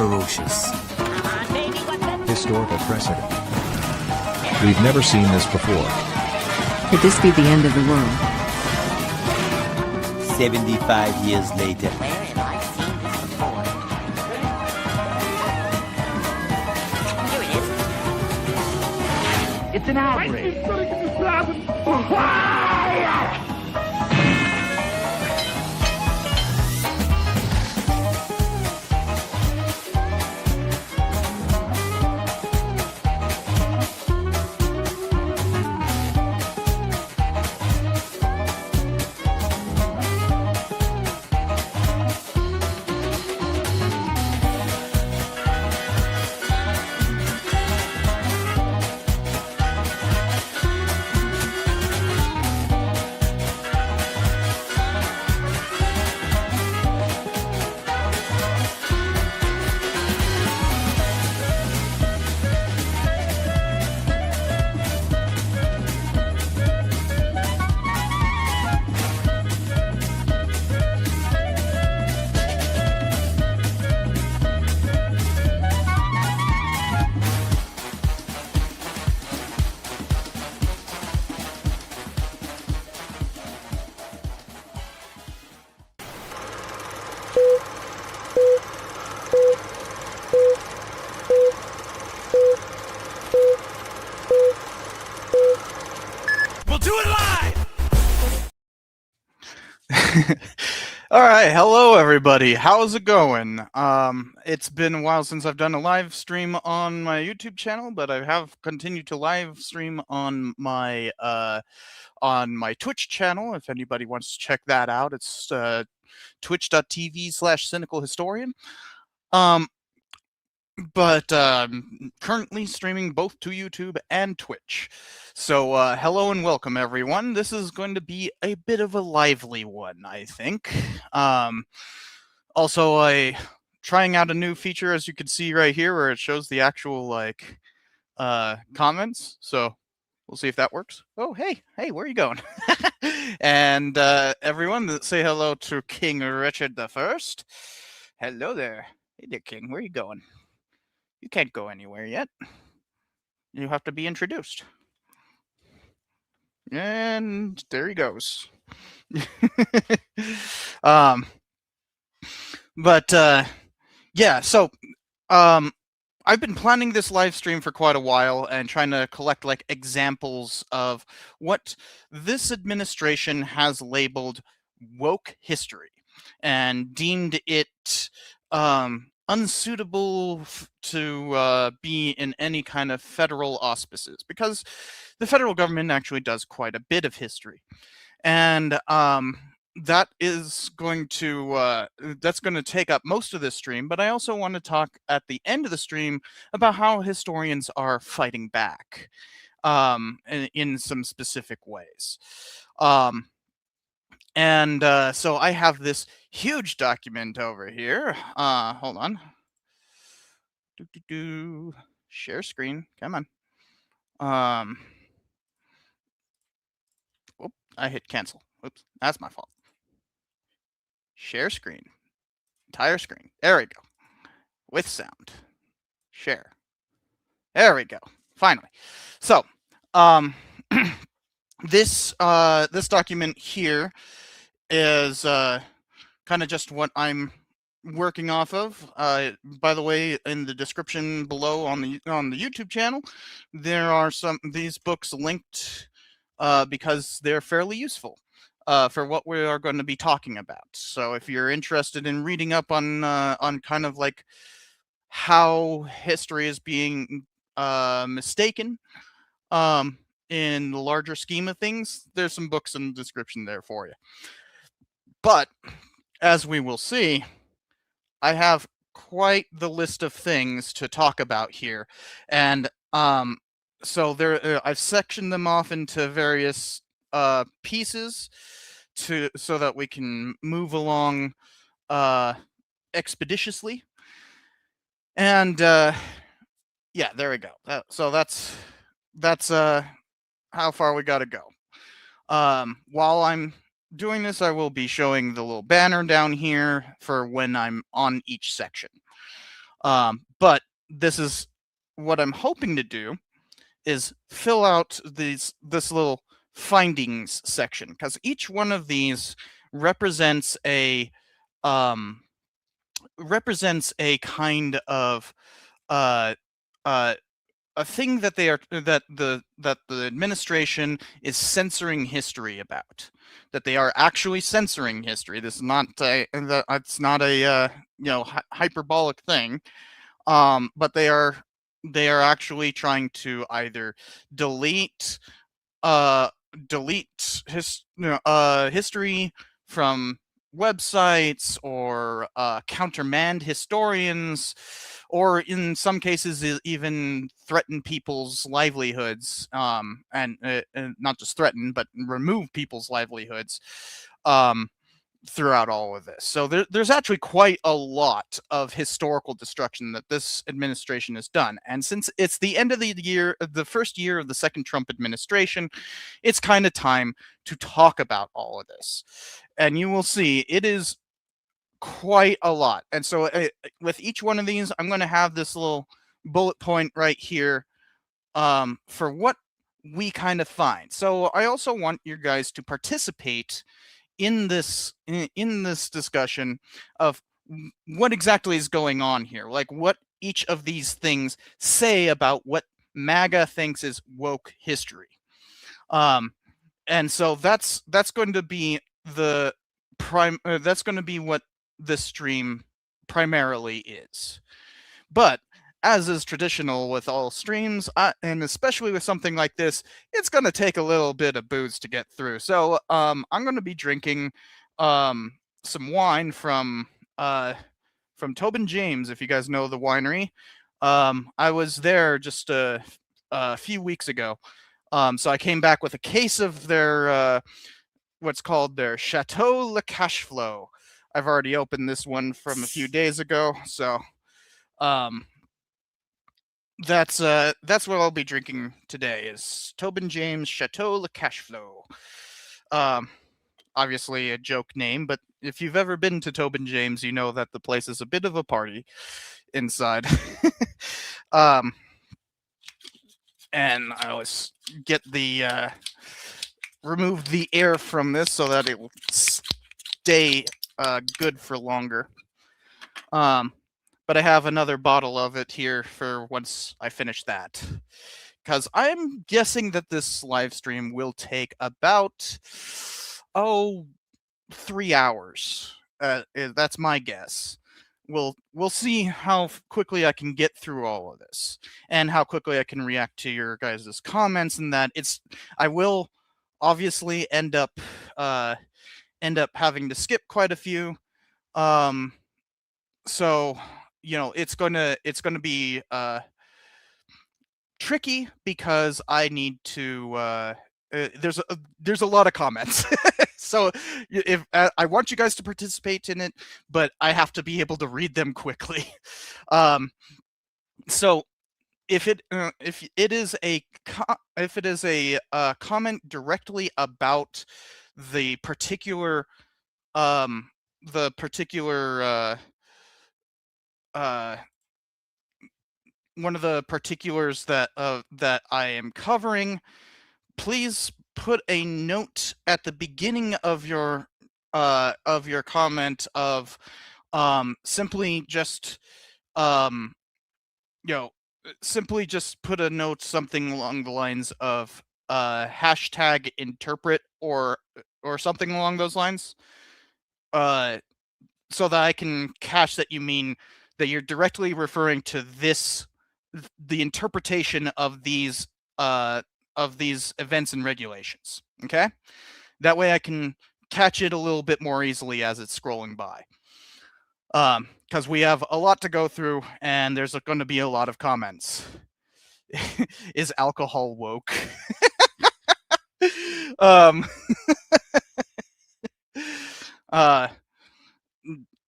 ferocious. Historical precedent. We've never seen this before. Could this be the end of the world? 75 years later. Where have I seen this before? Here it is. It's an outrage. All right, hello everybody. How's it going? It's been a while since I've done a live stream on my YouTube channel, but I have continued to live stream on my Twitch channel. If anybody wants to check that out, it's twitch.tv/cynicalhistorian. But currently streaming both to YouTube and Twitch. So hello and welcome everyone. This is going to be a bit of a lively one, I think. Also, trying out a new feature, as you can see right here, where it shows the actual comments. So we'll see if that works. Oh, hey, where are you going? And everyone, say hello to King Richard I. Hello there. Hey there, King. Where are you going? You can't go anywhere yet. You have to be introduced. And there he goes. Yeah, so I've been planning this live stream for quite a while and trying to collect like examples of what this administration has labeled woke history and deemed it unsuitable to be in any kind of federal auspices, because the federal government actually does quite a bit of history, and that is going to take up most of this stream. But I also want to talk at the end of the stream about how historians are fighting back in some specific ways. So I have this huge document over here. Hold on. Share screen. Come on. Oh, I hit cancel. Oops, that's my fault. Share screen. Entire screen. There we go. With sound. Share. There we go. Finally. So, this document here is kind of just what I'm working off of. By the way, in the description below on the YouTube channel, there are these books linked because they're fairly useful for what we are going to be talking about. So if you're interested in reading up on kind of like how history is being mistaken in the larger scheme of things, there's some books in the description there for you. But as we will see, I have quite the list of things to talk about here, and so I've sectioned them off into various pieces so that we can move along expeditiously. And yeah, there we go. So that's how far we got to go. While I'm doing this, I will be showing the little banner down here for when I'm on each section. But this is what I'm hoping to do is fill out this little findings section, because each one of these represents a kind of uh, uh, a thing that the administration is censoring history about, that they are actually censoring history. This is not it's not a hyperbolic thing, but they are actually trying to either delete uh history from websites, or countermand historians, or in some cases even threaten people's livelihoods, and not just threaten, but remove people's livelihoods throughout all of this. So there's actually quite a lot of historical destruction that this administration has done. And since it's the end of the year, the first year of the second Trump administration, it's kind of time to talk about all of this. And you will see it is quite a lot. And so with each one of these, I'm going to have this little bullet point right here for what we kind of find. So I also want you guys to participate in this discussion of what exactly is going on here, like what each of these things say about what MAGA thinks is woke history. And so that's going to be the that's going to be what this stream primarily is. But as is traditional with all streams, and especially with something like this, it's going to take a little bit of booze to get through. So I'm going to be drinking some wine from Tobin James, if you guys know the winery. I was there just a few weeks ago. So I came back with a case of their what's called their Chateau Le Cashflow. I've already opened this one from a few days ago, so that's what I'll be drinking today, is Tobin James Chateau Le Cashflow. Obviously a joke name, but if you've ever been to Tobin James, you know that the place is a bit of a party inside. And I always get the remove the air from this so that it will stay good for longer. But I have another bottle of it here for once I finish that, because I'm guessing that this live stream will take about 3 hours. That's my guess. We'll see how quickly I can get through all of this, and how quickly I can react to your guys' comments, and that I will obviously end up having to skip quite a few. So it's gonna be tricky, because I need to there's a lot of comments. So if I want you guys to participate in it, but I have to be able to read them quickly. So if it is a comment directly about the particular one of the particulars that I am covering, please put a note at the beginning of your comment of simply just simply just put a note, something along the lines of hashtag interpret, or something along those lines, so that I can catch that you mean that you're directly referring to the interpretation of these events and regulations. Okay, that way I can catch it a little bit more easily as it's scrolling by, because we have a lot to go through, and there's going to be a lot of comments. Is alcohol woke?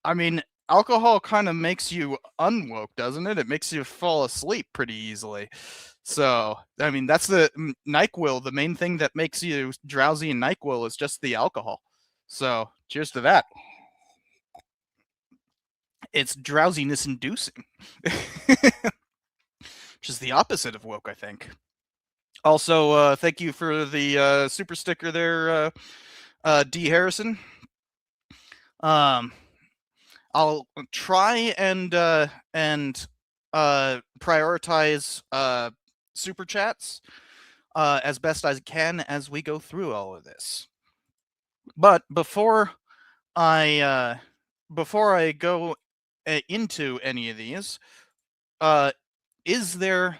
I mean, alcohol kind of makes you unwoke, doesn't it? It makes you fall asleep pretty easily. So, I mean, that's the NyQuil. The main thing that makes you drowsy in NyQuil is just the alcohol. So, cheers to that. It's drowsiness inducing, which is the opposite of woke, I think. Also, thank you for the super sticker there, D. Harrison. I'll try and prioritize super chats as best I can as we go through all of this. But before I go into any of these, is there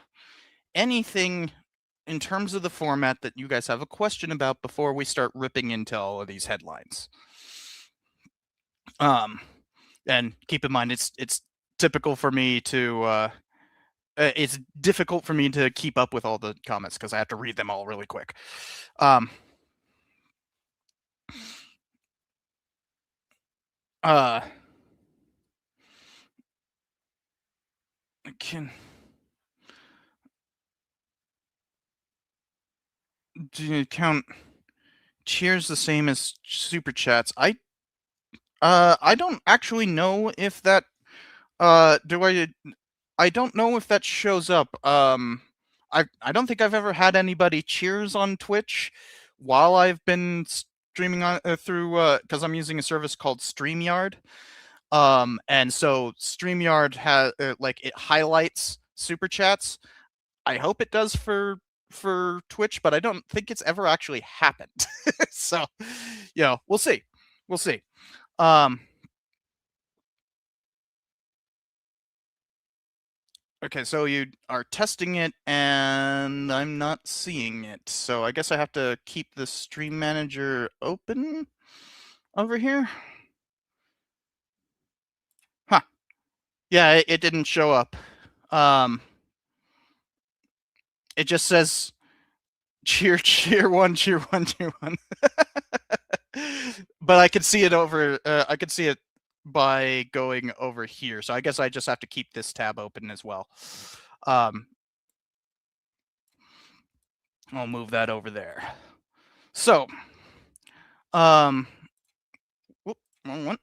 anything in terms of the format that you guys have a question about before we start ripping into all of these headlines? And keep in mind, it's typical for me to it's difficult for me to keep up with all the comments because I have to read them all really quick. I can do you count cheers the same as super chats? I don't actually know if that I don't know if that shows up. I don't think I've ever had anybody cheers on Twitch while I've been streaming on through because I'm using a service called StreamYard. And so StreamYard has like it highlights super chats. I hope it does for Twitch, but I don't think it's ever actually happened. So, we'll see. We'll see. Okay, so you are testing it, and I'm not seeing it. So I guess I have to keep the stream manager open over here. Huh. Yeah, it didn't show up. It just says cheer, cheer one, cheer one, cheer one. But I could see it over. I could see it by going over here. So I guess I just have to keep this tab open as well. I'll move that over there. So, whoop, wrong one.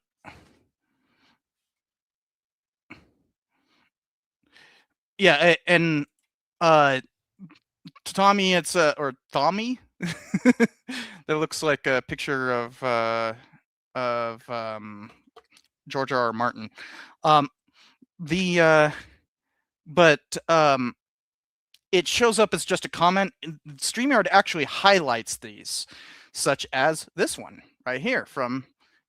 Yeah, and Tommy, it's or Tommy. That looks like a picture of George R. R. Martin. It shows up as just a comment. StreamYard actually highlights these, such as this one right here from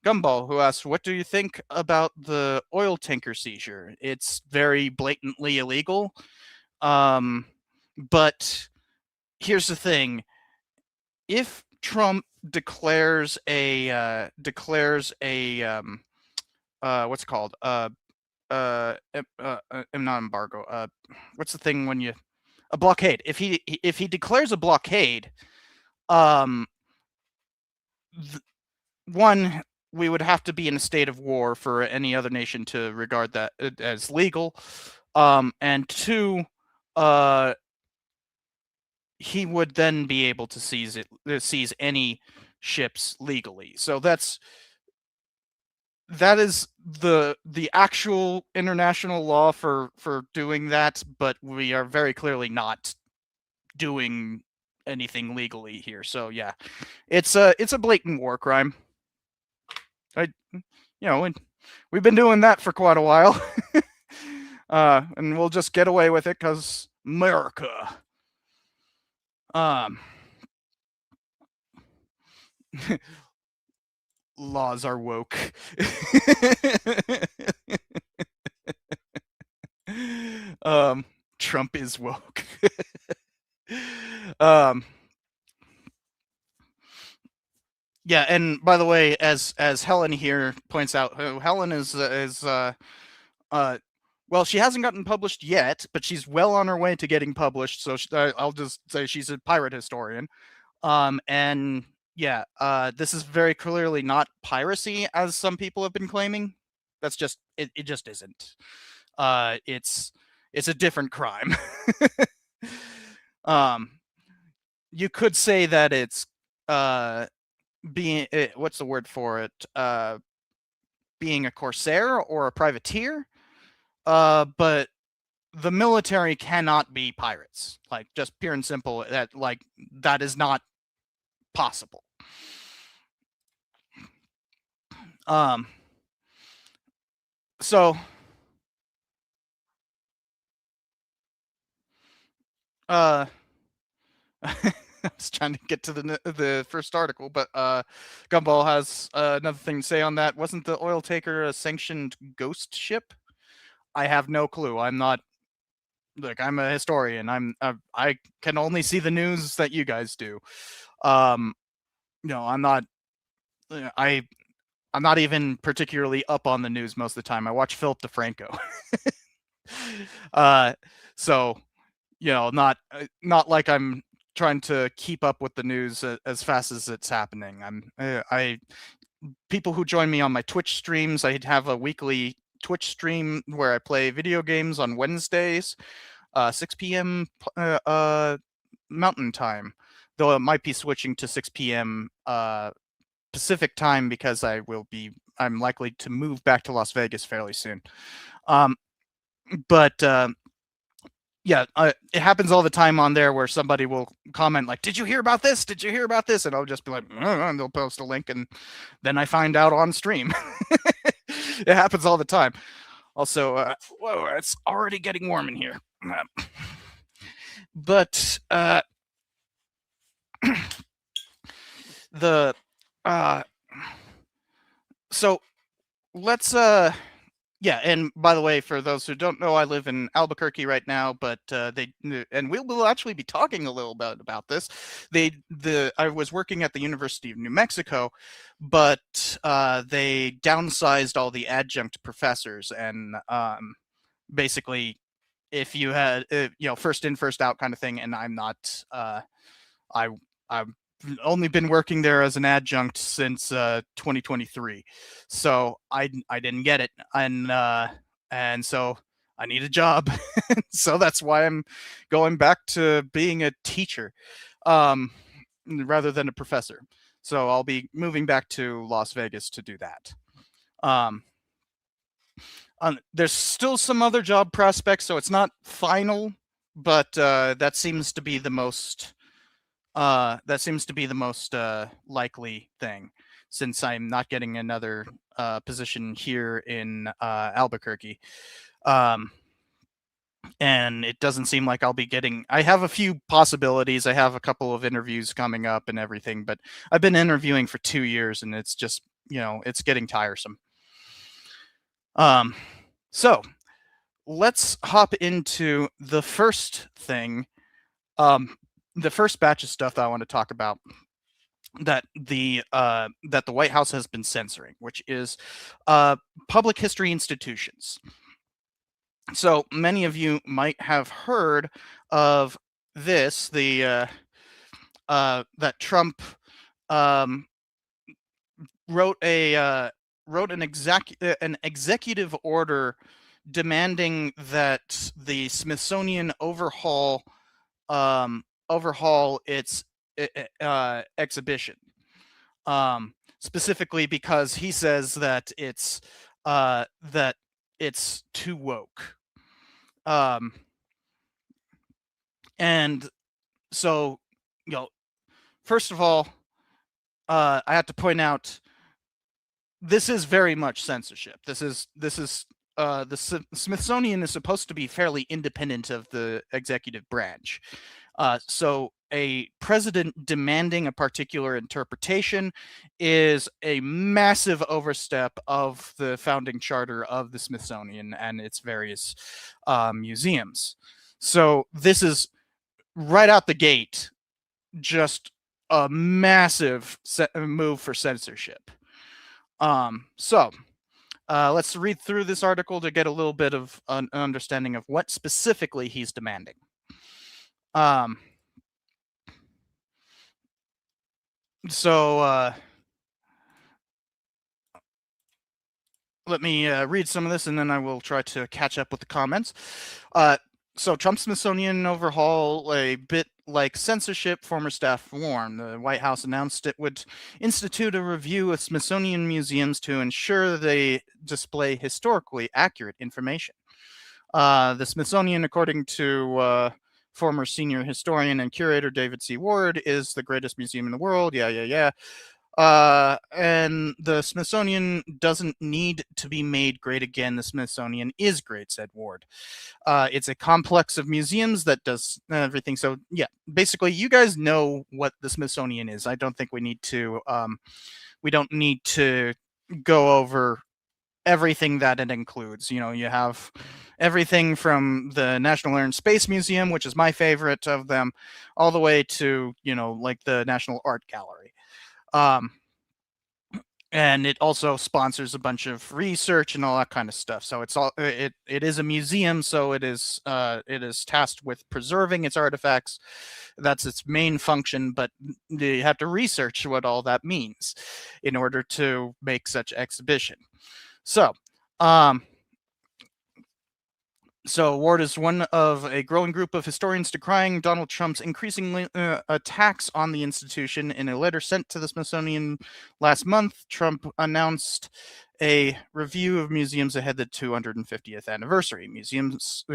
Gumball, who asked, "What do you think about the oil tanker seizure? It's very blatantly illegal, but here's the thing: if Trump declares a what's it called not embargo, what's the thing when you a blockade? If he declares a blockade, one, we would have to be in a state of war for any other nation to regard that as legal, and two, he would then be able to seize any ships legally. So that is the actual international law for doing that, but we are very clearly not doing anything legally here. So yeah, it's a blatant war crime. We've been doing that for quite a while. And we'll just get away with it because America. Laws are woke. Trump is woke. Yeah, and by the way, as Helen here points out, Helen is well, she hasn't gotten published yet, but she's well on her way to getting published. So I'll just say she's a pirate historian. And yeah, this is very clearly not piracy, as some people have been claiming. That's just it just isn't. It's a different crime. You could say that it's being what's the word for it? being a corsair or a privateer, but the military cannot be pirates. Like, just pure and simple, that is not possible. So I was trying to get to the first article, but Gumball has another thing to say on that. Wasn't the oil taker a sanctioned ghost ship? I have no clue. I'm not, like, I'm a historian. I can only see the news that you guys do. I'm not. I'm not even particularly up on the news most of the time. I watch Philip DeFranco. So, not like I'm trying to keep up with the news as fast as it's happening. People who join me on my Twitch streams, I have a weekly Twitch stream where I play video games on Wednesdays, 6 p.m. Mountain Time, though it might be switching to 6 p.m. Pacific Time because I'm likely to move back to Las Vegas fairly soon. Yeah, it happens all the time on there where somebody will comment like, "Did you hear about this? Did you hear about this?" And I'll just be like, and they'll post a link, and then I find out on stream. It happens all the time. Also, whoa, it's already getting warm in here. But so let's yeah, and by the way, for those who don't know, I live in Albuquerque right now, but and we will actually be talking a little bit about this. I was working at the University of New Mexico, but they downsized all the adjunct professors, and basically, if you had first in, first out kind of thing, and I'm not, I've only been working there as an adjunct since 2023, so I didn't get it, and so I need a job. So that's why I'm going back to being a teacher rather than a professor. So I'll be moving back to Las Vegas to do that. There's still some other job prospects, so it's not final, but that seems to be the most likely thing, since I'm not getting another position here in Albuquerque. And it doesn't seem like I'll be getting. I have a few possibilities. I have a couple of interviews coming up and everything, but I've been interviewing for 2 years, and it's just, it's getting tiresome. So let's hop into the first thing. The first batch of stuff that I want to talk about that the White House has been censoring, which is public history institutions. So many of you might have heard of this, that Trump wrote an executive order demanding that the Smithsonian overhaul its exhibition, specifically because he says that it's too woke. And so, first of all, I have to point out, this is very much censorship. The Smithsonian is supposed to be fairly independent of the executive branch. So a president demanding a particular interpretation is a massive overstep of the founding charter of the Smithsonian and its various museums. So this is, right out the gate, just a massive move for censorship. So let's read through this article to get a little bit of an understanding of what specifically he's demanding. So let me read some of this, and then I will try to catch up with the comments. So Trump's Smithsonian overhaul, a bit like censorship, former staff warned. The White House announced it would institute a review of Smithsonian museums to ensure they display historically accurate information. The Smithsonian, according to former senior historian and curator David C. Ward, is the greatest museum in the world. Yeah. And the Smithsonian doesn't need to be made great again. The Smithsonian is great, said Ward. It's a complex of museums that does everything. So yeah, basically, you guys know what the Smithsonian is. I don't think we need to. We don't need to go over everything that it includes. You know, you have everything from the National Air and Space Museum, which is my favorite of them, all the way to, you know, like the National Art Gallery. And it also sponsors a bunch of research and all that kind of stuff. So it's all it is a museum, so it is tasked with preserving its artifacts. That's its main function, but you have to research what all that means in order to make such exhibition. So, so Ward is one of a growing group of historians decrying Donald Trump's increasing attacks on the institution. In a letter sent to the Smithsonian last month, Trump announced a review of museums ahead of the 250th anniversary. Museums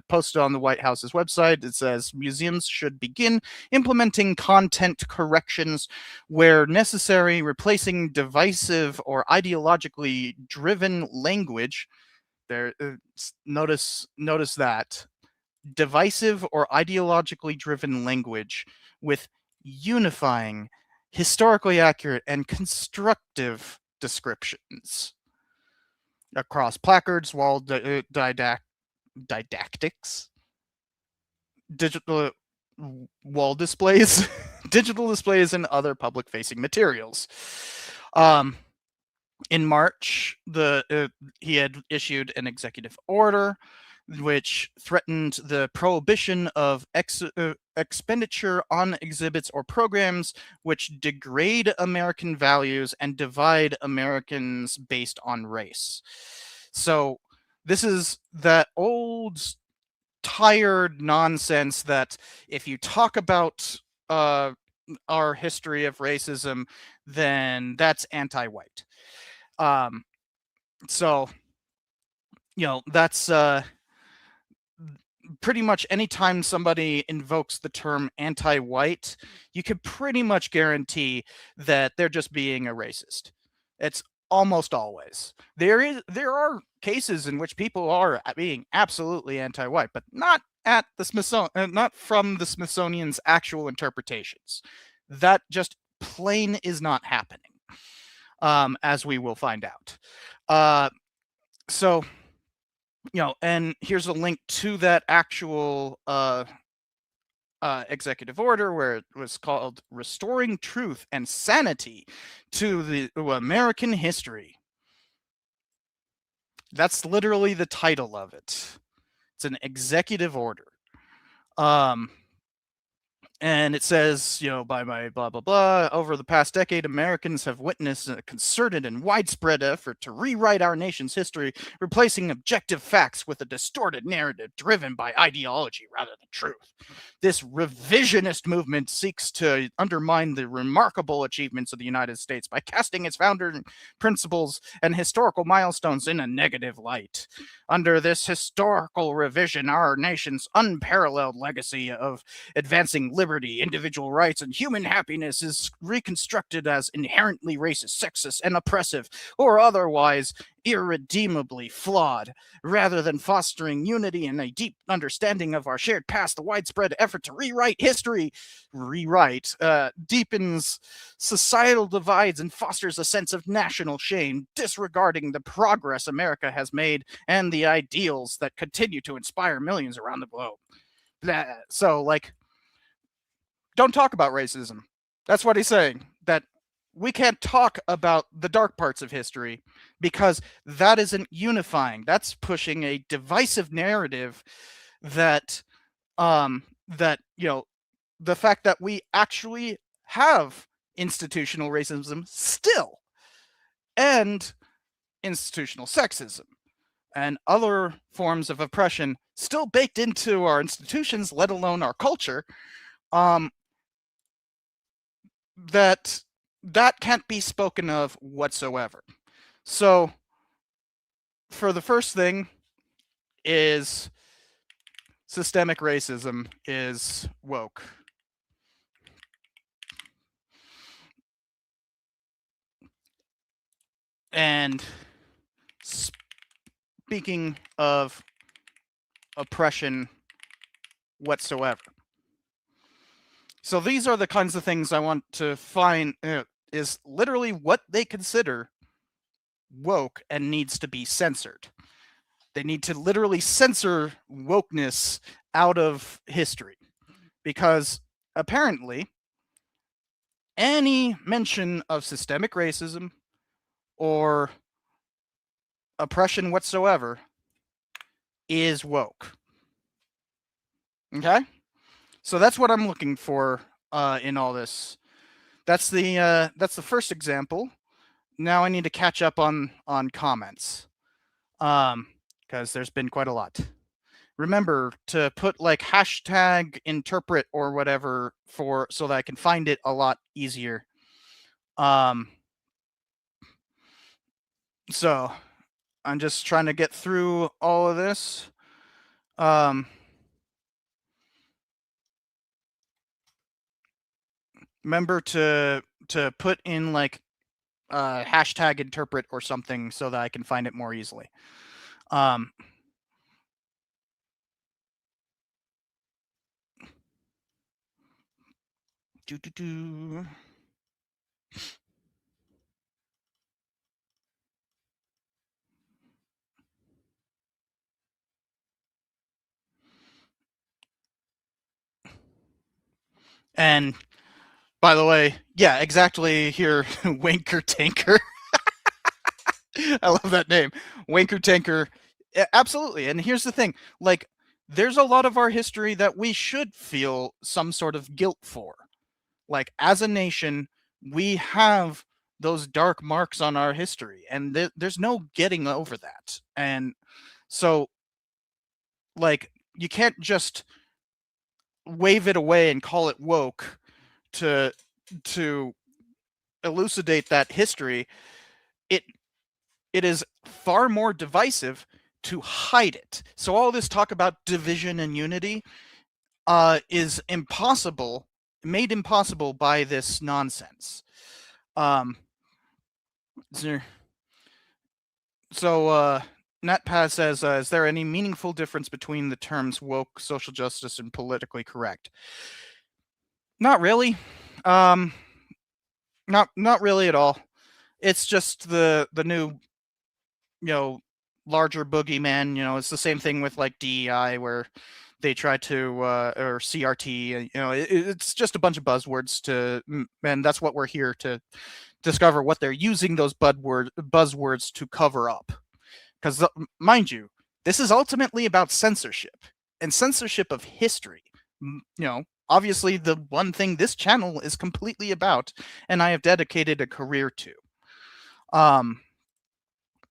posted on the White House's website, it says museums should begin implementing content corrections where necessary, replacing divisive or ideologically driven language. There, notice that divisive or ideologically driven language with unifying, historically accurate, and constructive descriptions across placards, wall didactics, digital wall displays, digital displays, and other public-facing materials. In March, he had issued an executive order which threatened the prohibition of expenditure on exhibits or programs which degrade American values and divide Americans based on race. So this is that old, tired nonsense that if you talk about our history of racism, then that's anti-white. So, you know, that's pretty much anytime somebody invokes the term anti-white, you can pretty much guarantee that they're just being a racist. It's almost always. There are cases in which people are being absolutely anti-white, but not at the Smithsonian, not from the Smithsonian's actual interpretations. That just plain is not happening. As we will find out. So, you know, and here's a link to that actual executive order where it was called Restoring Truth and Sanity to American History. That's literally the title of it. It's an executive order. And it says, you know, by my blah, blah, blah, over the past decade, Americans have witnessed a concerted and widespread effort to rewrite our nation's history, replacing objective facts with a distorted narrative driven by ideology rather than truth. This revisionist movement seeks to undermine the remarkable achievements of the United States by casting its founding principles and historical milestones in a negative light. Under this historical revision, our nation's unparalleled legacy of advancing liberty, individual rights, and human happiness is reconstructed as inherently racist, sexist, and oppressive, or otherwise irredeemably flawed. Rather than fostering unity and a deep understanding of our shared past, the widespread effort to rewrite history deepens societal divides and fosters a sense of national shame, disregarding the progress America has made and the ideals that continue to inspire millions around the globe. So, like, don't talk about racism. That's what he's saying. That we can't talk about the dark parts of history because that isn't unifying. That's pushing a divisive narrative that, that, you know, the fact that we actually have institutional racism still, and institutional sexism, and other forms of oppression still baked into our institutions, let alone our culture, that can't be spoken of whatsoever. So, for the first thing is systemic racism is woke. And speaking of oppression whatsoever. So these are the kinds of things I want to find is literally what they consider woke and needs to be censored. They need to literally censor wokeness out of history, because apparently any mention of systemic racism or oppression whatsoever is woke. Okay? So that's what I'm looking for in all this. That's the first example. Now I need to catch up on comments, because there's been quite a lot. Remember to put like hashtag interpret or whatever so that I can find it a lot easier. So I'm just trying to get through all of this. Remember to put in like hashtag interpret or something so that I can find it more easily. And by the way, yeah, exactly here, Wanker Tanker. I love that name. Wanker Tanker. Absolutely. And here's the thing, like, there's a lot of our history that we should feel some sort of guilt for. Like, as a nation, we have those dark marks on our history, and there's no getting over that. And so, like, you can't just wave it away and call it woke to elucidate that history. It is far more divisive to hide it. So all this talk about division and unity is impossible, made impossible by this nonsense. So NatPaz says, is there any meaningful difference between the terms woke, social justice, and politically correct? Not really. Not really at all. It's just the new, larger boogeyman. It's the same thing with like DEI, where they try to or CRT. It's just a bunch of buzzwords and that's what we're here to discover, what they're using those buzzwords to cover up. Because mind you, this is ultimately about censorship, and censorship of history. Obviously the one thing this channel is completely about, and I have dedicated a career to.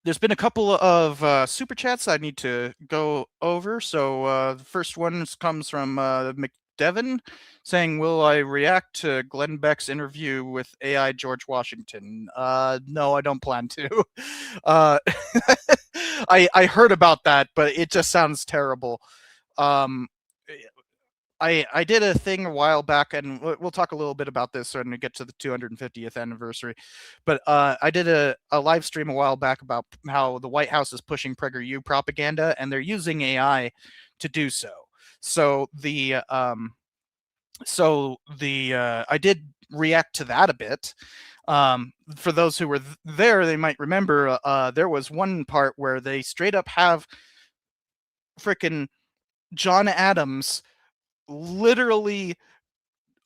There's been a couple of super chats I need to go over. So the first one comes from McDevin saying, will I react to Glenn Beck's interview with AI George Washington? No, I don't plan to. I heard about that, but it just sounds terrible. I did a thing a while back, and we'll talk a little bit about this when we get to the 250th anniversary. But I did a live stream a while back about how the White House is pushing PragerU propaganda, and they're using AI to do so. So I did react to that a bit. For those who were there, they might remember there was one part where they straight up have frickin' John Adams literally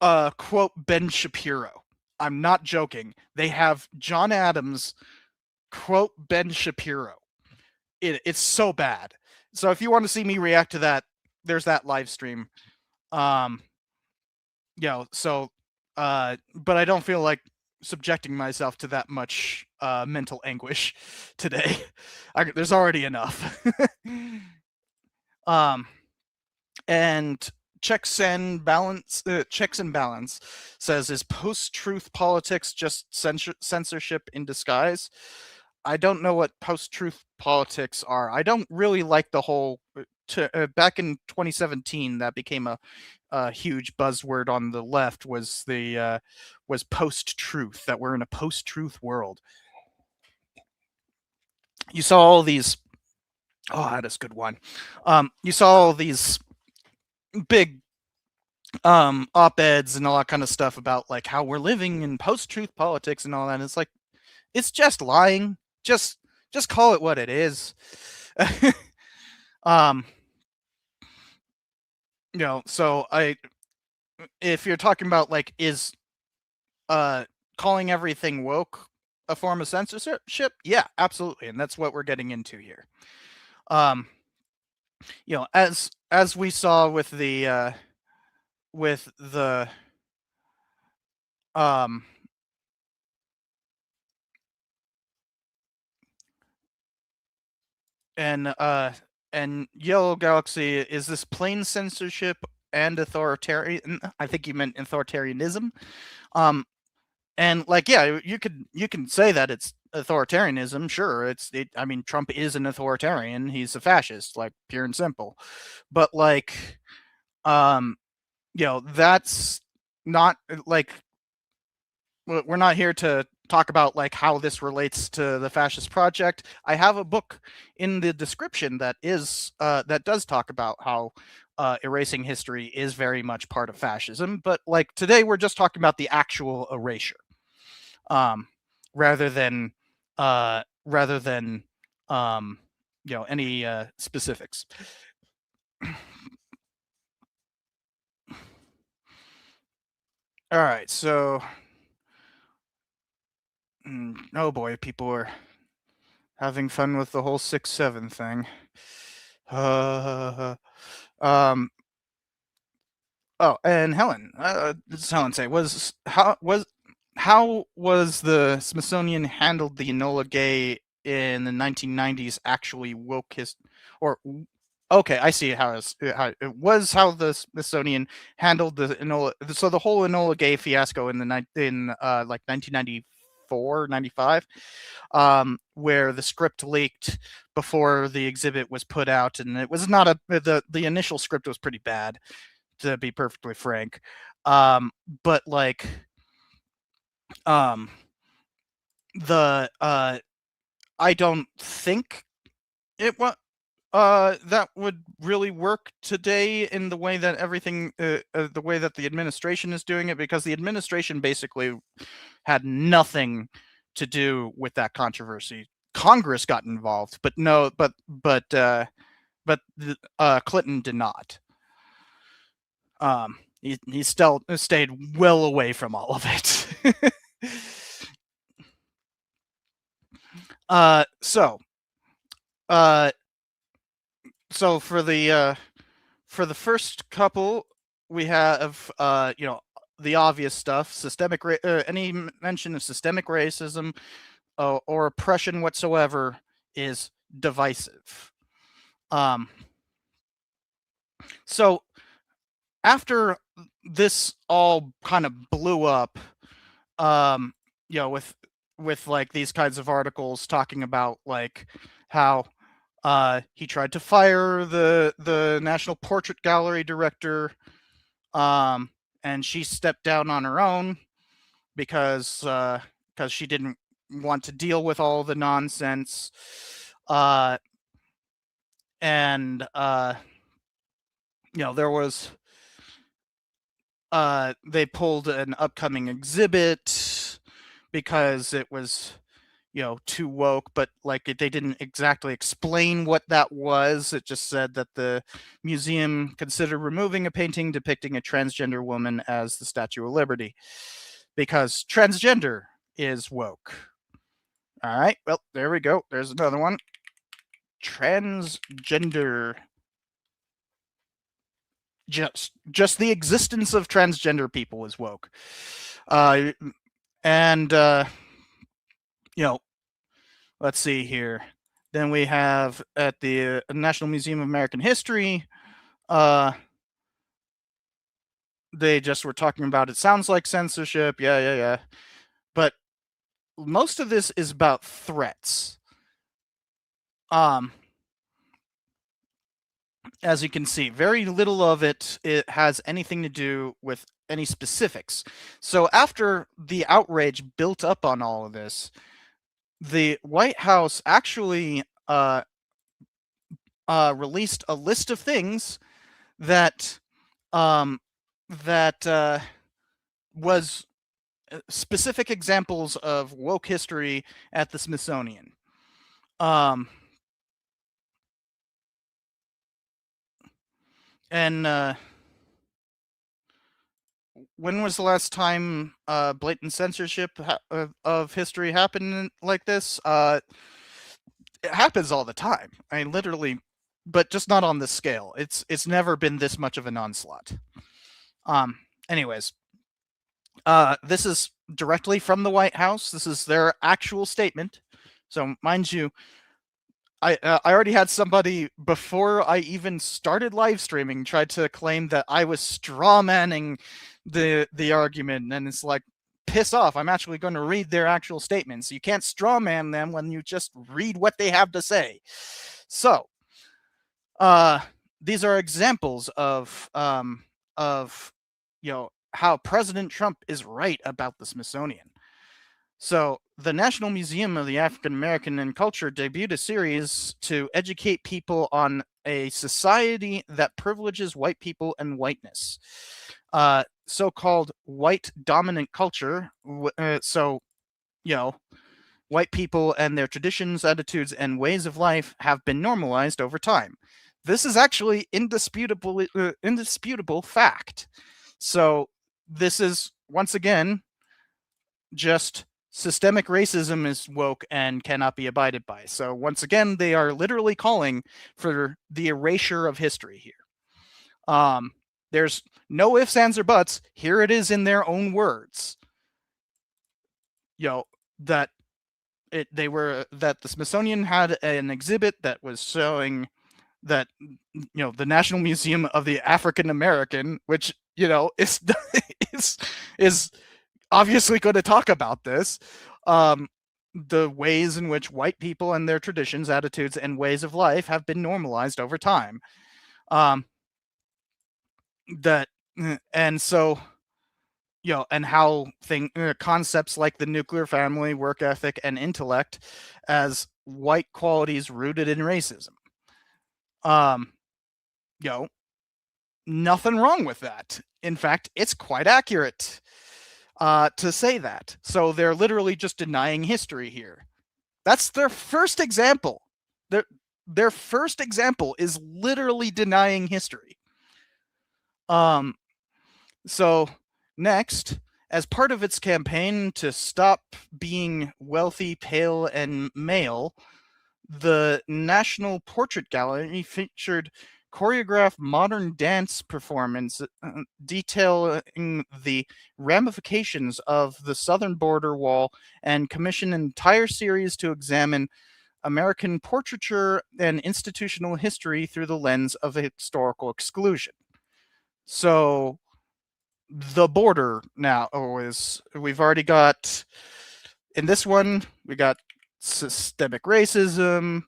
quote Ben Shapiro. I'm not joking. They have John Adams quote Ben Shapiro. It's so bad. So if you want to see me react to that, there's that live stream. But I don't feel like subjecting myself to that much mental anguish today. There's already enough. And checks and balance says, is post-truth politics just censorship in disguise? I don't know what post-truth politics are. I don't really like the whole back in 2017 that became a huge buzzword on the left, was post-truth, that we're in a post-truth world. You saw all these, oh, that is a good one. You saw all these big op-eds and all that kind of stuff about like how we're living in post-truth politics and all that. And it's like, it's just lying. Just call it what it is. So if you're talking about like, is calling everything woke a form of censorship? Yeah, absolutely, and that's what we're getting into here. As we saw with the and Yellow Galaxy, is this plain censorship and authoritarian? I think you meant authoritarianism. And like, yeah, you can say that it's authoritarianism. Sure, I mean, Trump is an authoritarian. He's a fascist, like, pure and simple. But like, that's not like, we're not here to talk about like how this relates to the fascist project. I have a book in the description that does talk about how erasing history is very much part of fascism. But like, today we're just talking about the actual erasure, rather than any specifics. All right, so oh boy, people are having fun with the whole 6-7 thing. Oh, and Helen, this is Helen say, how was the Smithsonian handled the Enola Gay in the 1990s actually woke okay, I see how it was, how the Smithsonian handled the Enola. So the whole Enola Gay fiasco in like 1994, 95, where the script leaked before the exhibit was put out, and it was not the initial script was pretty bad, to be perfectly frank. But like, I don't think it was that would really work today in the way that everything, the way that the administration is doing it, because the administration basically had nothing to do with that controversy. Congress got involved, but Clinton did not. He still stayed well away from all of it. So for the first couple, we have the obvious stuff: any mention of systemic racism or oppression whatsoever is divisive. So after this all kind of blew up, with like these kinds of articles talking about like how he tried to fire the National Portrait Gallery director, and she stepped down on her own because she didn't want to deal with all the nonsense, and there was they pulled an upcoming exhibit because it was too woke, but like they didn't exactly explain what that was. It just said that the museum considered removing a painting depicting a transgender woman as the Statue of Liberty because transgender is woke. All right, well, there we go. There's another one. Transgender. Just the existence of transgender people is woke. Let's see here. Then we have at the National Museum of American History, they just were talking about it sounds like censorship, yeah. But most of this is about threats. As you can see, very little of it has anything to do with any specifics. So after the outrage built up on all of this, the White House actually released a list of things that was specific examples of woke history at the Smithsonian. And when was the last time blatant censorship of history happened like this? It happens all the time. I mean, literally, but just not on this scale. It's never been this much of an onslaught. Anyways, this is directly from the White House. This is their actual statement. So, mind you, I already had somebody before I even started live streaming tried to claim that I was straw manning the argument, and it's like, piss off. I'm actually going to read their actual statements. You can't straw man them when you just read what they have to say. So, these are examples of how President Trump is right about the Smithsonian. So, the National Museum of the African American and Culture debuted a series to educate people on a society that privileges white people and whiteness. So-called white dominant culture. So, white people and their traditions, attitudes, and ways of life have been normalized over time. This is actually indisputable fact. So, this is, once again, just systemic racism is woke and cannot be abided by. So once again, they are literally calling for the erasure of history here. There's no ifs, ands, or buts. Here it is in their own words. That the Smithsonian had an exhibit that was showing that the National Museum of the African American, which is obviously going to talk about this, the ways in which white people and their traditions, attitudes, and ways of life have been normalized over time. And so, and how concepts like the nuclear family, work ethic, and intellect as white qualities rooted in racism. Nothing wrong with that. In fact, it's quite accurate to say that. So they're literally just denying history here. That's their first example. Their first example is literally denying history. So next, as part of its campaign to stop being wealthy, pale, and male, the National Portrait Gallery featured choreographed modern dance performance detailing the ramifications of the southern border wall, and commissioned an entire series to examine American portraiture and institutional history through the lens of historical exclusion. So the border now we've already got, in this one, we got systemic racism,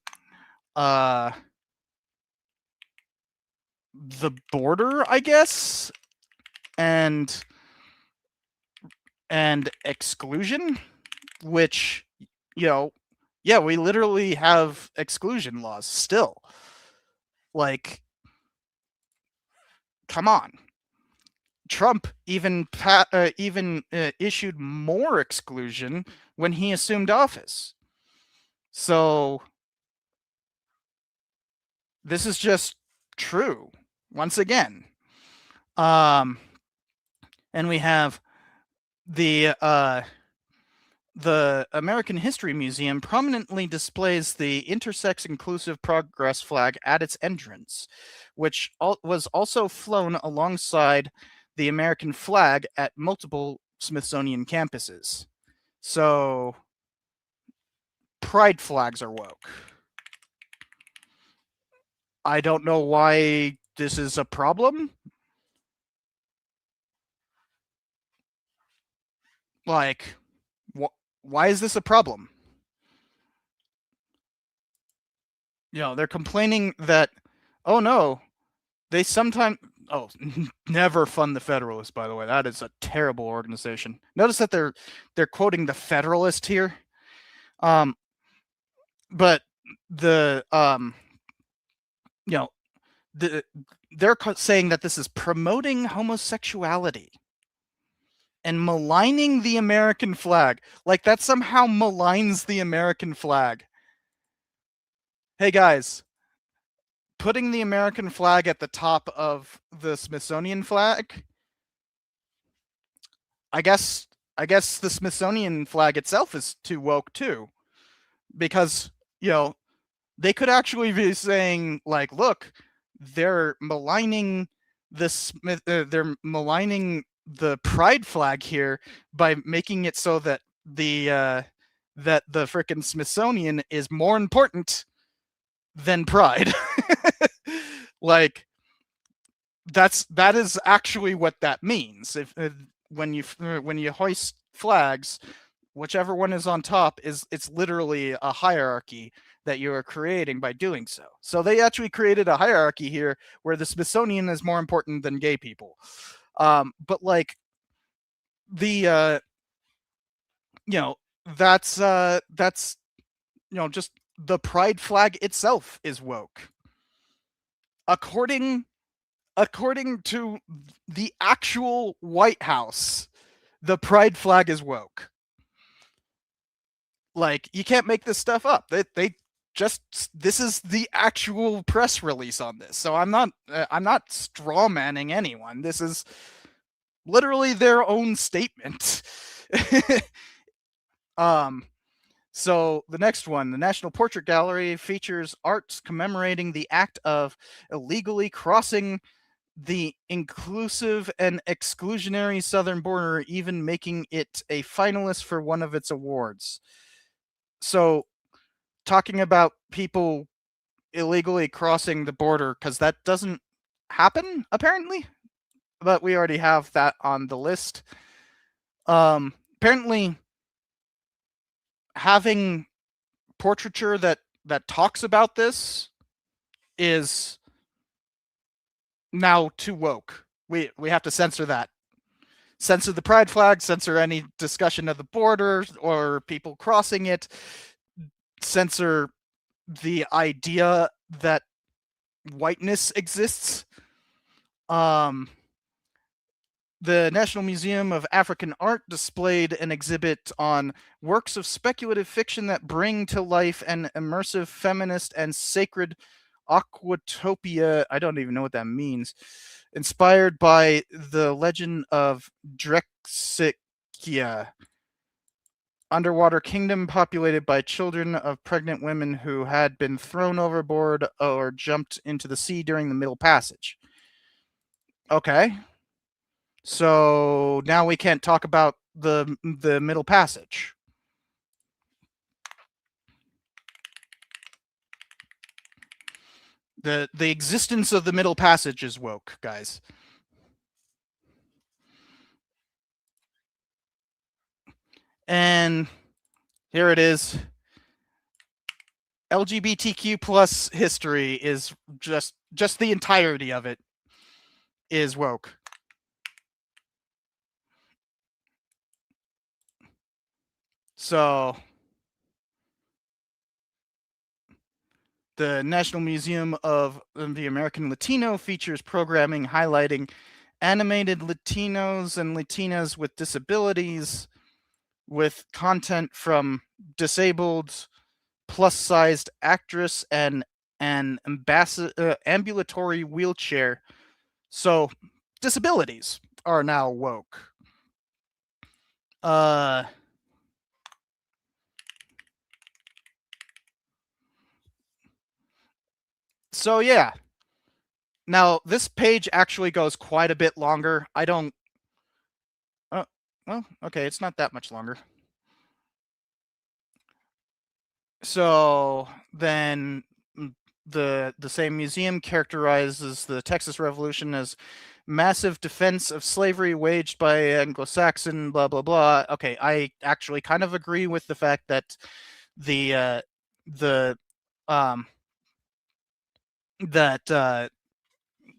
the border, I guess, and exclusion, which, we literally have exclusion laws still. Like, come on. Trump even issued more exclusion when he assumed office. So this is just true once again. And we have the American History Museum prominently displays the intersex inclusive progress flag at its entrance, which was also flown alongside the American flag at multiple Smithsonian campuses. So, pride flags are woke. I don't know why this is a problem. Like, why is this a problem? They're complaining that, oh no, they sometimes, oh, never fund the Federalists, by the way. That is a terrible organization. Notice that they're quoting the Federalist here. But the, they're saying that this is promoting homosexuality and maligning the American flag. Like, that somehow maligns the American flag. Hey guys, putting the American flag at the top of the Smithsonian flag, I guess the Smithsonian flag itself is too woke too, because they could actually be saying, like, look, they're maligning they're maligning the pride flag here by making it so that the frickin' Smithsonian is more important than pride. Like, that is actually what that means. If when you hoist flags, whichever one is on top it's literally a hierarchy that you are creating by doing so. So they actually created a hierarchy here where the Smithsonian is more important than gay people. But like the that's just the pride flag itself is woke. According to the actual White House, the pride flag is woke. Like, you can't make this stuff up. They just, this is the actual press release on this. So I'm not straw manning anyone. This is literally their own statement. So the next one, the National Portrait Gallery features art commemorating the act of illegally crossing the inclusive and exclusionary southern border, even making it a finalist for one of its awards. So, talking about people illegally crossing the border, because that doesn't happen, apparently, but we already have that on the list. Apparently, having portraiture that talks about this is now too woke. We have to censor that. Censor the pride flag, censor any discussion of the border or people crossing it, censor the idea that whiteness exists. The National Museum of African Art displayed an exhibit on works of speculative fiction that bring to life an immersive feminist and sacred aquatopia. I don't even know what that means. Inspired by the legend of Drexikia, underwater kingdom populated by children of pregnant women who had been thrown overboard or jumped into the sea during the Middle Passage. Okay. So now we can't talk about the Middle Passage. The existence of the Middle Passage is woke, guys. And here it is. LGBTQ plus history is just the entirety of it is woke. So the National Museum of the American Latino features programming highlighting animated Latinos and Latinas with disabilities, with content from disabled, plus-sized actress and an ambulatory wheelchair. So disabilities are now woke. So yeah. Now this page actually goes quite a bit longer. I don't. Well, okay, it's not that much longer. So then the same museum characterizes the Texas Revolution as massive defense of slavery waged by Anglo-Saxon, blah blah blah. Okay, I actually kind of agree with the fact that the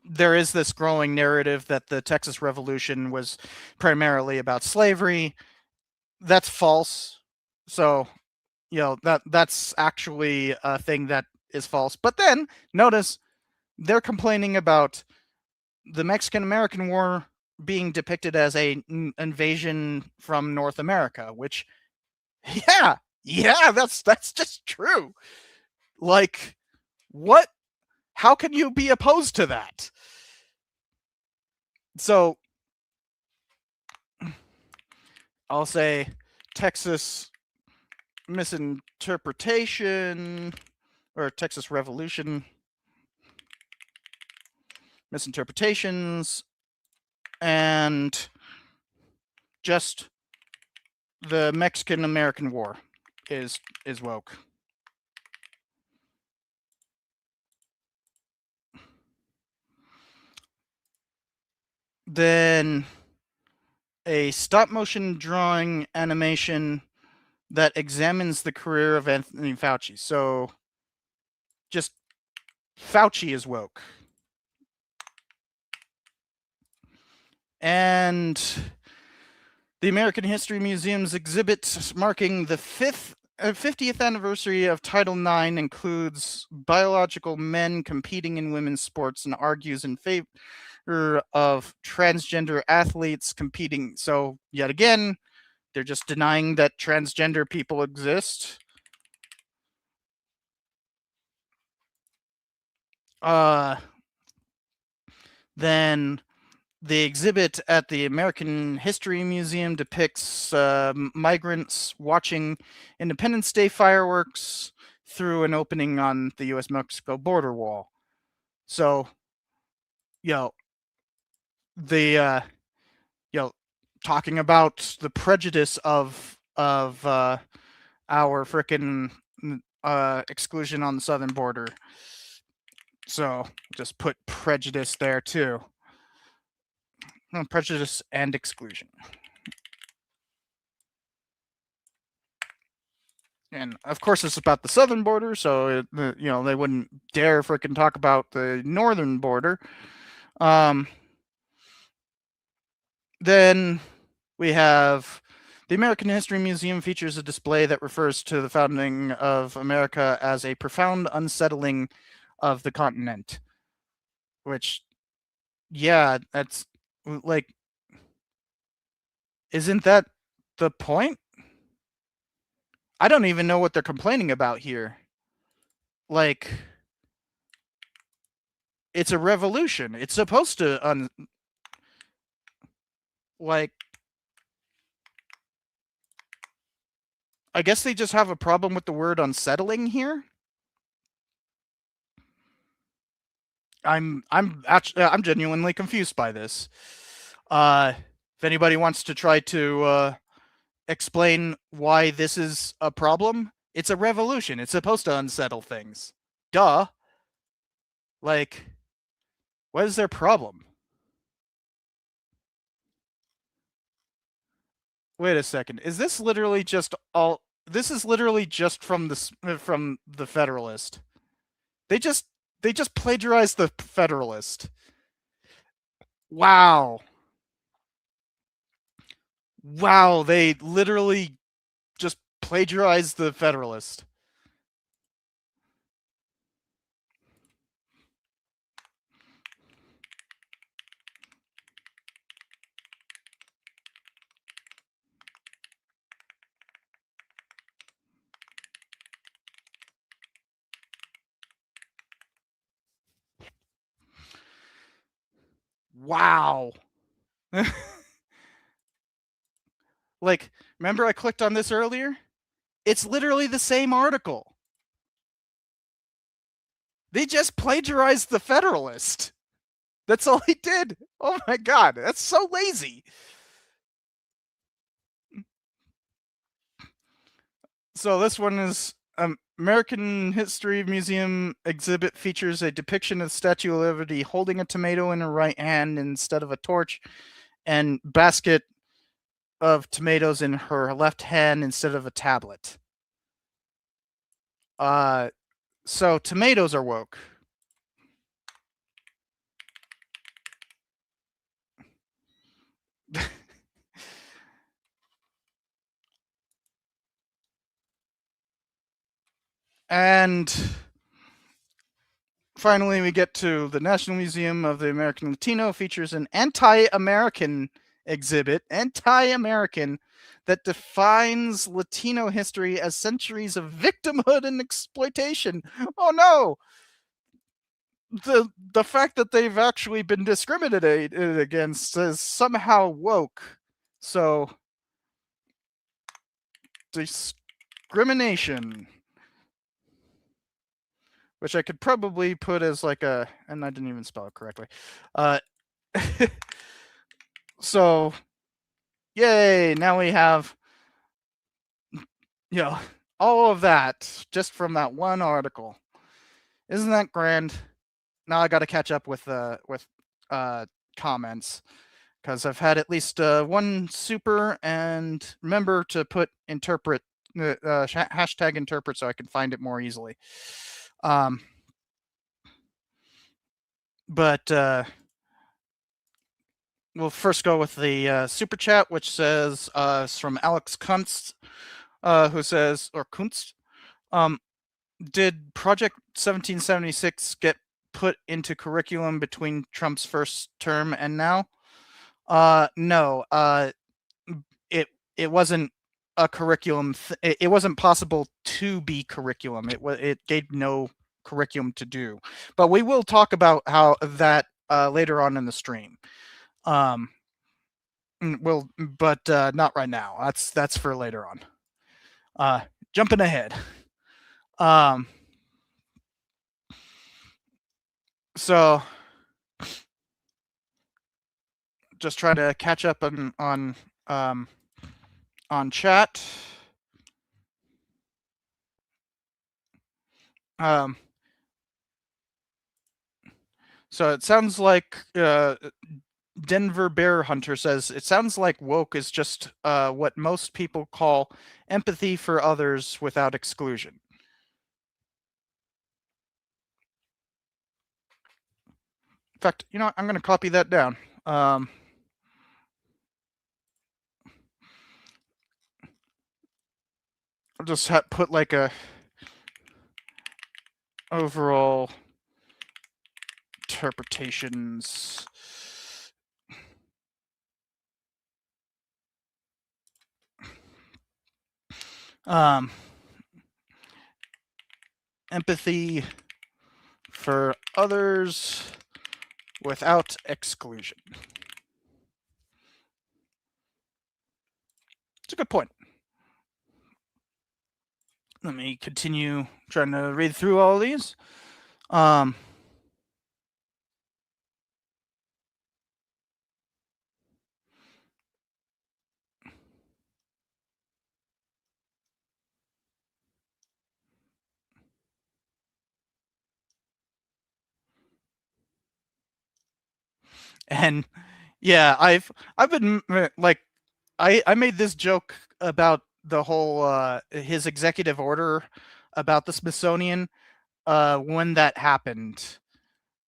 there is this growing narrative that the Texas Revolution was primarily about slavery. That's false. So, that's actually a thing that is false. But then notice they're complaining about the Mexican-American War being depicted as a invasion from North America, which, yeah, that's just true. Like, what? How can you be opposed to that? So, I'll say Texas misinterpretation, or Texas Revolution misinterpretations, and just the Mexican-American War is woke. Then a stop-motion drawing animation that examines the career of Anthony Fauci. So, just Fauci is woke. And the American History Museum's exhibit marking the 50th anniversary of Title IX includes biological men competing in women's sports and argues in favor of transgender athletes competing. So, yet again, they're just denying that transgender people exist. Then the exhibit at the American History Museum depicts migrants watching Independence Day fireworks through an opening on the U.S.-Mexico border wall. So, talking about the prejudice of our frickin' exclusion on the southern border. So, just put prejudice there too. Prejudice and exclusion. And of course, it's about the southern border, so they wouldn't dare frickin' talk about the northern border. Then we have the American History Museum features a display that refers to the founding of America as a profound unsettling of the continent. Which, yeah, that's like, isn't that the point? I don't even know what they're complaining about here. Like, it's a revolution. It's supposed to I guess they just have a problem with the word unsettling here. I'm genuinely confused by this. If anybody wants to try to explain why this is a problem, it's a revolution. It's supposed to unsettle things. Duh. Like, what is their problem? Wait a second. Is this literally just all? This is literally just from the Federalist. They just plagiarized the Federalist. Wow. Wow, they literally just plagiarized the Federalist. Wow. Like, remember I clicked on this earlier? It's literally the same article. They just plagiarized the Federalist. That's all he did. Oh my god, that's so lazy. So this one is American History Museum exhibit features a depiction of the Statue of Liberty holding a tomato in her right hand instead of a torch, and basket of tomatoes in her left hand instead of a tablet. So tomatoes are woke. And finally, we get to the National Museum of the American Latino features an anti-American exhibit, anti-American, that defines Latino history as centuries of victimhood and exploitation. Oh no! The fact that they've actually been discriminated against is somehow woke. So discrimination, which I could probably put as like a, and I didn't even spell it correctly. So, yay! Now we have, all of that just from that one article. Isn't that grand? Now I got to catch up with comments, because I've had at least one super, and remember to put interpret hashtag interpret so I can find it more easily. But we'll first go with the super chat, which says it's from Alex Kunst, who says, or Kunst, did Project 1776 get put into curriculum between Trump's first term and now? No. It wasn't a curriculum. It wasn't possible to be curriculum. It gave no curriculum to do. But we will talk about how that later on in the stream. But not right now. That's for later on. Jumping ahead. So just try to catch up on chat. So it sounds like Denver Bear Hunter says, it sounds like woke is just what most people call empathy for others without exclusion. In fact, I'm going to copy that down. I'll just put like a overall interpretations. Empathy for others without exclusion. It's a good point. Let me continue trying to read through all of these. And yeah, I've been like, I made this joke about the whole his executive order about the Smithsonian when that happened.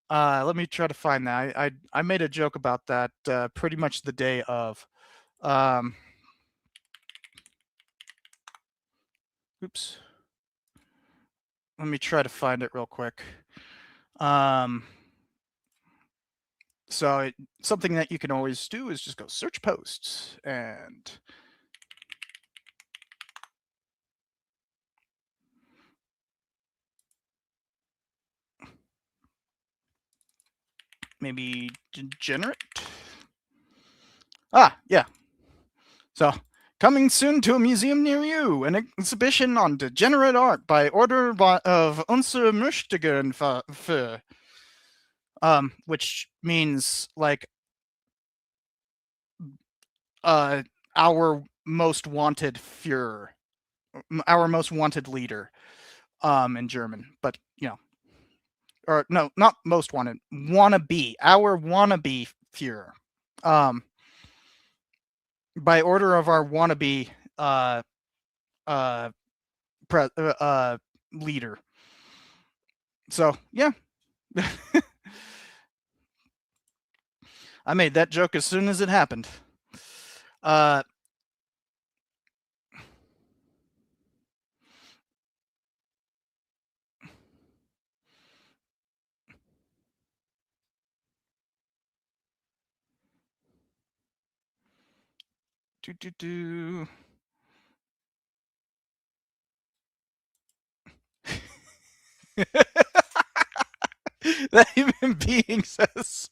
Let me try to find that. I made a joke about that pretty much the day of. Oops. Let me try to find it real quick. So something that you can always do is just go search posts and maybe degenerate. Yeah. So coming soon to a museum near you, an exhibition on degenerate art by order of Unser Möchtegern für, which means like our most wanted Führer, our most wanted leader. in German, but or no, not most wanted, wannabe, our wannabe Führer, by order of our wannabe leader. So yeah. I made that joke as soon as it happened. That human being says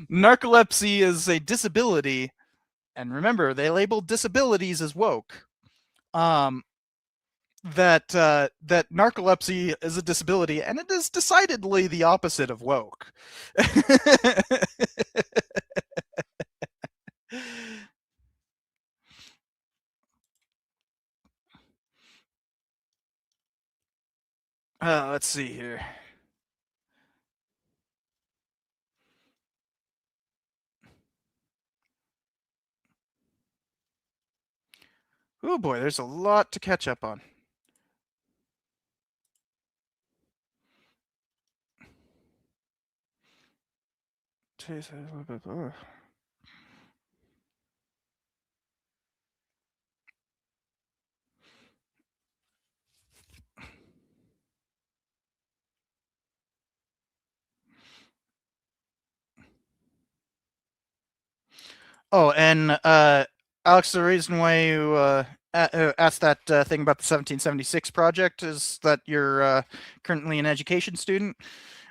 narcolepsy is a disability, and remember, they labeled disabilities as woke. That narcolepsy is a disability, and it is decidedly the opposite of woke. Let's see here. Oh boy, there's a lot to catch up on. Oh, and Alex, the reason why you asked that thing about the 1776 project is that you're currently an education student.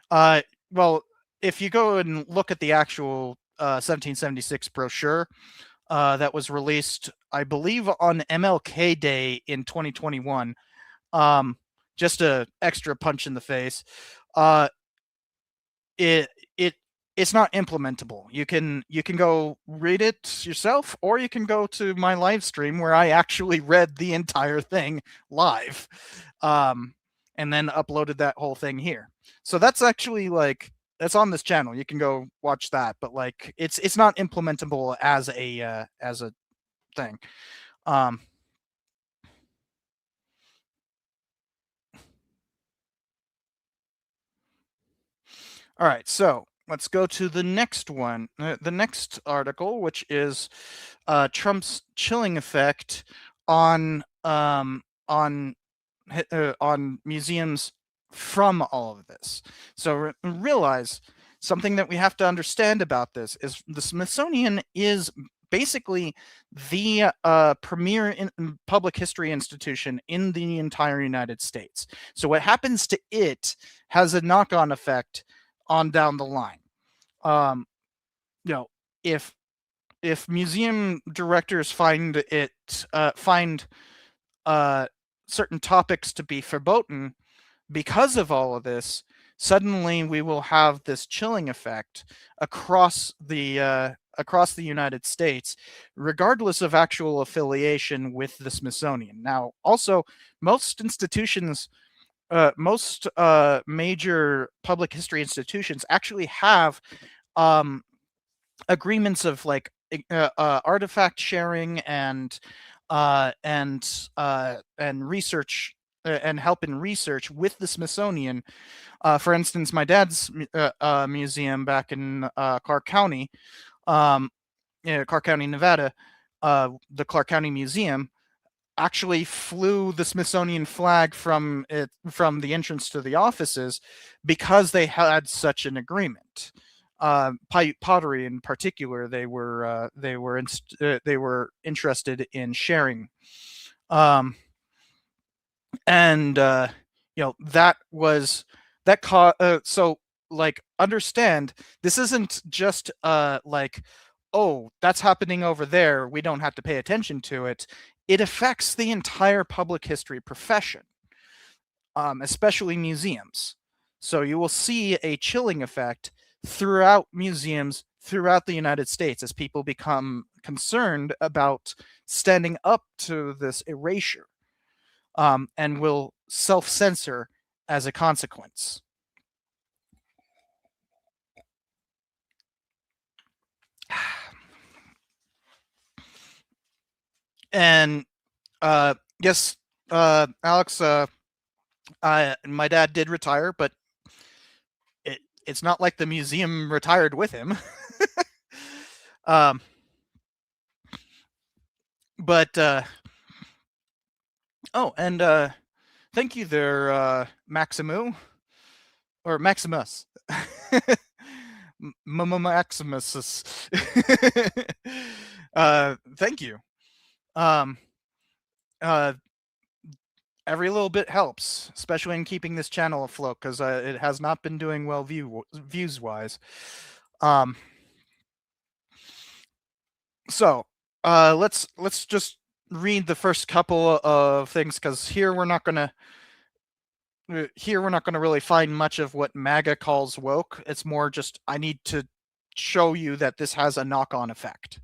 Well, if you go and look at the actual 1776 brochure that was released, I believe, on MLK Day in 2021, just a extra punch in the face. It's not implementable. You can go read it yourself, or you can go to my live stream where I actually read the entire thing live, and then uploaded that whole thing here. So that's actually that's on this channel. You can go watch that, but it's not implementable as a thing. All right, so let's go to the next one, the next article, which is Trump's chilling effect on museums from all of this. So realize something that we have to understand about this is the Smithsonian is basically the premier public history institution in the entire United States. So what happens to it has a knock-on effect on down the line. If museum directors find certain topics to be verboten because of all of this, suddenly we will have this chilling effect across the United States, regardless of actual affiliation with the Smithsonian. Now, also, most institutions, most major public history institutions actually have agreements of artifact sharing and research and help in research with the Smithsonian. For instance, my dad's museum back in Clark County, Nevada, the Clark County Museum actually flew the Smithsonian flag from the entrance to the offices because they had such an agreement. Pottery in particular, they were interested in sharing, that was that so understand, this isn't just oh, that's happening over there, we don't have to pay attention to it. It affects the entire public history profession, especially museums. So you will see a chilling effect throughout museums throughout the United States as people become concerned about standing up to this erasure. and will self-censor as a consequence. And yes, Alex, my dad did retire, but it's not like the museum retired with him. But oh, and thank you there, Maximu or Maximus. Maximus. Thank you. Every little bit helps, especially in keeping this channel afloat, because it has not been doing well views wise. So let's just read the first couple of things, because here we're not gonna really find much of what MAGA calls woke. It's more just I need to show you that this has a knock-on effect.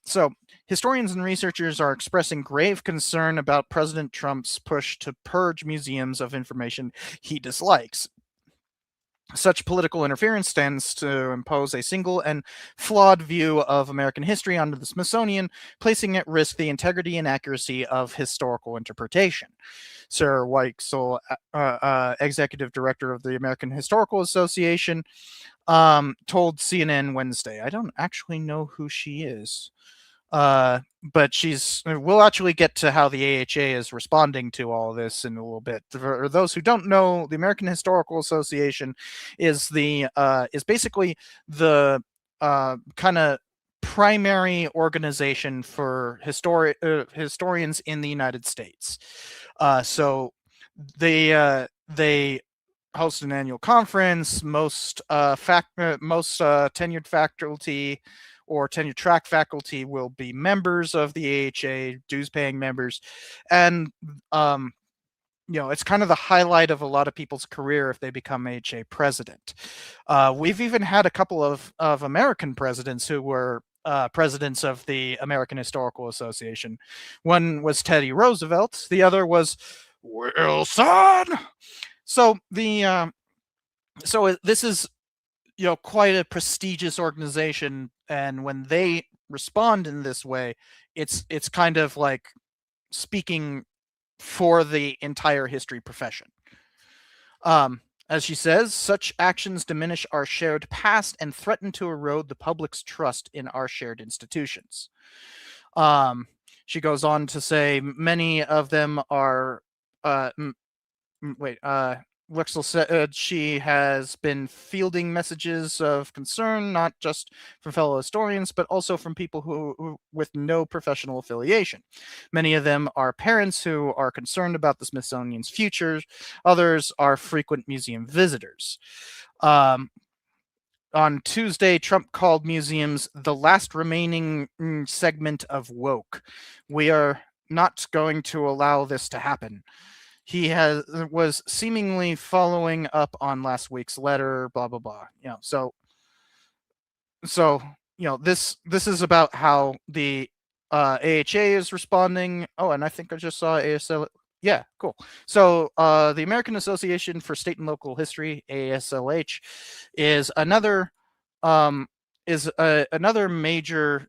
So historians and researchers are expressing grave concern about President Trump's push to purge museums of information he dislikes. Such political interference tends to impose a single and flawed view of American history onto the Smithsonian, placing at risk the integrity and accuracy of historical interpretation. Sir Weichsel, executive director of the American Historical Association, told CNN Wednesday. I don't actually know who she is. But we'll actually get to how the AHA is responding to all this in a little bit. For those who don't know, the American Historical Association is basically the kind of primary organization for historians in the United States. So they host an annual conference. Most tenured faculty or tenure track faculty will be members of the AHA, dues-paying members, and it's kind of the highlight of a lot of people's career if they become AHA president. We've even had a couple of American presidents who were presidents of the American Historical Association. One was Teddy Roosevelt. The other was Wilson. So this is quite a prestigious organization, and when they respond in this way, it's kind of like speaking for the entire history profession. As she says, such actions diminish our shared past and threaten to erode the public's trust in our shared institutions. She goes on to say many of them are Wexel said she has been fielding messages of concern, not just from fellow historians, but also from people who with no professional affiliation. Many of them are parents who are concerned about the Smithsonian's future. Others are frequent museum visitors. On Tuesday, Trump called museums the last remaining segment of woke. We are not going to allow this to happen. He was seemingly following up on last week's letter, blah blah blah. So this is about how the AHA is responding. Oh, and I think I just saw ASL. Yeah, cool. So the American Association for State and Local History, ASLH, is another major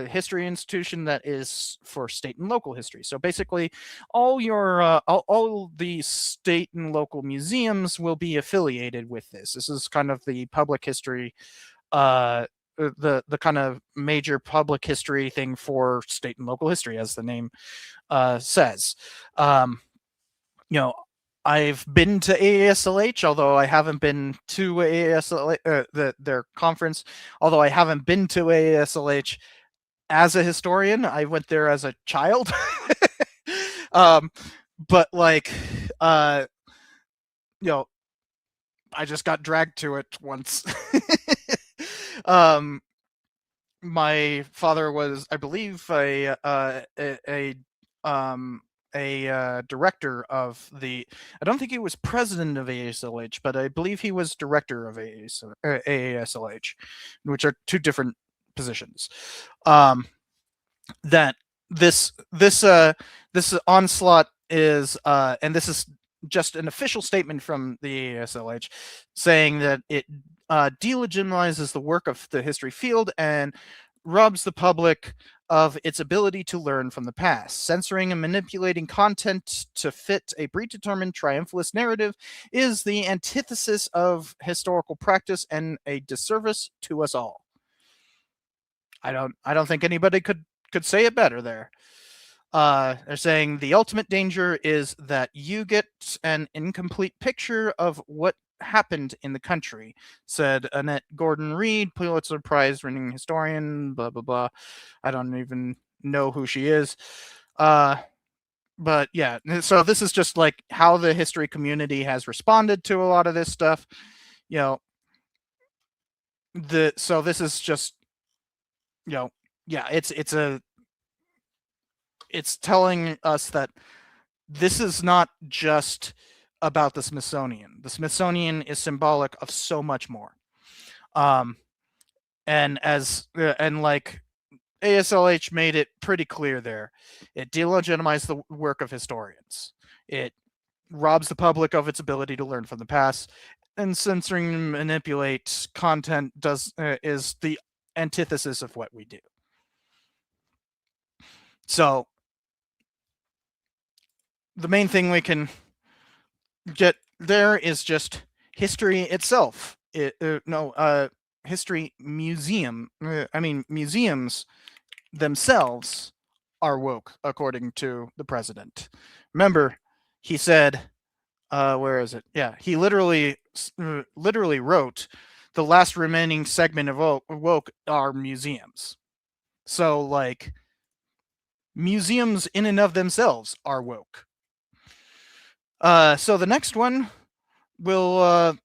history institution that is for state and local history. So basically, all the state and local museums will be affiliated with this. This is kind of the public history, the kind of major public history thing for state and local history, as the name says. I've been to AASLH, although I haven't been to AASLH, their conference. Although I haven't been to AASLH as a historian, I went there as a child. But I just got dragged to it once. My father was, I believe, a director of the. I don't think he was president of AASLH, but I believe he was director of AASLH, which are two different positions. That this onslaught is and this is just an official statement from the ASLH saying that it delegitimizes the work of the history field and robs the public of its ability to learn from the past. Censoring and manipulating content to fit a predetermined triumphalist narrative is the antithesis of historical practice and a disservice to us all. I don't think anybody could say it better there. They're saying the ultimate danger is that you get an incomplete picture of what happened in the country, said Annette Gordon-Reed, Pulitzer Prize-winning historian, blah, blah, blah. I don't even know who she is. But yeah, so this is just like how the history community has responded to a lot of this stuff. You know, so this is just, you know, yeah, it's telling us that this is not just about the Smithsonian. The Smithsonian is symbolic of so much more. And like ASLH made it pretty clear there, it delegitimized the work of historians. It robs the public of its ability to learn from the past, and censoring and manipulate content is the antithesis of what we do. So the main thing we can get there is just history itself. History museum. Museums themselves are woke, according to the president. Remember, he said, where is it? Yeah, he literally wrote, the last remaining segment of woke are museums. So, like, museums in and of themselves are woke. So the next one we'll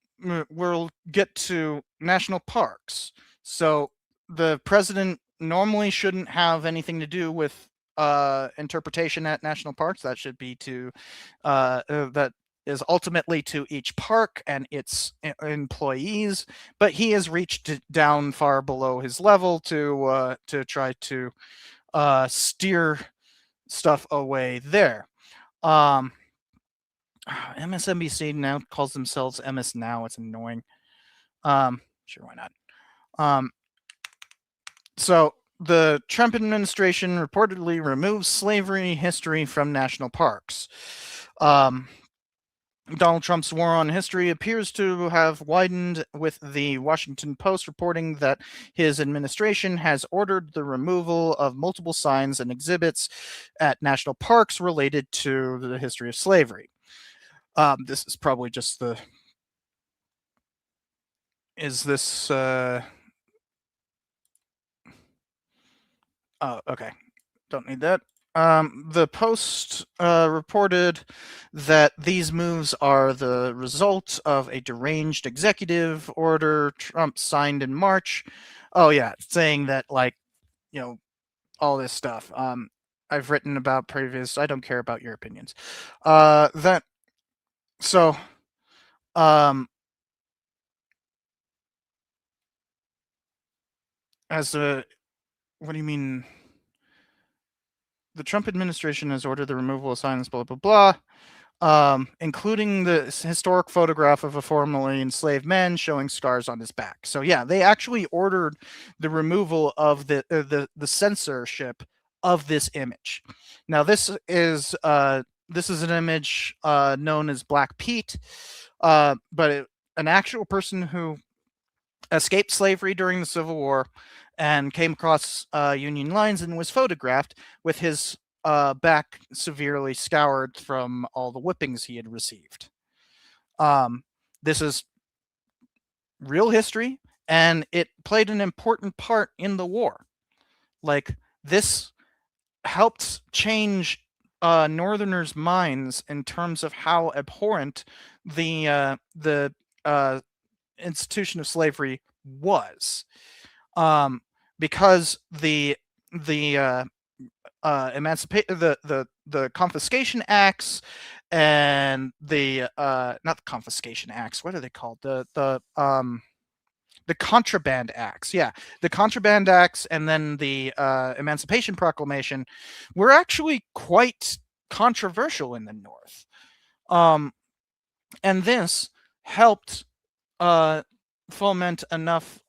get to national parks. So the president normally shouldn't have anything to do with interpretation at national parks. That should be to that is ultimately to each park and its employees. But he has reached down far below his level to try to steer stuff away there. MSNBC now calls themselves MS Now. It's annoying. Sure, why not? So the Trump administration reportedly removes slavery history from national parks. Donald Trump's war on history appears to have widened, with the Washington Post reporting that his administration has ordered the removal of multiple signs and exhibits at national parks related to the history of slavery. This is probably just the... Is this... Oh, okay. Don't need that. The Post reported that these moves are the result of a deranged executive order Trump signed in March. Oh, yeah, saying that, like, you know, all this stuff. I've written about previous... I don't care about your opinions. So, as a... What do you mean? The Trump administration has ordered the removal of signs, blah, blah, blah, including the historic photograph of a formerly enslaved man showing scars on his back. So, yeah, they actually ordered the removal of the censorship of this image. Now, this is an image known as Black Pete, but an actual person who escaped slavery during the Civil War and came across Union lines and was photographed with his back severely scoured from all the whippings he had received. This is real history, and it played an important part in the war. Like, this helped change Northerners' minds in terms of how abhorrent the institution of slavery was, because the Confiscation Acts and the not the Confiscation Acts. What are they called? The the Contraband Acts. Yeah, the Contraband Acts and then the Emancipation Proclamation were actually quite controversial in the North. And this helped foment enough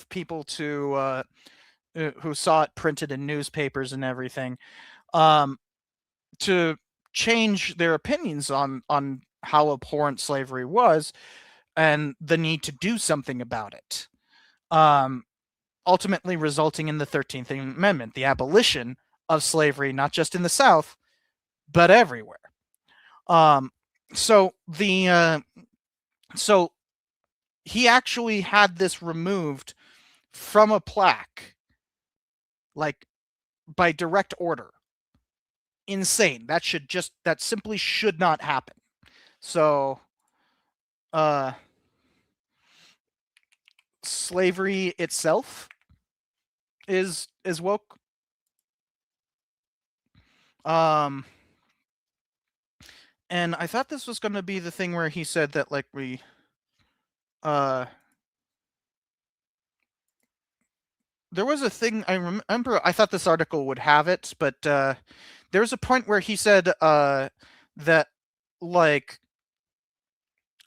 people to who saw it printed in newspapers and everything to change their opinions on how abhorrent slavery was and the need to do something about it. Ultimately resulting in the 13th Amendment, the abolition of slavery, not just in the South, but everywhere. So he actually had this removed from a plaque, like by direct order. Insane. That simply should not happen. So, slavery itself is woke. And I thought this was going to be the thing where he said that, like, we, there was a thing, I remember, I thought this article would have it, but there's a point where he said that, like,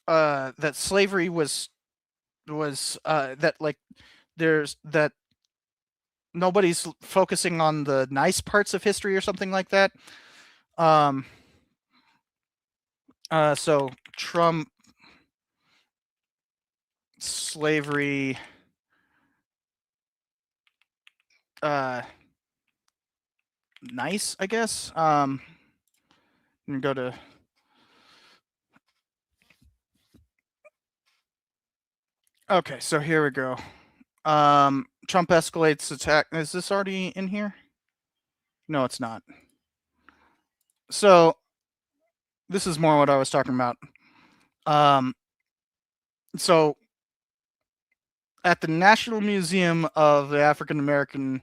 that slavery was that, like, there's that nobody's focusing on the nice parts of history or something like that. So Trump, slavery, nice, I guess. I'm gonna go to okay, so here we go. Trump escalates attack. Is this already in here? No, it's not. So this is more what I was talking about. So at the National Museum of the African American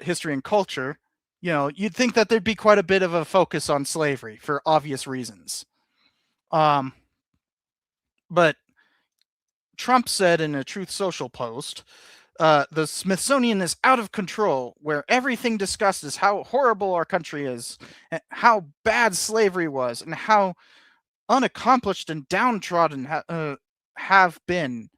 History and Culture, you know, you'd think that there'd be quite a bit of a focus on slavery for obvious reasons. But Trump said in a Truth Social post, the Smithsonian is out of control, where everything discussed is how horrible our country is, and how bad slavery was, and how unaccomplished and downtrodden have been.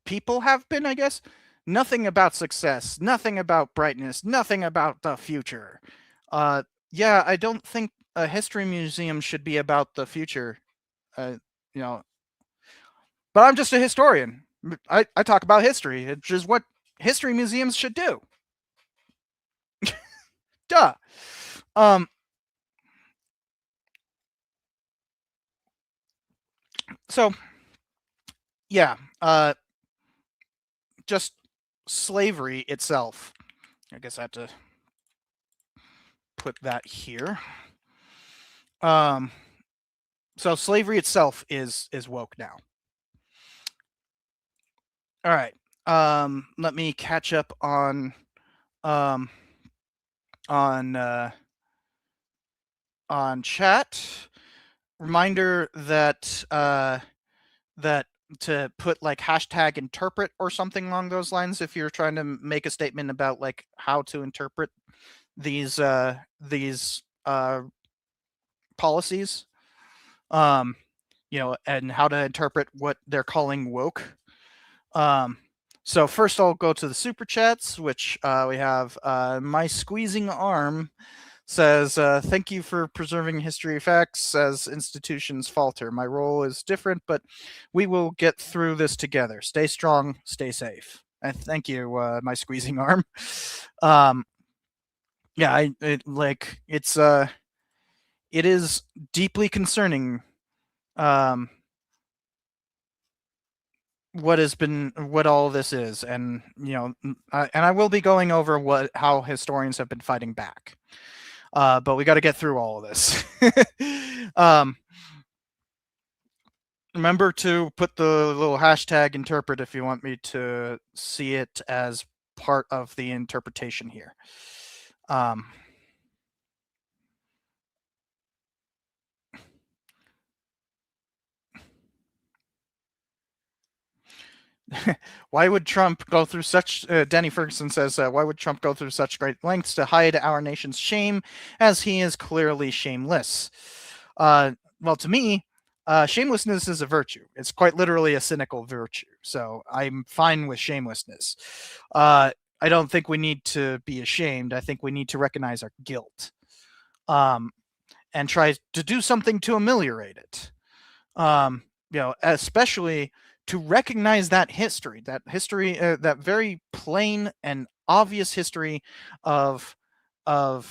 People have been, I guess. Nothing about success, nothing about brightness, nothing about the future. Yeah, I don't think a history museum should be about the future. You know, but I'm just a historian. I talk about history, which is what history museums should do. Duh. So, yeah, just slavery itself. I guess I have to put that here. So slavery itself is woke now. All right. Let me catch up on chat. Reminder that that to put like hashtag interpret or something along those lines if you're trying to make a statement about like how to interpret these policies, you know, and how to interpret what they're calling woke. So first I'll go to the super chats, which we have My Squeezing Arm says, thank you for preserving history facts as institutions falter. My role is different, but we will get through this together. Stay strong, stay safe. And thank you, My Squeezing Arm. Yeah, it is deeply concerning what all this is, and you know, and I will be going over how historians have been fighting back. But we got to get through all of this. Remember to put the little hashtag interpret if you want me to see it as part of the interpretation here. why would Trump go through such, Danny Ferguson says, why would Trump go through such great lengths to hide our nation's shame as he is clearly shameless? Well, to me, shamelessness is a virtue. It's quite literally a cynical virtue. So I'm fine with shamelessness. I don't think we need to be ashamed. I think we need to recognize our guilt, and try to do something to ameliorate it. Especially to recognize that history, that very plain and obvious history of our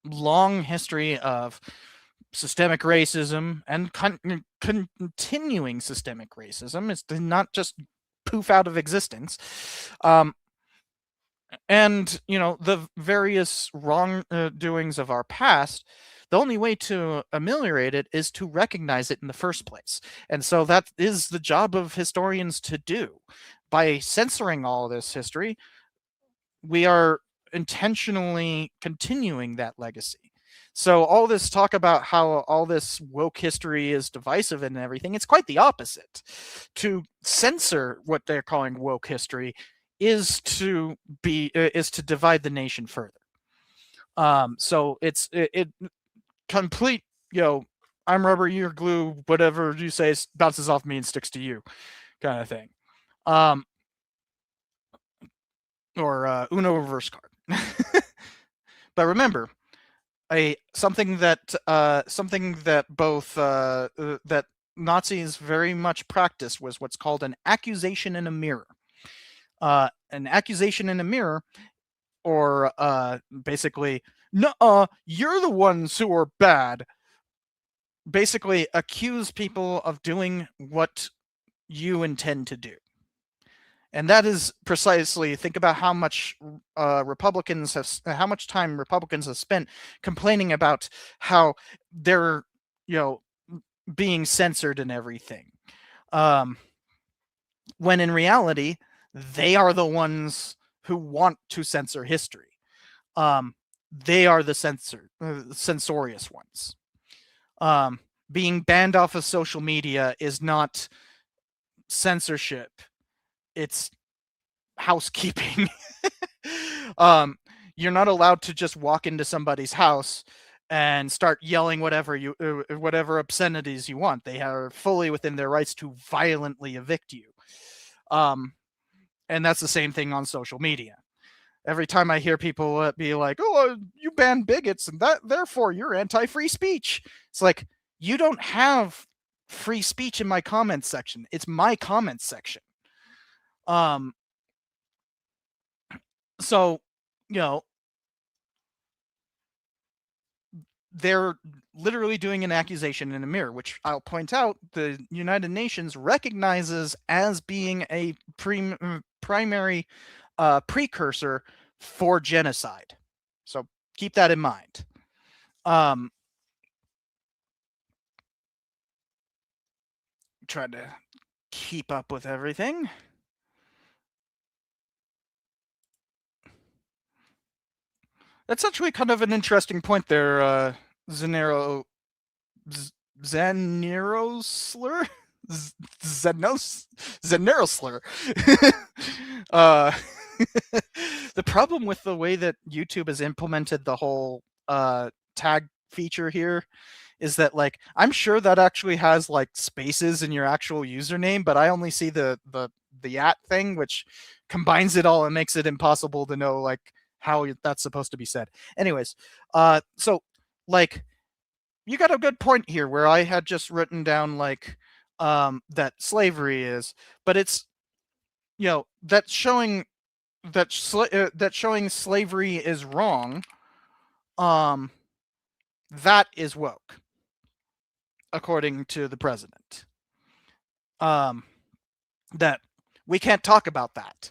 long history of systemic racism and continuing systemic racism. It's not just poof out of existence. And the various wrongdoings of our past. The only way to ameliorate it is to recognize it in the first place. And so that is the job of historians to do. By censoring all this history, we are intentionally continuing that legacy. So all this talk about how all this woke history is divisive and everything, it's quite the opposite. To censor what they're calling woke history is to divide the nation further. So it's complete, I'm rubber, you're glue, whatever you say bounces off me and sticks to you kind of thing. Or Uno reverse card. But remember, something that both that Nazis very much practiced was what's called an accusation in a mirror. An accusation in a mirror, or basically, no, you're the ones who are bad. Basically, accuse people of doing what you intend to do. And that is precisely, think about how much how much time Republicans have spent complaining about how they're, being censored and everything. When in reality, they are the ones who want to censor history. They are the censorious ones. Being banned off of social media is not censorship. It's housekeeping. You're not allowed to just walk into somebody's house and start yelling whatever obscenities you want. They are fully within their rights to violently evict you. And that's the same thing on social media. Every time I hear people be like, "Oh, you ban bigots, and therefore you're anti-free speech," it's like, you don't have free speech in my comments section. It's my comments section. So, they're literally doing an accusation in a mirror, which I'll point out the United Nations recognizes as being a primary precursor for genocide. So keep that in mind. Trying to keep up with everything. That's actually kind of an interesting point there, Zanero slur? Zanero slur. The problem with the way that YouTube has implemented the whole tag feature here is that, like, I'm sure that actually has like spaces in your actual username, but I only see the at thing, which combines it all and makes it impossible to know like how that's supposed to be said. Anyways, so like, you got a good point here where I had just written down like that slavery is, but it's, that's showing that showing slavery is wrong. That is woke, according to the president. That we can't talk about that.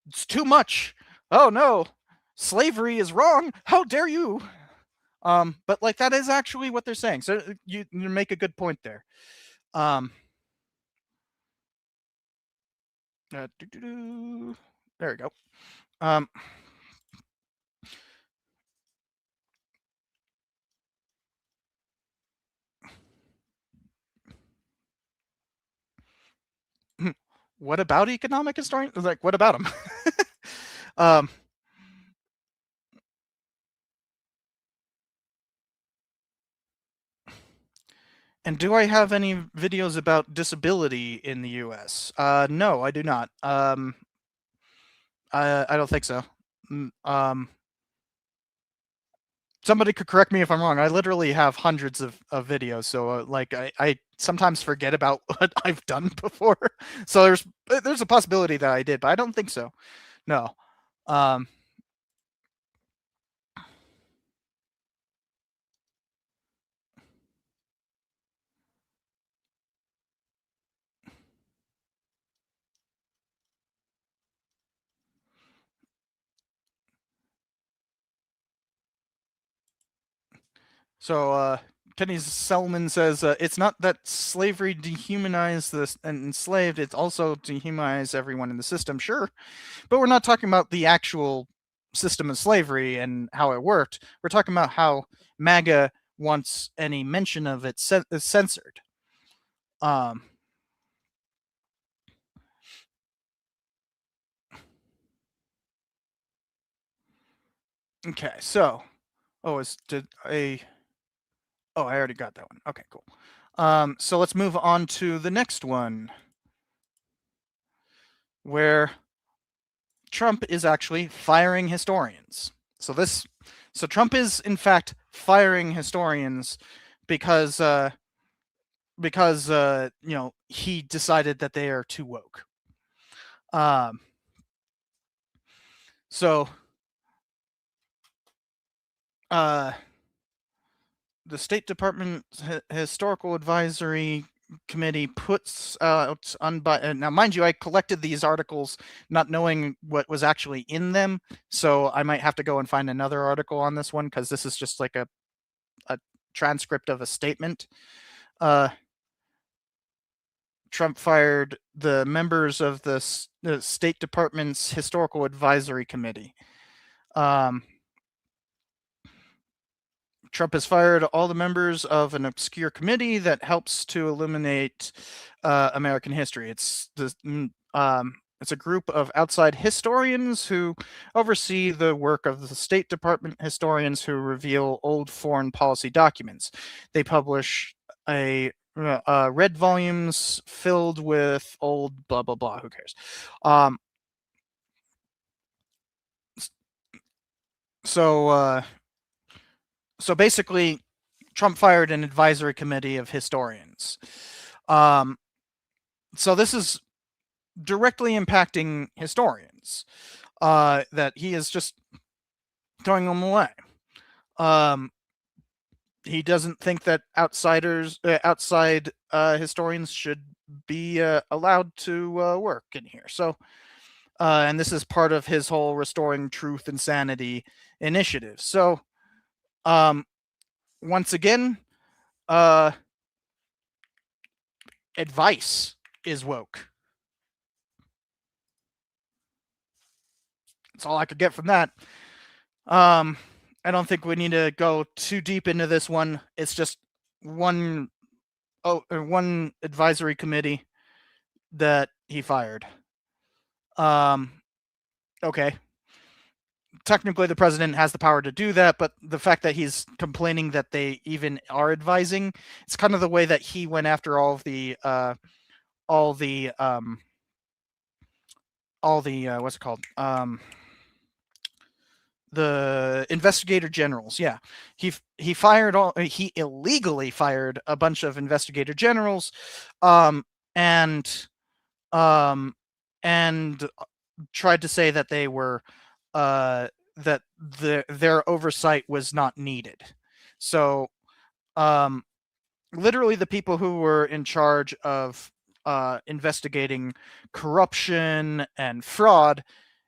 It's too much. Oh no, slavery is wrong. How dare you? But like, that is actually what they're saying. So you make a good point there. There we go. what about economic historians? Like, what about them? um, and do I have any videos about disability in the U.S.? No, I do not. I don't think so. Somebody could correct me if I'm wrong. I literally have hundreds of videos, so like I sometimes forget about what I've done before. So there's a possibility that I did, but I don't think so. No. So Kenny Selman says it's not that slavery dehumanized the enslaved; it's also dehumanize everyone in the system. Sure, but we're not talking about the actual system of slavery and how it worked. We're talking about how MAGA wants any mention of it censored. Okay, so oh, I already got that one. Okay, cool. So let's move on to the next one, where Trump is actually firing historians. So Trump is in fact firing historians because he decided that they are too woke. So the State Department Historical Advisory Committee puts out now, mind you, I collected these articles not knowing what was actually in them, so I might have to go and find another article on this one because this is just like a transcript of a statement. Trump fired the members of the State Department's Historical Advisory Committee. Trump has fired all the members of an obscure committee that helps to illuminate American history. It's a group of outside historians who oversee the work of the State Department historians who reveal old foreign policy documents. They publish red volumes filled with old blah blah blah. Who cares? So basically, Trump fired an advisory committee of historians. So this is directly impacting historians. That he is just throwing them away. He doesn't think that outside historians should be allowed to work in here. So, and this is part of his whole Restoring Truth and Sanity initiative. So, once again, advice is woke. That's all I could get from that. I don't think we need to go too deep into this one. It's just one advisory committee that he fired. Okay. Technically, the president has the power to do that, but the fact that he's complaining that they even are advising, it's kind of the way that he went after all the what's it called? The investigator generals. Yeah, he illegally fired a bunch of investigator generals, and tried to say that they were that their oversight was not needed. So literally the people who were in charge of investigating corruption and fraud,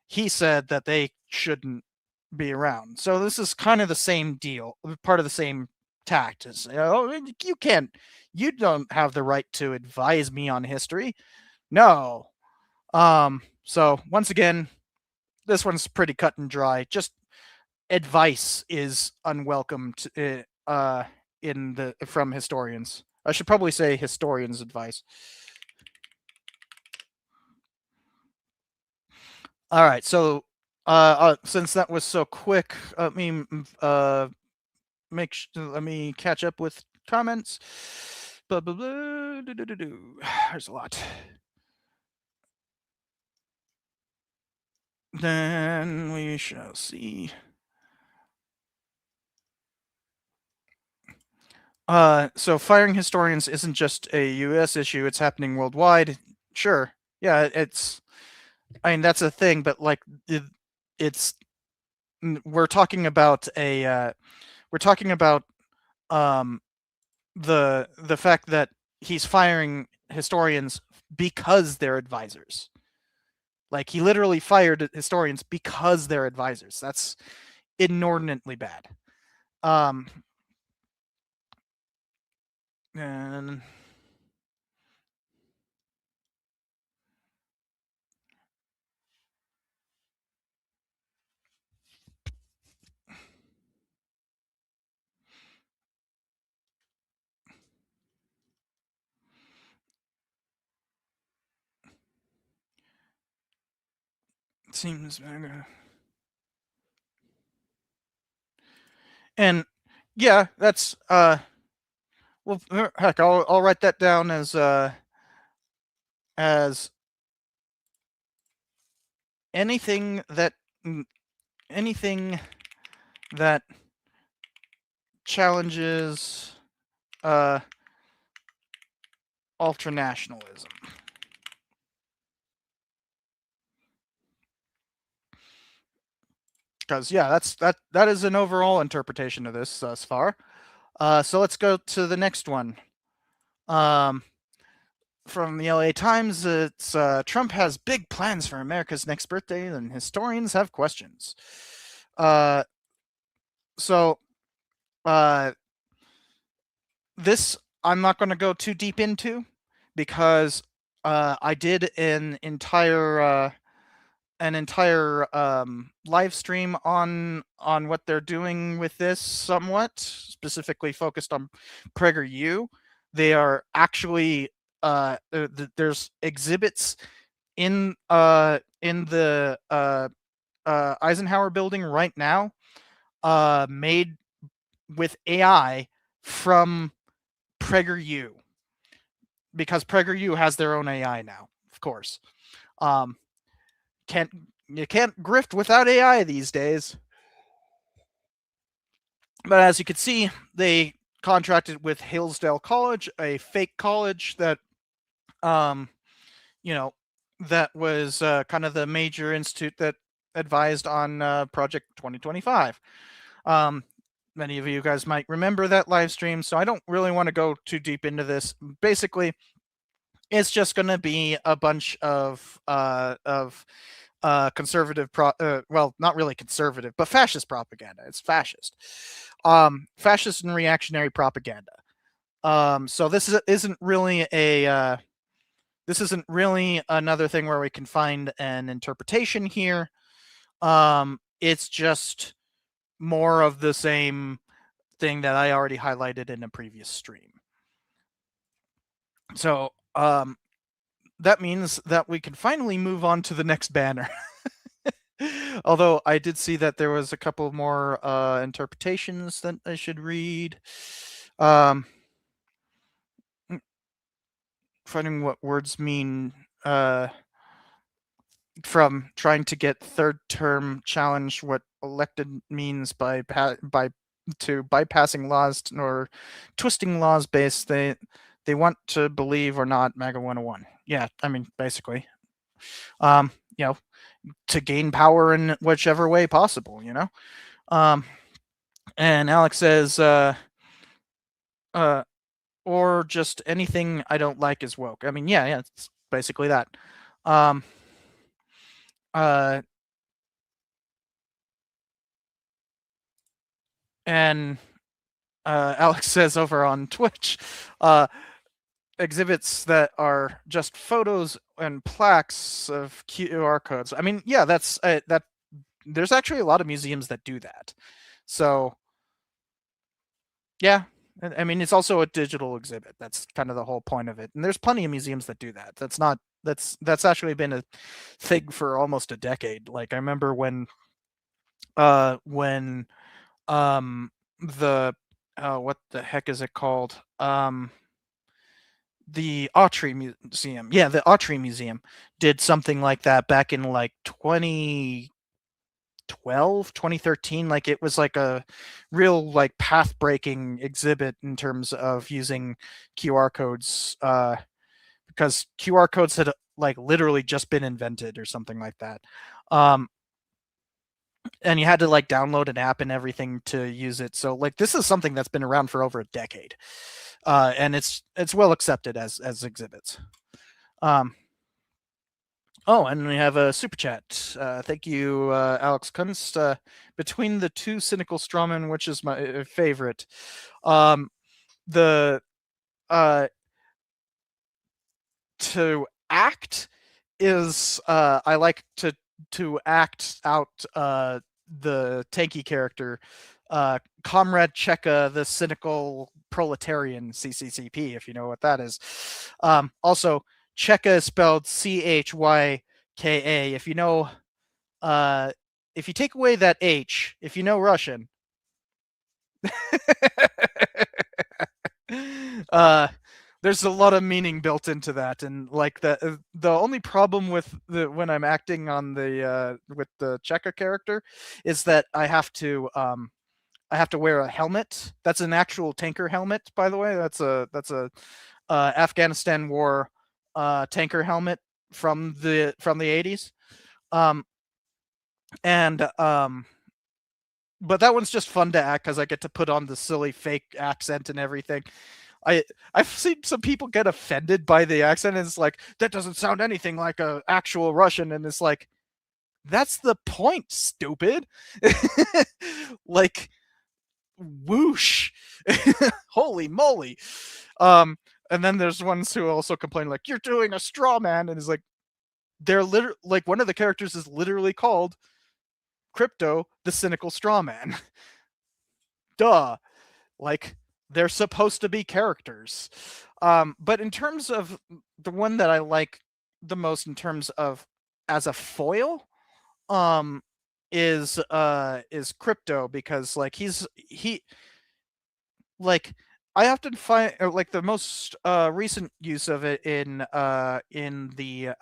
he said that they shouldn't be around. So this is kind of the same deal, part of the same tact. Is, you don't have the right to advise me on history. No. So once again, this one's pretty cut and dry. Just advice is unwelcome from historians. I should probably say historians' advice. All right, so since that was so quick, let me let me catch up with comments. Blah blah blah. There's a lot. Then we shall see. So firing historians isn't just a U.S. issue; it's happening worldwide. Sure, yeah, it's. I mean, that's a thing, but like, it's. We're talking about a. We're talking about the fact that he's firing historians because they're advisors. Like, he literally fired historians because they're advisors. That's inordinately bad. And it seems MAGA. And yeah, that's well, heck, I'll write that down as anything that challenges ultranationalism. Because yeah, that is an overall interpretation of this thus far. So let's go to the next one. From the LA Times, it's Trump has big plans for America's next birthday, and historians have questions. So this I'm not going to go too deep into, because I did an entire live stream on what they're doing with this, somewhat specifically focused on PragerU. They are actually there's exhibits in the Eisenhower building right now, made with AI from PragerU, because PragerU has their own AI now, of course. You can't grift without AI these days. But as you can see, they contracted with Hillsdale College, a fake college that that was kind of the major institute that advised on Project 2025. Many of you guys might remember that live stream, so I don't really want to go too deep into this. Basically, it's just going to be a bunch of conservative, well, not really conservative, but fascist propaganda. It's fascist, fascist and reactionary propaganda. So this isn't really a this isn't really another thing where we can find an interpretation here. It's just more of the same thing that I already highlighted in a previous stream. So that means that we can finally move on to the next banner. Although I did see that there was a couple more interpretations that I should read. Finding what words mean from trying to get third term challenge what elected means by bypassing laws or twisting laws based they want to believe or not, MAGA 101. Yeah, I mean, basically, to gain power in whichever way possible, and Alex says, or just anything I don't like is woke. I mean, yeah, it's basically that. And Alex says over on Twitch, exhibits that are just photos and plaques of QR codes. I mean, yeah, that's that. There's actually a lot of museums that do that. So, yeah, I mean, it's also a digital exhibit. That's kind of the whole point of it. And there's plenty of museums that do that. That's not That's actually been a thing for almost a decade. Like I remember when the what the heck is it called? The Autry Museum. Yeah, the Autry Museum did something like that back in like 2012, 2013. Like it was like a real like path breaking exhibit in terms of using QR codes, because QR codes had like literally just been invented or something like that. And you had to like download an app and everything to use it. So like this is something that's been around for over a decade, and it's well accepted as exhibits. Oh, and we have a super chat. Thank you, Alex Kunst. Between the two cynical strawmen, which is my favorite? The to act is I like to act out the tanky character, Comrade Cheka, the cynical proletarian, CCCP, if you know what that is. Also, Cheka is spelled Chyka. If you know, if you take away that H, if you know Russian, there's a lot of meaning built into that, and like the only problem with when I'm acting on the with the Cheka character is that I have to wear a helmet. That's an actual tanker helmet, by the way. That's a Afghanistan war tanker helmet from the 80s. But that one's just fun to act because I get to put on the silly fake accent and everything. I've seen some people get offended by the accent, and it's like, that doesn't sound anything like a actual Russian, and it's like, that's the point, stupid. Like, whoosh. Holy moly. And then there's ones who also complain like, you're doing a straw man, and it's like, they're literally like, one of the characters is literally called Crypto, the cynical straw man. Duh. Like, they're supposed to be characters. But in terms of the one that I like the most in terms of as a foil, is Crypto, because like he like I often find like the most recent use of it in the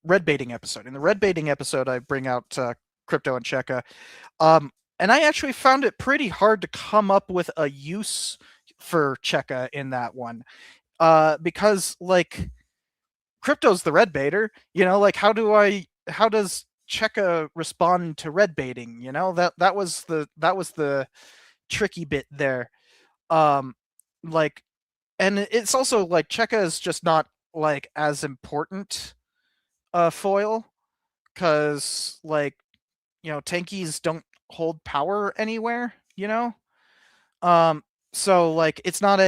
red baiting episode. In the red baiting episode, I bring out Crypto and Cheka. And I actually found it pretty hard to come up with a use for Cheka in that one. Because like Crypto's the red baiter, you know, like how does Cheka respond to red baiting? You know, that was the tricky bit there. Like, and it's also like Cheka is just not like as important foil, because like, you know, tankies don't hold power anywhere, you know. So like it's not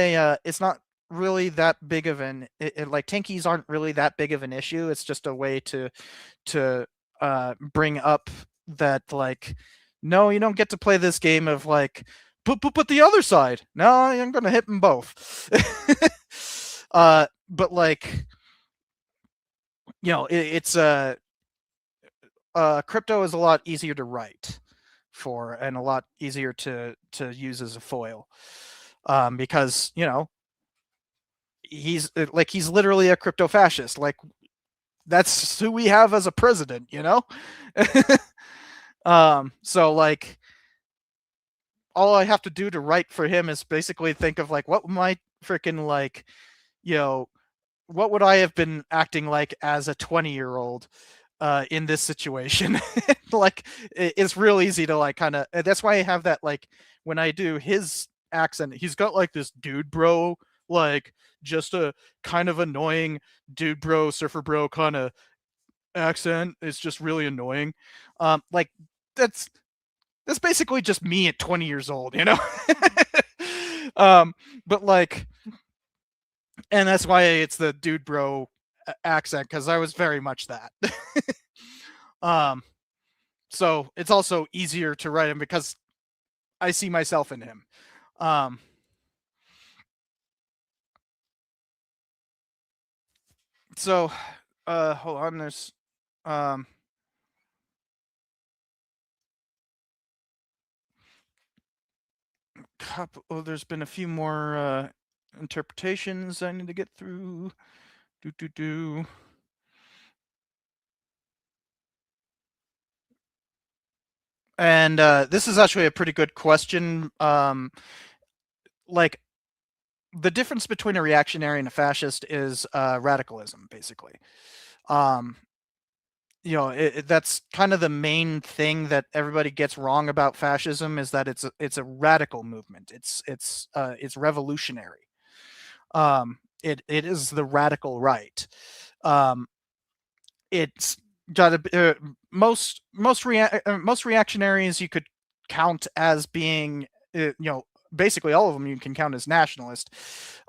really that big of an like tankies aren't really that big of an issue. It's just a way to bring up that like, no, you don't get to play this game of like put the other side. No, I'm gonna hit them both. But like, you know, it's Crypto is a lot easier to write for and a lot easier to use as a foil, because, you know, he's literally a crypto fascist. Like, that's who we have as a president, you know. So like, all I have to do to write for him is basically think of like, what my freaking like, you know, what would I have been acting like as a 20-year-old in this situation? Like, it's real easy to like kind of. That's why I have that, like, when I do his accent, he's got like this dude bro, like just a kind of annoying dude bro, surfer bro kind of accent. It's just really annoying. Like that's basically just me at 20 years old, you know. But like, and that's why it's the dude bro accent, because I was very much that. So it's also easier to write him because I see myself in him. So, hold on. There's um, there's been a few more interpretations I need to get through. Do. And this is actually a pretty good question. Like, the difference between a reactionary and a fascist is radicalism, basically. That's kind of the main thing that everybody gets wrong about fascism, is that it's a radical movement. It's revolutionary. It is the radical right. It's got most reactionaries you could count as being basically all of them you can count as nationalist,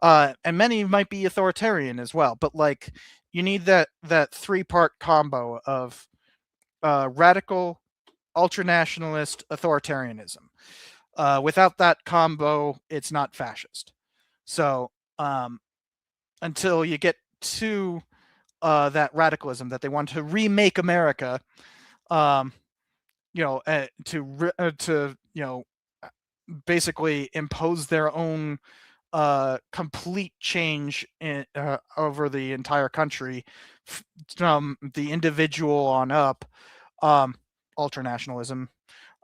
and many might be authoritarian as well. But like, you need that three-part combo of radical, ultranationalist, authoritarianism. Without that combo, it's not fascist. So until you get to that radicalism, that they want to remake America, to basically impose their own complete change over the entire country, from the individual on up, ultranationalism,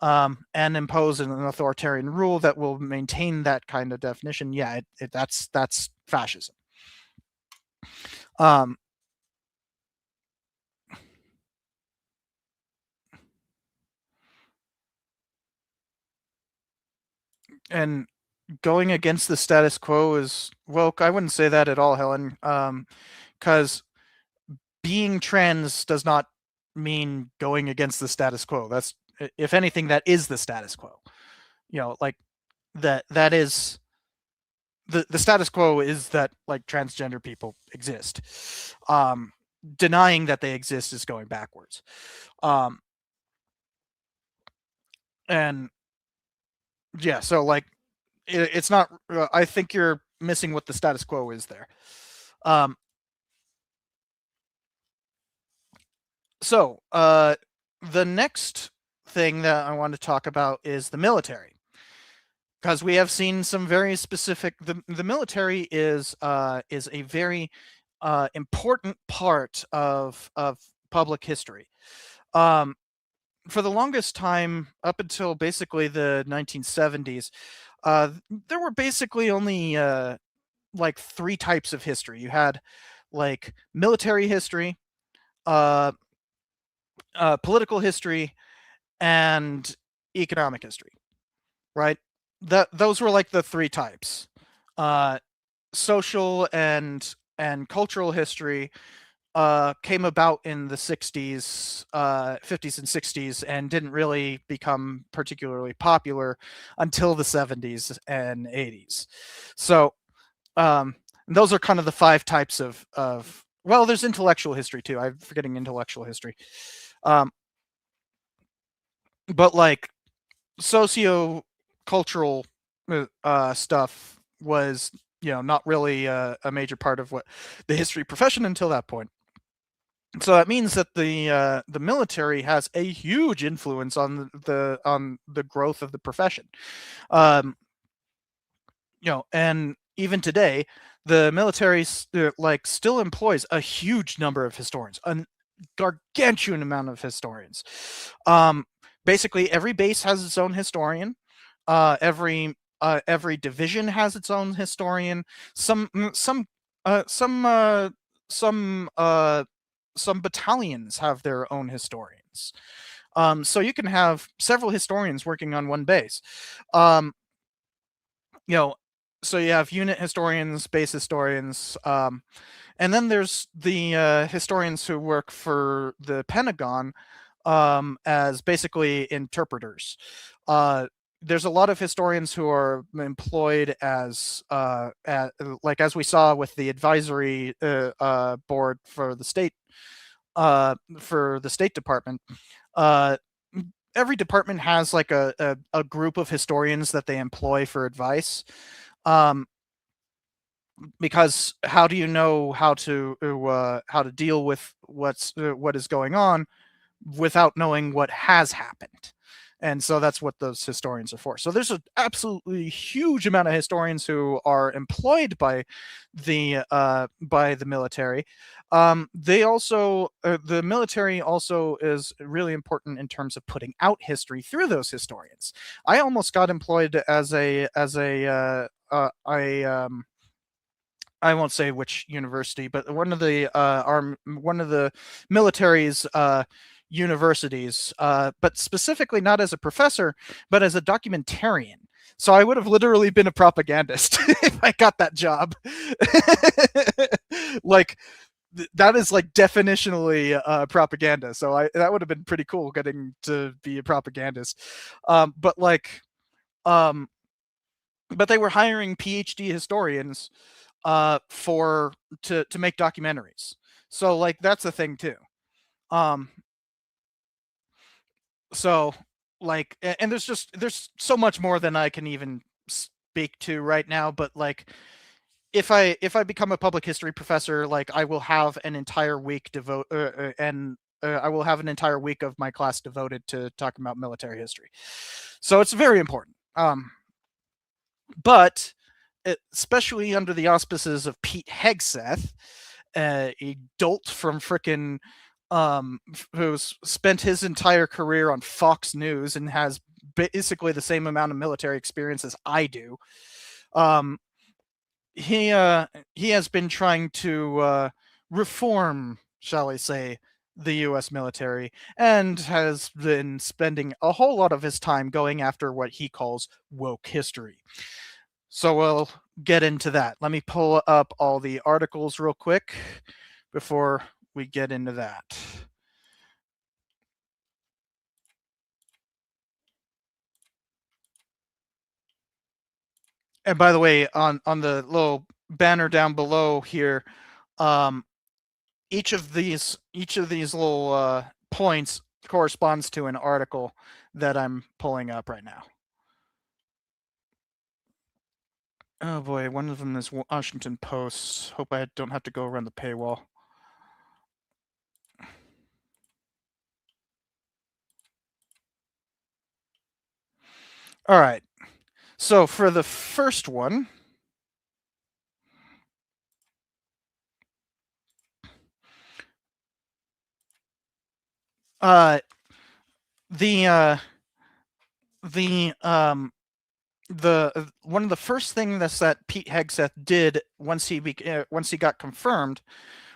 and impose an authoritarian rule that will maintain that kind of definition. Yeah, that's fascism. And going against the status quo is, well, I wouldn't say that at all, Helen, because being trans does not mean going against the status quo. That's, if anything, that is the status quo. Like, that is the status quo is that, like, transgender people exist. Denying that they exist is going backwards. And yeah, so like, it's not. I think you're missing what the status quo is there. So the next thing that I want to talk about is the military, because we have seen some very specific. The military is a very important part of public history. For the longest time, up until basically the 1970s, there were basically only like three types of history. You had like military history, political history, and economic history, right? Those were like the three types. Social and cultural history came about in the 60s, 50s and 60s, and didn't really become particularly popular until the 70s and 80s. So those are kind of the five types of well, there's intellectual history too. I'm forgetting intellectual history. But like, socio-cultural stuff was, not really a major part of what the history profession until that point. So that means that the military has a huge influence on the growth of the profession. And even today, the military still employs a huge number of historians, a gargantuan amount of historians. Basically, every base has its own historian. Every division has its own historian. Some battalions have their own historians. So you can have several historians working on one base. So you have unit historians, base historians, and then there's the historians who work for the Pentagon as basically interpreters. There's a lot of historians who are employed as as we saw with the advisory board for the State Department. Every department has like a group of historians that they employ for advice. because how do you know how to deal with what is going on without knowing what has happened? And so that's what those historians are for. So there's an absolutely huge amount of historians who are employed by the military. They also the military also is really important in terms of putting out history through those historians. I almost got employed as a I won't say which university, but one of the military's universities, but specifically not as a professor, but as a documentarian. So I would have literally been a propagandist if I got that job. Like that is like definitionally propaganda. So that would have been pretty cool getting to be a propagandist. But like, but they were hiring PhD historians to make documentaries. So like that's a thing too. So like, and there's so much more than I can even speak to right now, but like if I become a public history professor, like I will have an entire week I will have an entire week of my class devoted to talking about military history. So it's very important. But especially under the auspices of Pete Hegseth, a dolt from frickin' who's spent his entire career on Fox News and has basically the same amount of military experience as I do. He has been trying to reform, shall I say, the U.S. military, and has been spending a whole lot of his time going after what he calls woke history. So we'll get into that. Let me pull up all the articles real quick before we get into that. And by the way, on the little banner down below here, each of these little points corresponds to an article that I'm pulling up right now. Oh boy, one of them is Washington Post. Hope I don't have to go around the paywall. All right. So for the first one, the one of the first things that Pete Hegseth did once he got confirmed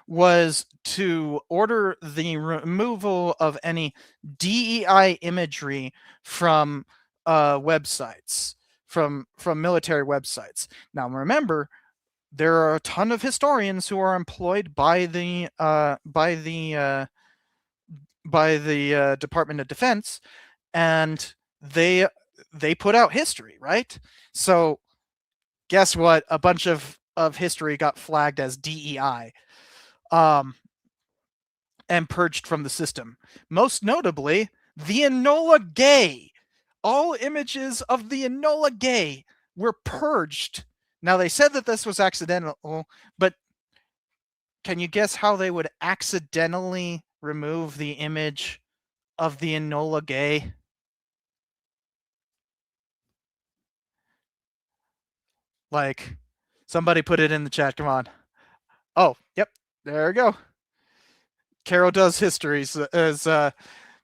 was to order the removal of any DEI imagery from websites, from military websites. Now remember, there are a ton of historians who are employed by the Department of Defense, and they put out history, right? So guess what? A bunch of history got flagged as DEI, and purged from the system. Most notably, the Enola Gay. All images of the Enola Gay were purged. Now they said that this was accidental, but can you guess how they would accidentally remove the image of the Enola Gay? Like, somebody put it in the chat. Come on. Oh, yep. There we go. Carol does histories as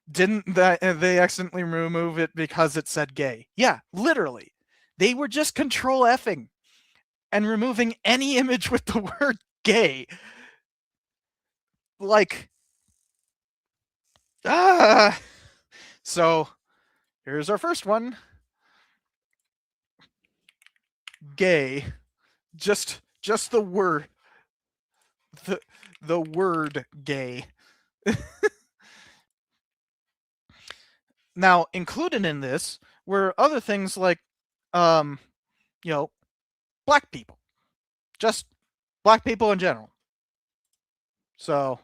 didn't they accidentally remove it because it said gay? Yeah, literally. They were just control Fing and removing any image with the word gay. Like, so here's our first one. Gay. Just the word. The word gay. Now, included in this were other things like, black people. Just black people in general. So,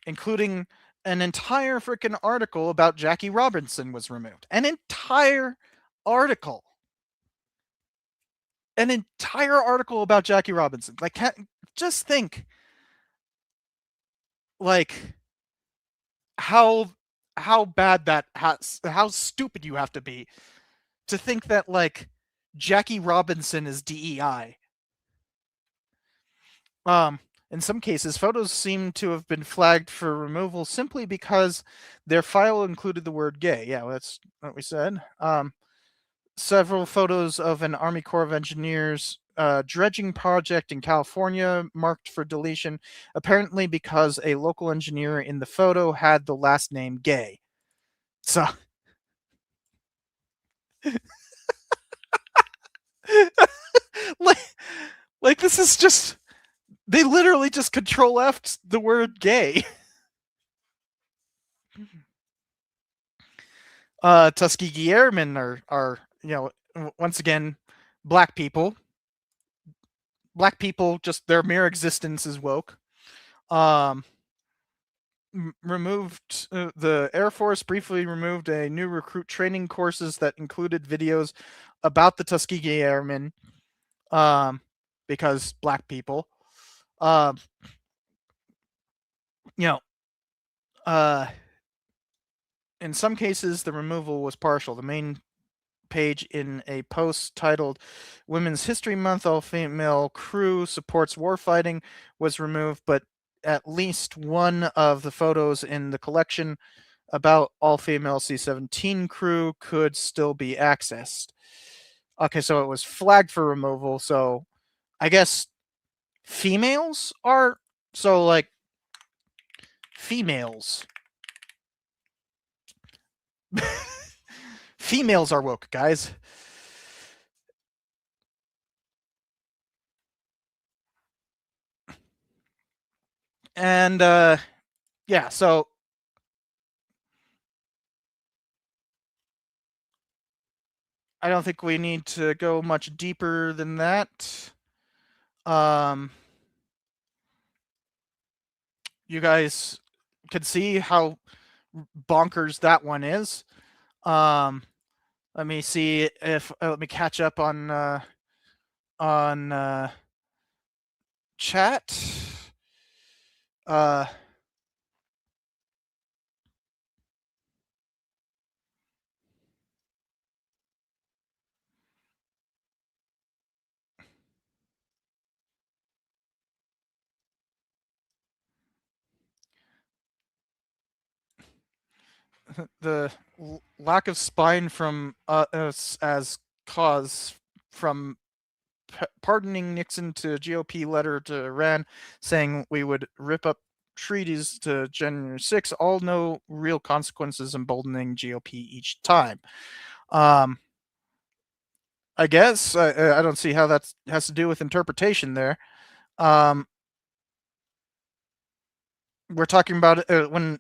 including an entire freaking article about Jackie Robinson was removed. An entire article. an entire article about Jackie Robinson. Like, just think, like, how bad that how stupid you have to be to think that, like, Jackie Robinson is DEI. In some cases, photos seem to have been flagged for removal simply because their file included the word gay. Yeah, well, that's what we said. Several photos of an Army Corps of Engineers dredging project in California marked for deletion, apparently because a local engineer in the photo had the last name Gay. So, like this is just, they literally just Control F'd the word gay. Tuskegee Airmen are once again black people. Black people, just their mere existence is woke. Removed the Air Force briefly removed a new recruit training courses that included videos about the Tuskegee Airmen, because black people. In some cases, the removal was partial. The main page in a post titled Women's History Month, all-female crew supports warfighting was removed, but at least one of the photos in the collection about all-female C-17 crew could still be accessed. Okay, so it was flagged for removal, so I guess females are... So, like, females. Females are woke, guys. And, yeah, so I don't think we need to go much deeper than that. You guys can see how bonkers that one is. Let me see if let me catch up on chat. The lack of spine from us as cause from pardoning Nixon to GOP letter to Iran saying we would rip up treaties to January 6, all no real consequences, emboldening GOP each time. I guess I don't see how that has to do with interpretation there. We're talking about when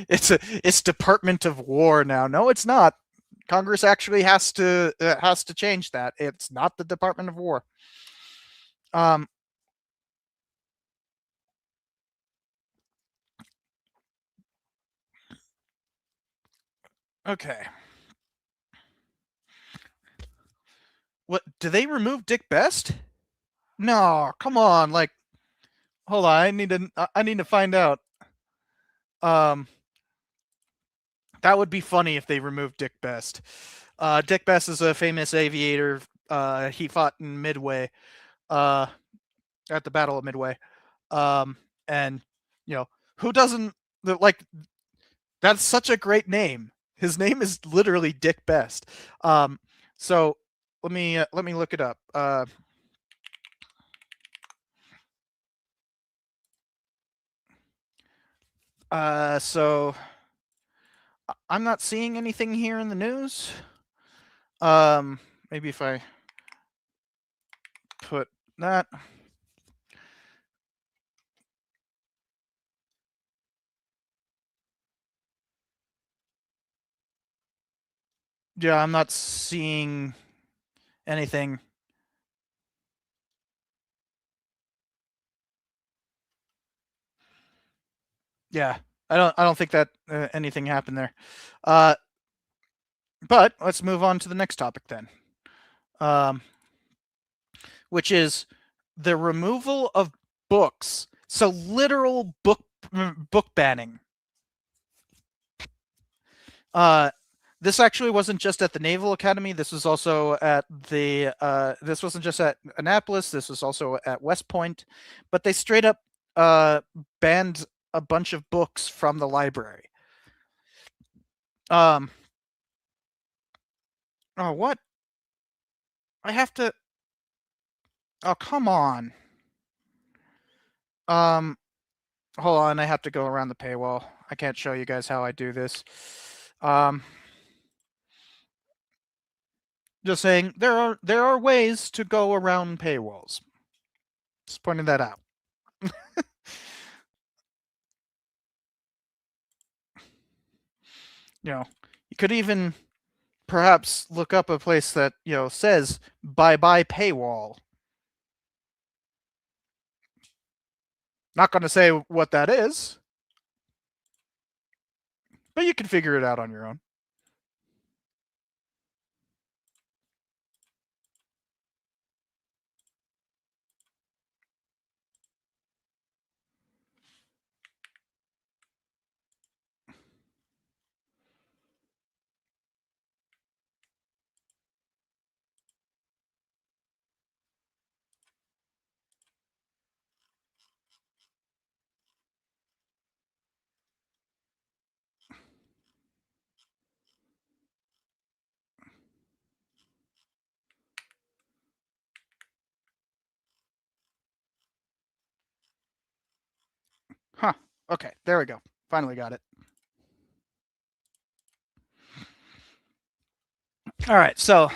it's Department of War now. No, it's not. Congress actually has to change that. It's not the Department of War. Okay. What, do they remove Dick Best? No, come on. Like, hold on. I need to find out. That would be funny if they removed Dick Best. Dick Best is a famous aviator. He fought in Midway, at the Battle of Midway. And who doesn't like? That's such a great name. His name is literally Dick Best. So let me look it up. So I'm not seeing anything here in the news. Maybe if I put that. Yeah, I'm not seeing anything. Yeah, I don't think that anything happened there. But let's move on to the next topic then, which is the removal of books. So literal book banning. This actually wasn't just at the Naval Academy. This was also at the. This wasn't just at Annapolis. This was also at West Point, but they straight up banned a bunch of books from the library. Oh, what? I have to. Oh, come on. Hold on. I have to go around the paywall. I can't show you guys how I do this. Just saying, there are ways to go around paywalls. Just pointing that out. You could even perhaps look up a place that says bye-bye paywall. Not going to say what that is, but you can figure it out on your own. Huh. Okay, there we go. Finally got it. All right, so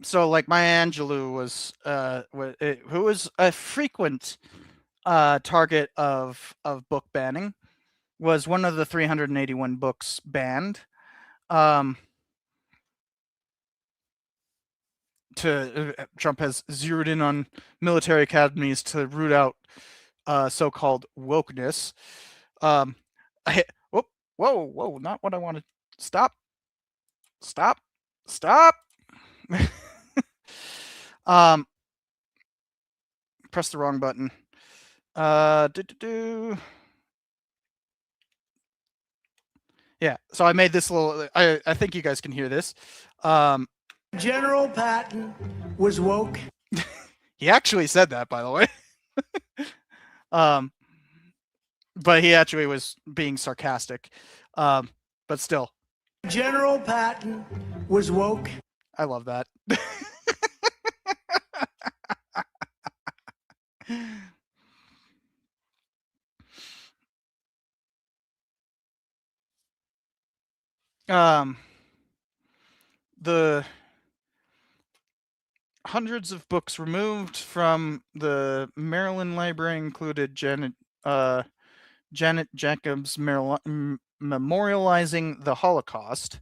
so like Maya Angelou was who was a frequent target of book banning, was one of the 381 books banned. Trump has zeroed in on military academies to root out so-called wokeness. Whoa, not what I wanted. Stop. Press the wrong button. Yeah, so I made this little. I think you guys can hear this. General Patton was woke. He actually said that, by the way. But he actually was being sarcastic. But still. General Patton was woke. I love that. The hundreds of books removed from the Maryland Library included Janet Jacobs' Memorializing the Holocaust,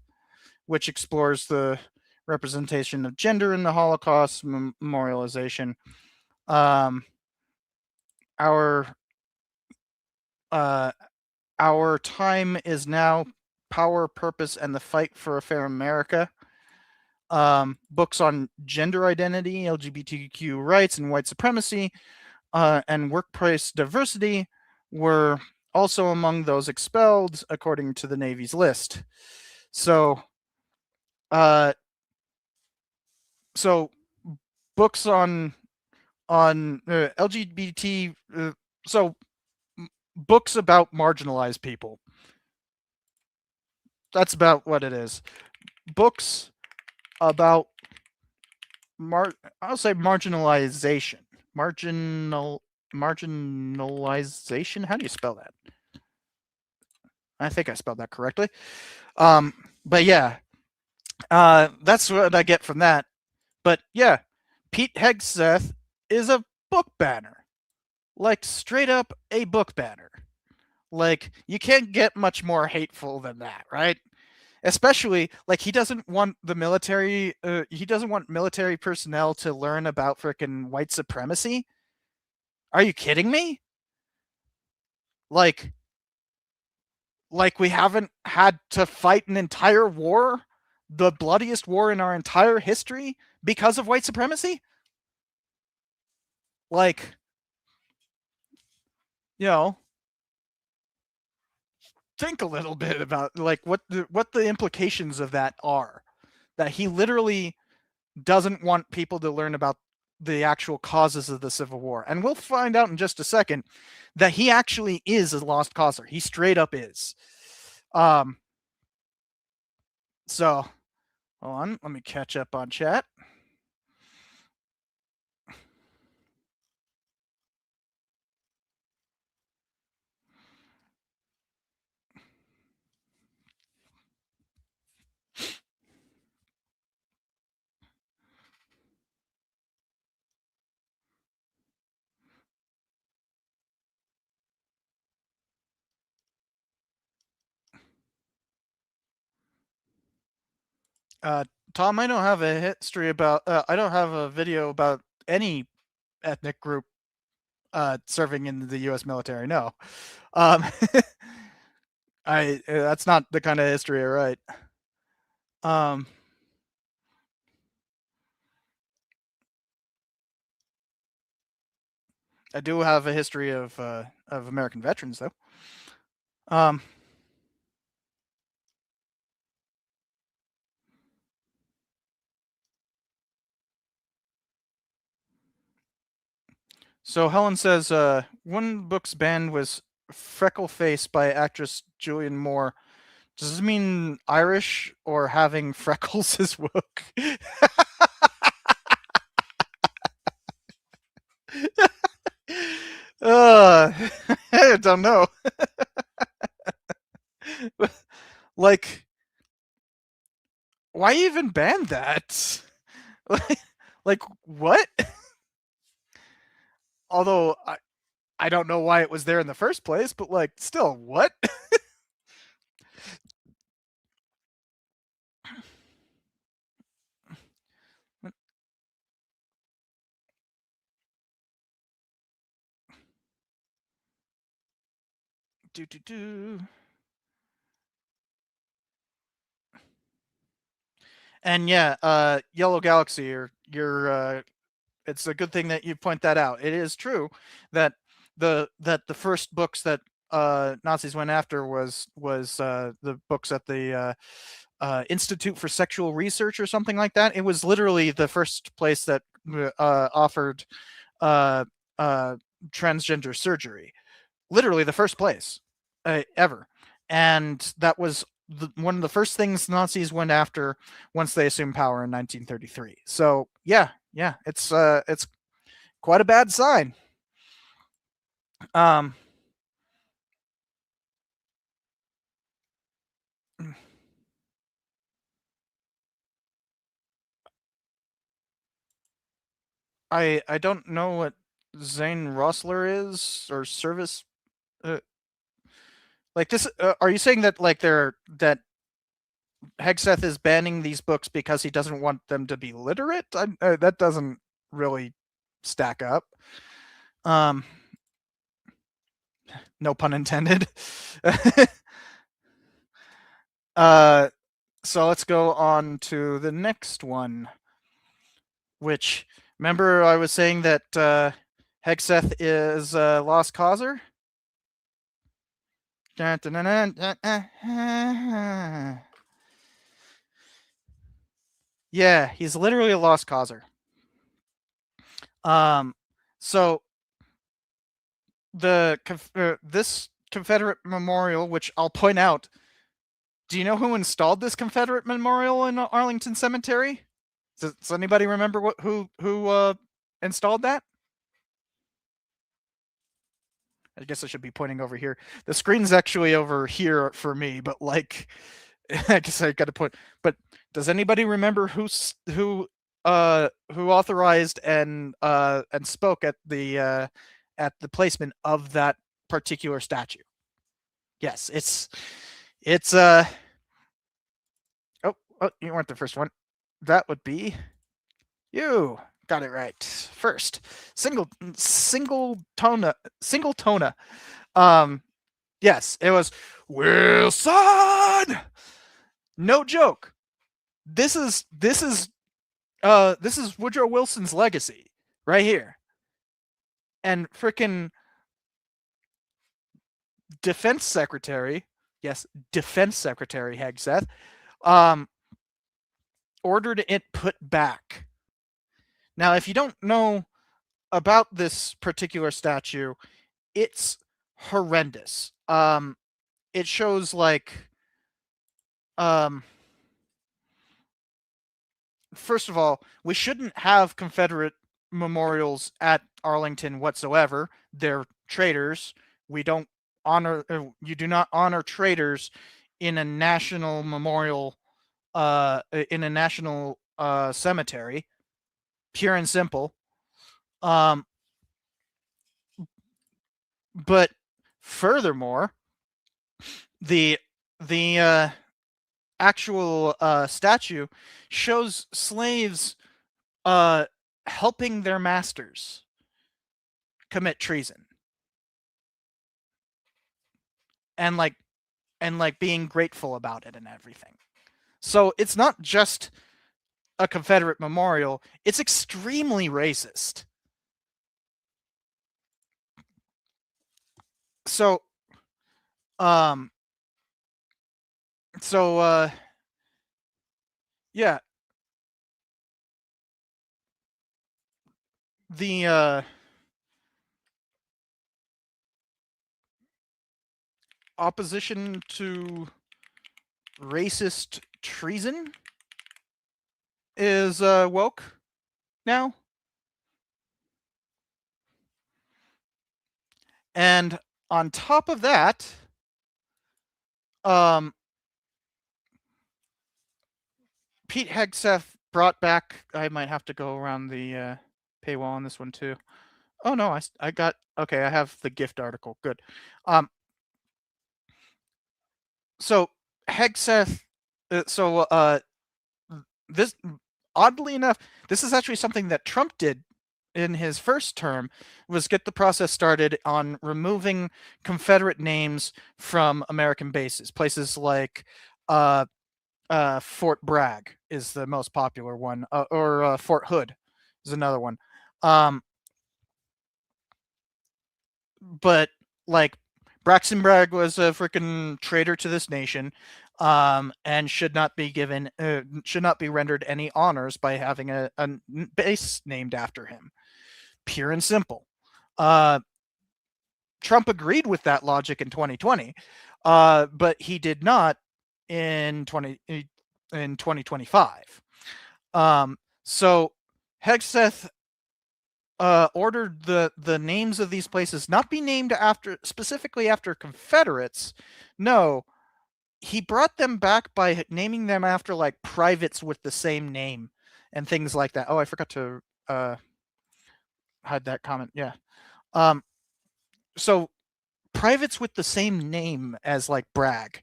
which explores the representation of gender in the Holocaust memorialization. Our time is now, Power, Purpose, and the Fight for a Fair America. Books on gender identity, LGBTQ rights, and white supremacy, and workplace diversity were also among those expelled, according to the Navy's list. So books on LGBT, books about marginalized people. That's about what it is. Books about I'll say marginalization. Marginalization. How do you spell that? I think I spelled that correctly. But yeah, that's what I get from that. But yeah, Pete Hegseth is a book banner. Like, straight up a book banner. Like, you can't get much more hateful than that, right? Especially, like, he doesn't want the military, he doesn't want military personnel to learn about frickin' white supremacy. Are you kidding me? Like, Like we haven't had to fight an entire war, the bloodiest war in our entire history, because of white supremacy? Like, you know, think a little bit about like what the implications of that are. That he literally doesn't want people to learn about the actual causes of the Civil War. And we'll find out in just a second that he actually is a lost causer. He straight up is. So, hold on. Let me catch up on chat. Tom, I don't have a history about. I don't have a video about any ethnic group serving in the U.S. military. No, that's not the kind of history I write. I do have a history of American veterans, though. So Helen says one book's banned was Freckle Face by actress Julianne Moore. Does this mean Irish or having freckles is woke? I don't know. Like, why even ban that? Like what? Although I don't know why it was there in the first place, but like, still, what? And yeah, Yellow Galaxy, you're it's a good thing that you point that out. It is true that the first books that Nazis went after was the books at the Institute for Sexual Research or something like that. It was literally the first place that offered transgender surgery. Literally the first place ever. And that was one of the first things Nazis went after once they assumed power in 1933. So yeah, it's quite a bad sign. I don't know what Zane Rossler is or service. Like this, are you saying that like that Hegseth is banning these books because he doesn't want them to be literate? That doesn't really stack up. No pun intended. So let's go on to the next one. Which, remember I was saying that Hegseth is a lost causer? Yeah, he's literally a lost causer. So this Confederate memorial, which I'll point out, do you know who installed this Confederate memorial in Arlington Cemetery? Does anybody remember who installed that? I guess I should be pointing over here. The screen's actually over here for me, but like, I guess I got to put. But does anybody remember who authorized and spoke at the placement of that particular statue? Yes, it's oh, you weren't the first one. That would be you. Got it right first. Single tona. Yes, it was Wilson. No joke. This is Woodrow Wilson's legacy right here. And frickin' Defense Secretary, yes, Defense Secretary Hegseth, ordered it put back. Now, if you don't know about this particular statue, it's horrendous. It shows like, first of all, we shouldn't have Confederate memorials at Arlington whatsoever. They're traitors. We don't honor. You do not honor traitors in a national memorial, in a national cemetery. Pure and simple. But furthermore, the actual statue shows slaves helping their masters commit treason, and like being grateful about it and everything. So it's not just a Confederate memorial, it's extremely racist. So yeah, the opposition to racist treason is woke now. And on top of that, Pete Hegseth brought back, I might have to go around the paywall on this one too. Oh no, I got, okay, I have the gift article, good. So Hegseth, this, oddly enough, this is actually something that Trump did in his first term, was get the process started on removing Confederate names from American bases. Places like Fort Bragg is the most popular one, or Fort Hood is another one. But like Braxton Bragg was a freaking traitor to this nation, and should not be given, should not be rendered any honors by having a base named after him. Pure and simple. Trump agreed with that logic in 2020, but he did not in 2025. So Hegseth ordered the names of these places not be named after, specifically after Confederates. No, he brought them back by naming them after like privates with the same name and things like that. Oh, I forgot to hide that comment. Yeah. So privates with the same name as like Bragg,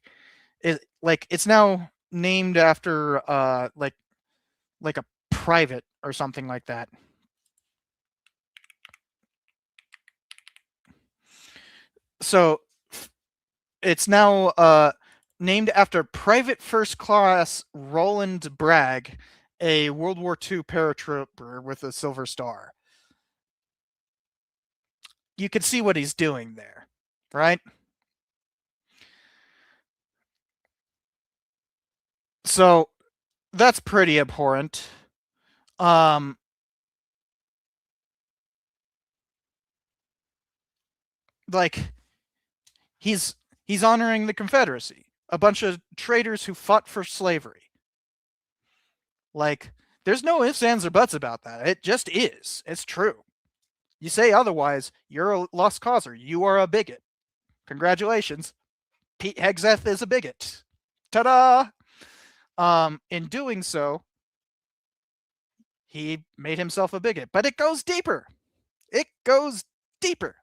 it's now named after like a private or something like that. So it's now named after Private First Class Roland Bragg, a World War II paratrooper with a Silver Star. You can see what he's doing there, right? So that's pretty abhorrent. Like he's honoring the Confederacy, a bunch of traitors who fought for slavery. Like, there's no ifs, ands, or buts about that. It just is. It's true. You say otherwise, you're a lost causer. You are a bigot. Congratulations. Pete Hegseth is a bigot. Ta-da! In doing so, he made himself a bigot. But it goes deeper. It goes deeper.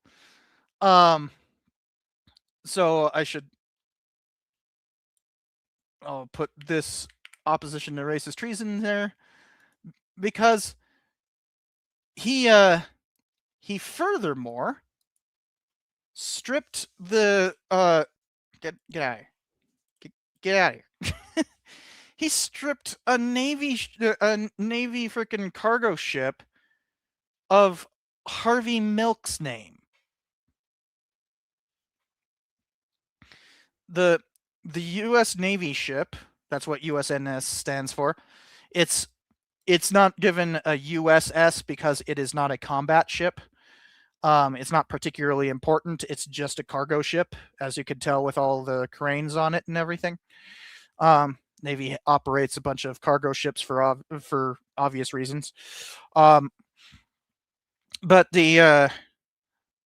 So I'll put this opposition to racist treason there, because he furthermore stripped the Get out of here. Get out of here. He stripped a Navy freaking cargo ship of Harvey Milk's name. The U.S. Navy ship, that's what USNS stands for. It's not given a USS because it is not a combat ship. It's not particularly important. It's just a cargo ship, as you could tell with all the cranes on it and everything. Navy operates a bunch of cargo ships for obvious reasons. But they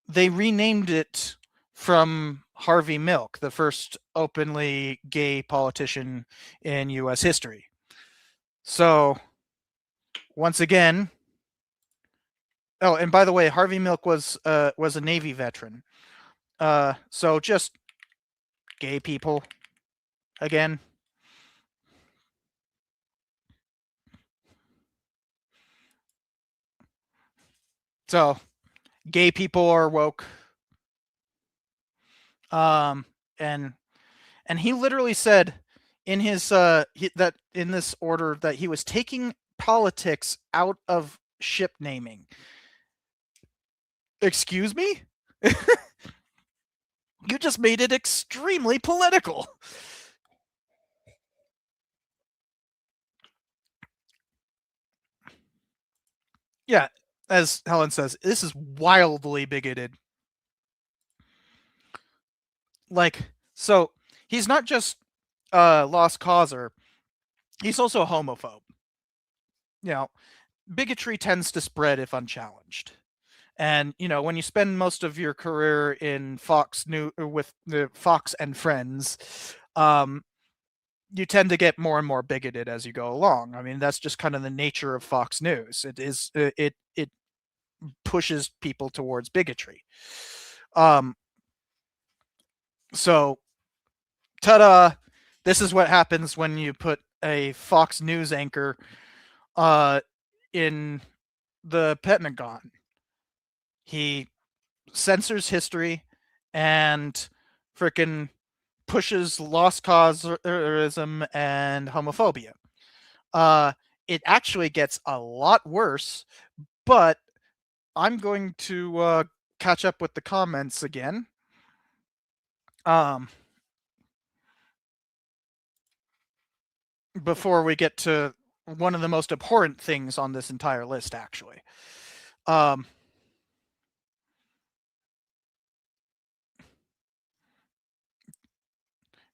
renamed it from Harvey Milk, the first openly gay politician in U.S. history. So, once again, oh, and by the way, Harvey Milk was a Navy veteran. So just gay people again. So, gay people are woke. And he literally said in his that in this order that he was taking politics out of ship naming. Excuse me? You just made it extremely political. Yeah, as Helen says, this is wildly bigoted. Like, so he's not just lost causer, he's also a homophobe. You know, bigotry tends to spread if unchallenged. And, you know, when you spend most of your career in Fox News with the Fox and Friends, you tend to get more and more bigoted as you go along. I mean, that's just kind of the nature of Fox News. It pushes people towards bigotry. So, ta-da! This is what happens when you put a Fox News anchor in the Pentagon. He censors history and frickin' pushes lost causeism and homophobia. It actually gets a lot worse, but I'm going to catch up with the comments again. Before we get to one of the most abhorrent things on this entire list, actually.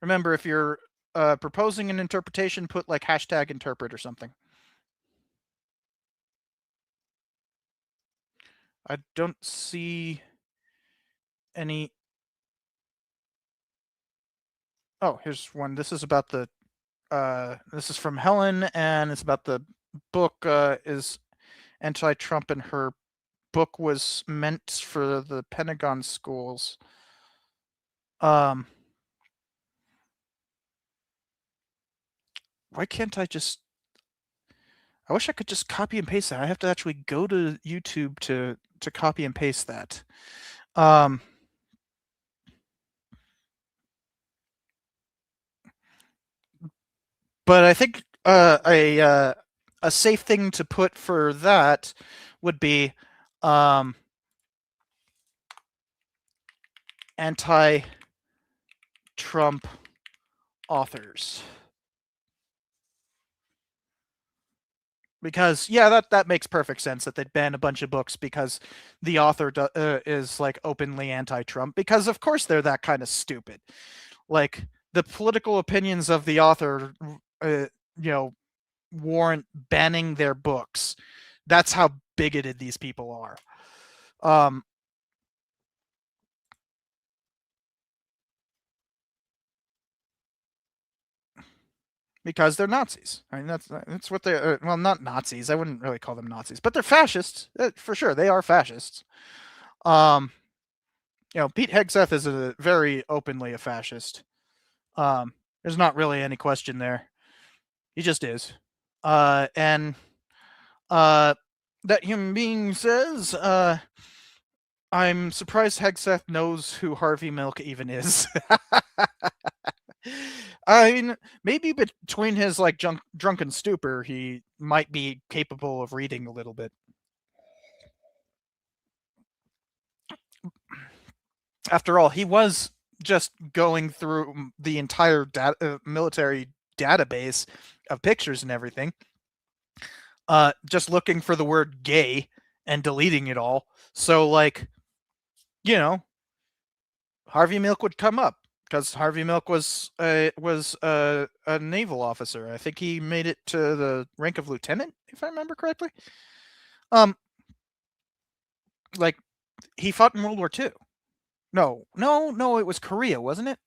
Remember, if you're proposing an interpretation, put like #interpret or something. I don't see any. Oh, here's one. This is about the. This is from Helen, and it's about the book is anti-Trump, and her book was meant for the Pentagon schools. Why can't I just... I wish I could just copy and paste that. I have to actually go to YouTube to copy and paste that. But I think a safe thing to put for that would be anti-Trump authors. Because, yeah, that makes perfect sense that they'd ban a bunch of books because the author is, like, openly anti-Trump. Because, of course, they're that kind of stupid. Like, the political opinions of the author, you know, warrant banning their books. That's how bigoted these people are. Because they're Nazis. I mean, that's what they're. Well, not Nazis. I wouldn't really call them Nazis, but they're fascists for sure. They are fascists. You know, Pete Hegseth is a very openly a fascist. There's not really any question there. He just is. And that human being says, I'm surprised Hegseth knows who Harvey Milk even is. I mean, maybe between his like drunken stupor, he might be capable of reading a little bit. After all, he was just going through the entire military database of pictures and everything, just looking for the word gay and deleting it all. So, like, you know, Harvey Milk would come up because Harvey Milk was a naval officer. I think he made it to the rank of lieutenant, if I remember correctly. Like, he fought in World War II. No, it was Korea, wasn't it?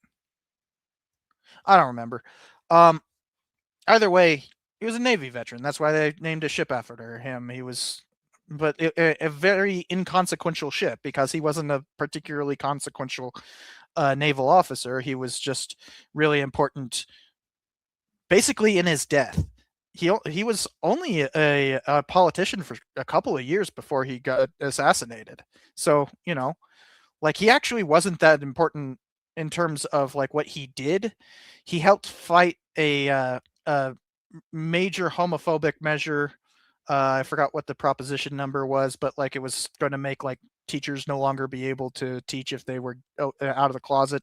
I don't remember. Either way, he was a Navy veteran. That's why they named a ship after him. He was, but a very inconsequential ship because he wasn't a particularly consequential naval officer. He was just really important, basically in his death. He was only a politician for a couple of years before he got assassinated. So, you know, like, he actually wasn't that important in terms of like what he did. He helped fight a major homophobic measure. I forgot what the proposition number was, but like it was going to make like teachers no longer be able to teach if they were out of the closet.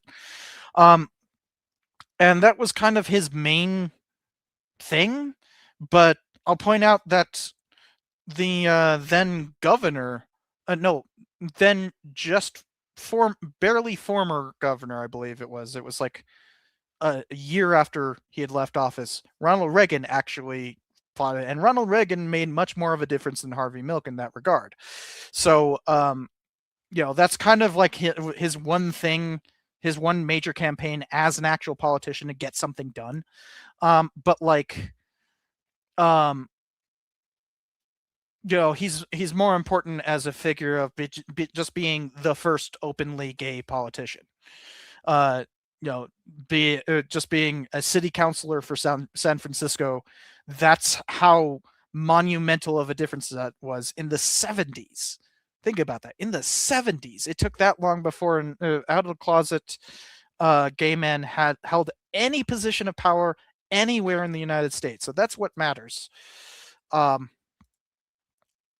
And that was kind of his main thing. But I'll point out that the then governor, then just barely former governor, I believe it was like a year after he had left office, Ronald Reagan actually fought it, and Ronald Reagan made much more of a difference than Harvey Milk in that regard. So, that's kind of like his one thing, his one major campaign as an actual politician to get something done. But like, he's more important as a figure of just being the first openly gay politician. Just being a city councilor for San Francisco. That's how monumental of a difference that was in the 70s. Think about that. In the 70s, it took that long before an out of the closet gay man had held any position of power anywhere in the United States. So that's what matters.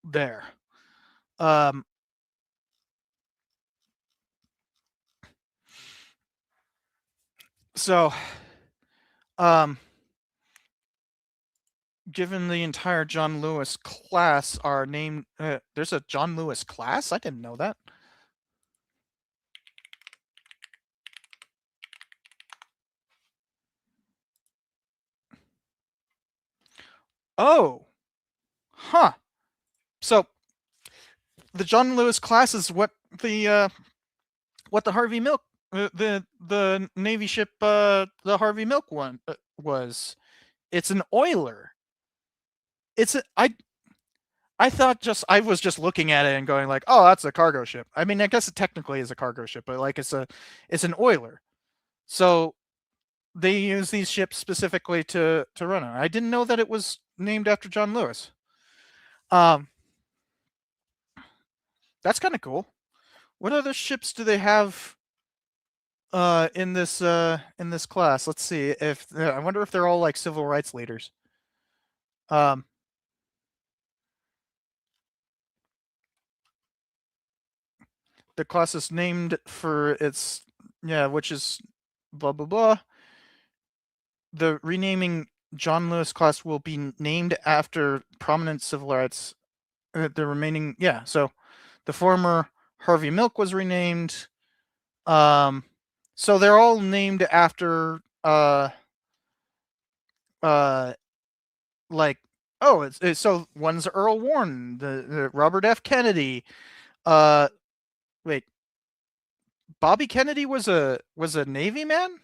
There. So, given the entire John Lewis class are named, there's a John Lewis class? I didn't know that. Oh, huh. So the John Lewis class is what the Harvey Milk, the Navy ship, the Harvey Milk one was. It's an oiler. I thought I was just looking at it and going like, oh, that's a cargo ship. I mean, I guess it technically is a cargo ship, but like it's an oiler. So they use these ships specifically to run on. I didn't know that it was named after John Lewis. That's kind of cool. What other ships do they have in this class? Let's see if I wonder if they're all like civil rights leaders. The class is named for its which is blah blah blah. The renaming John Lewis class will be named after prominent civil rights. The remaining so the former Harvey Milk was renamed. So they're all named after like it's so one's Earl Warren, the Robert F. Kennedy. Wait, Bobby Kennedy was a Navy man?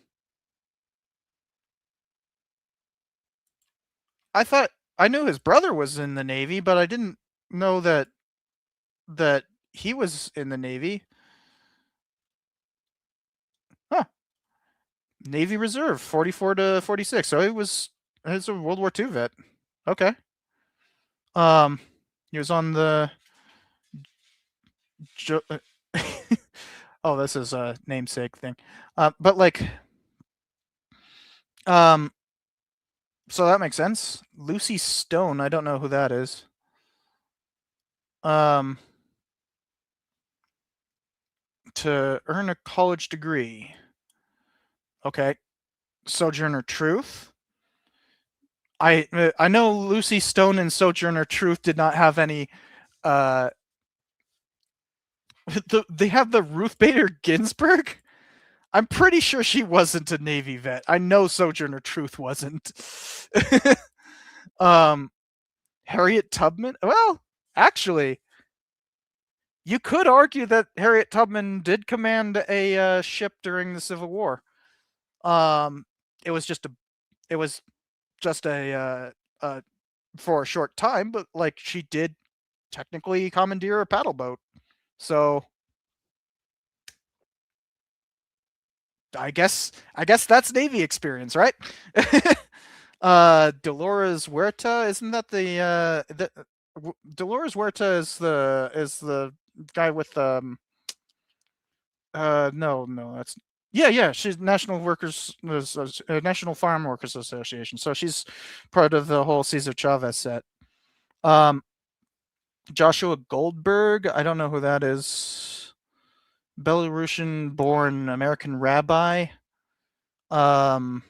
I thought I knew his brother was in the Navy, but I didn't know that he was in the Navy. Huh. Navy Reserve, 44 to 46. So he's a World War II vet. Okay. He was on the oh, this is a namesake thing. But like So that makes sense. Lucy Stone, I don't know who that is. To earn a college degree. Okay. Sojourner Truth. I know Lucy Stone and Sojourner Truth did not have any they have the Ruth Bader Ginsburg. I'm pretty sure she wasn't a Navy vet. I know Sojourner Truth wasn't. Harriet Tubman. Well, actually, you could argue that Harriet Tubman did command a ship during the Civil War. It was just a for a short time, but like she did technically commandeer a paddle boat. So I guess that's Navy experience, right? Dolores Huerta, isn't that the Dolores Huerta is the guy with no, that's she's National Farm Workers Association, so she's part of the whole Cesar Chavez set. Joshua Goldberg, I don't know who that is. Belarusian-born American rabbi. First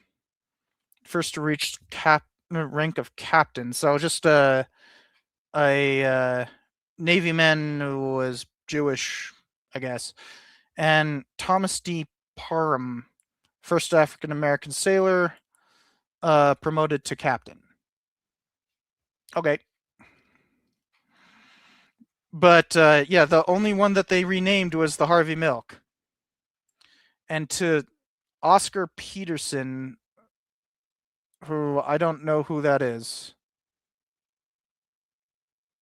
to reach rank of captain. So just a Navy man who was Jewish, I guess. And Thomas D. Parham, first African-American sailor, promoted to captain. Okay. But yeah, the only one that they renamed was the Harvey Milk. And to Oscar Peterson, who I don't know who that is.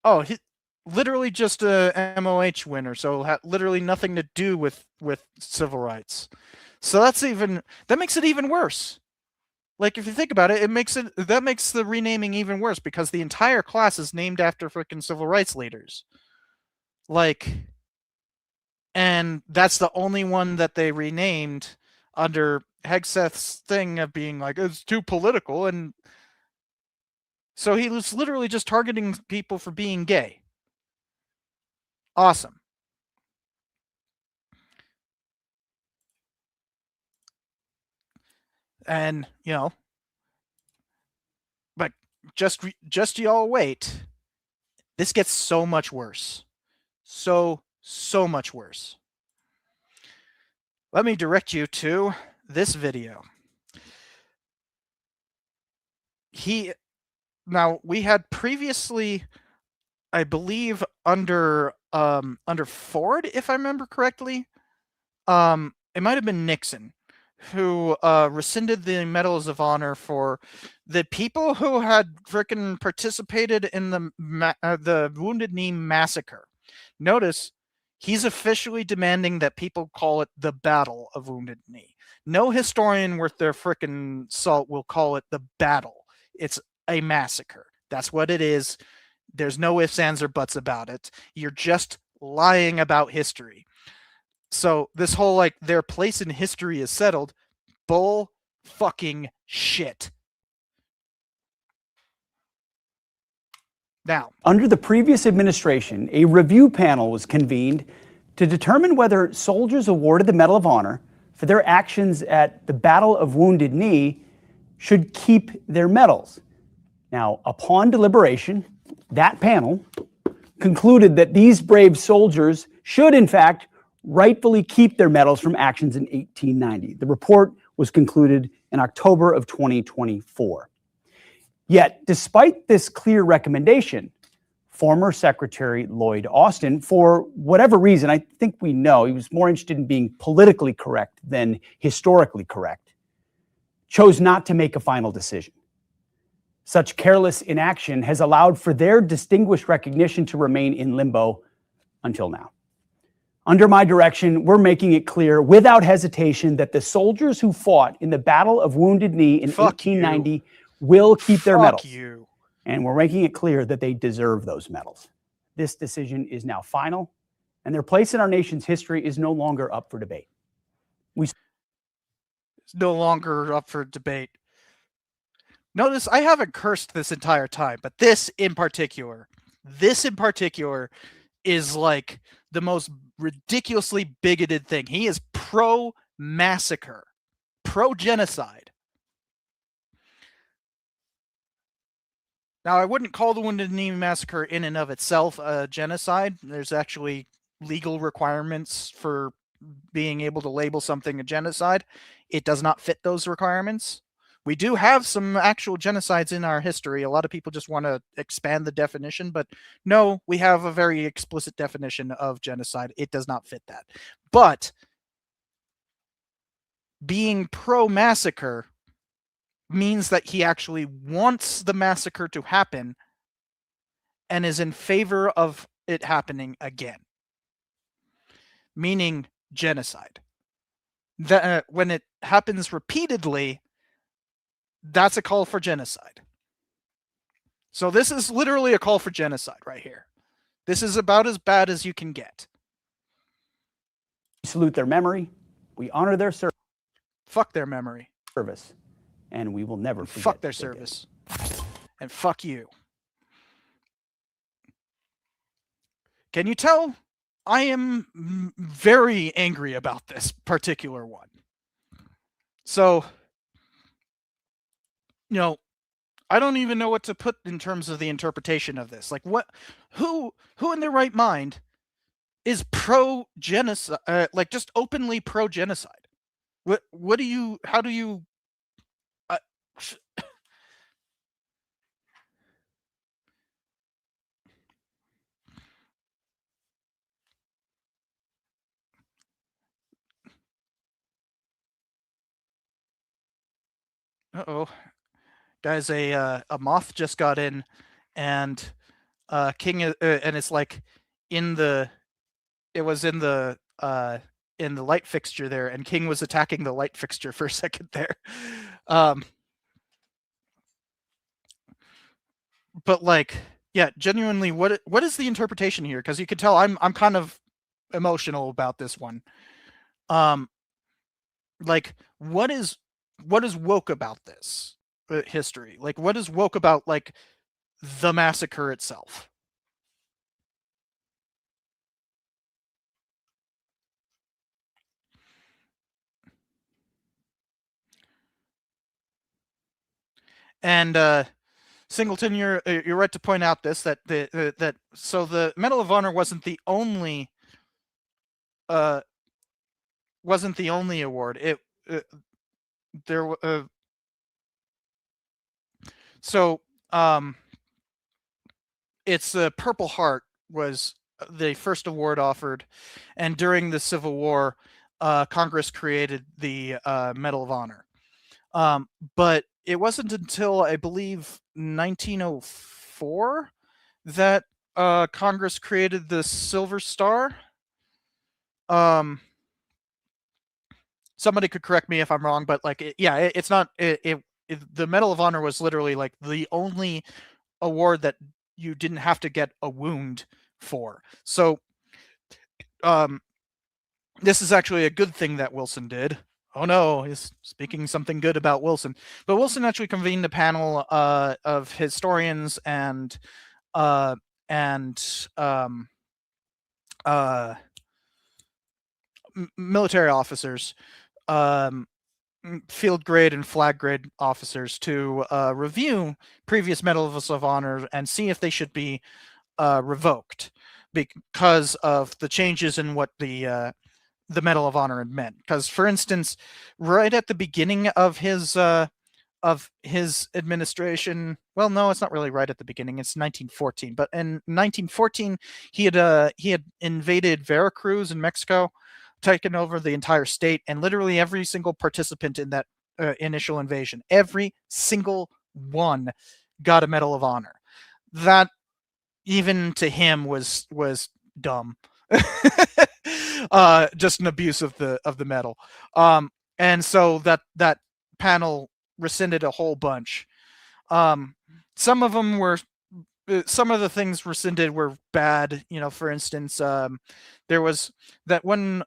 Oh, he literally just a MOH winner, so literally nothing to do with civil rights. So that makes it even worse. Like if you think about it, that makes the renaming even worse because the entire class is named after freaking civil rights leaders. Like, and that's the only one that they renamed under Hegseth's thing of being like, it's too political. And so he was literally just targeting people for being gay. Awesome. And, but just y'all wait. This gets so much worse. So much worse. Let me direct you to this video. Now we had previously, I believe, under Ford, if I remember correctly, it might have been Nixon, who rescinded the medals of honor for the people who had frickin' participated in the Wounded Knee massacre. Notice, he's officially demanding that people call it the Battle of Wounded Knee. No historian worth their frickin' salt will call it the battle. It's a massacre. That's what it is. There's no ifs, ands, or buts about it. You're just lying about history. So this whole, like, their place in history is settled, bull fucking shit. Now, under the previous administration, a review panel was convened to determine whether soldiers awarded the Medal of Honor for their actions at the Battle of Wounded Knee should keep their medals. Now, upon deliberation, that panel concluded that these brave soldiers should, in fact, rightfully keep their medals from actions in 1890. The report was concluded in October of 2024. Yet, despite this clear recommendation, former Secretary Lloyd Austin, for whatever reason, I think we know he was more interested in being politically correct than historically correct, chose not to make a final decision. Such careless inaction has allowed for their distinguished recognition to remain in limbo until now. Under my direction, we're making it clear without hesitation that the soldiers who fought in the Battle of Wounded Knee in 1890 will keep their medals. And we're making it clear that they deserve those medals. This decision is now final, and their place in our nation's history is no longer up for debate. It's no longer up for debate. Notice I haven't cursed this entire time, but this in particular is like the most ridiculously bigoted thing. He is pro-massacre, pro-genocide. Now, I wouldn't call the Wounded Knee Massacre in and of itself a genocide. There's actually legal requirements for being able to label something a genocide. It does not fit those requirements. We do have some actual genocides in our history. A lot of people just want to expand the definition, but no, we have a very explicit definition of genocide. It does not fit that. But being pro-massacre means that he actually wants the massacre to happen and is in favor of it happening again. Meaning genocide. That when it happens repeatedly, that's a call for genocide. So this is literally a call for genocide right here. This is about as bad as you can get. We salute their memory. We honor their Fuck their memory. service. And we will never forget Fuck their what they did. service. And fuck you. Can you tell? I am very angry about this particular one. So, I don't even know what to put in terms of the interpretation of this. Like, who in their right mind is pro-genocide, like just openly pro-genocide? How do you, uh-oh. Guys, a moth just got in, and King, and it's like it was in the light fixture there, and King was attacking the light fixture for a second there. But like, yeah, genuinely, what is the interpretation here? Because you could tell I'm kind of emotional about this one. Like, what is woke about this history? Like, what is woke about like the massacre itself? And Singleton, you're right to point out this, that so the Medal of Honor wasn't the only award. It's the Purple Heart was the first award offered, and during the Civil War, Congress created the Medal of Honor. But it wasn't until, I believe, 1904 that Congress created the Silver Star. Somebody could correct me if I'm wrong, but like, it's not. The Medal of Honor was literally like the only award that you didn't have to get a wound for. So, this is actually a good thing that Wilson did. Oh no, he's speaking something good about Wilson. But Wilson actually convened a panel of historians and military officers, field grade and flag grade officers, to review previous Medals of Honor and see if they should be revoked because of the changes in what the Medal of Honor had meant. Because, for instance, right at the beginning of his administration, well, no, it's not really right at the beginning. It's 1914. But in 1914, he had invaded Veracruz in Mexico, taken over the entire state, and literally every single participant in that initial invasion, every single one, got a Medal of Honor. That, even to him, was dumb. Just an abuse of the medal. And so that panel rescinded a whole bunch. Some of them were some of the things rescinded were bad. For instance, there was that one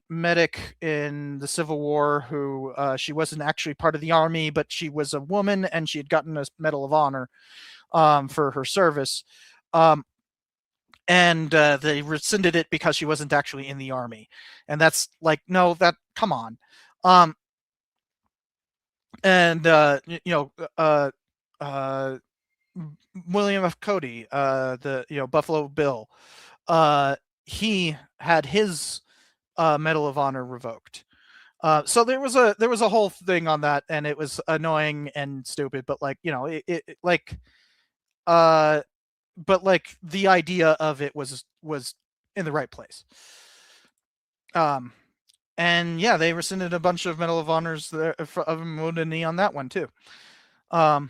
medic in the Civil War who she wasn't actually part of the army, but she was a woman and she had gotten a Medal of Honor for her service. And they rescinded it because she wasn't actually in the army. And that's like, no, come on. And William F. Cody, the Buffalo Bill, he had his Medal of Honor revoked. So there was a whole thing on that, and it was annoying and stupid. But but the idea of it was in the right place. And yeah, they rescinded a bunch of Medal of Honors there of Wounded Knee on that one too. That's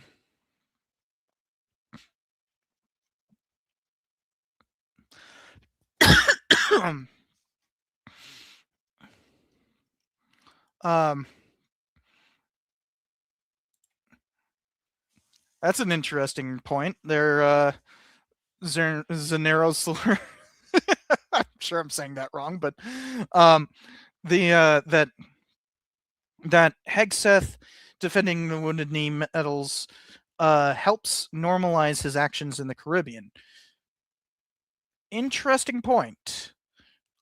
an interesting point. They're Zanero I'm sure I'm saying that wrong, but that Hegseth defending the Wounded Knee medals helps normalize his actions in the Caribbean. Interesting point.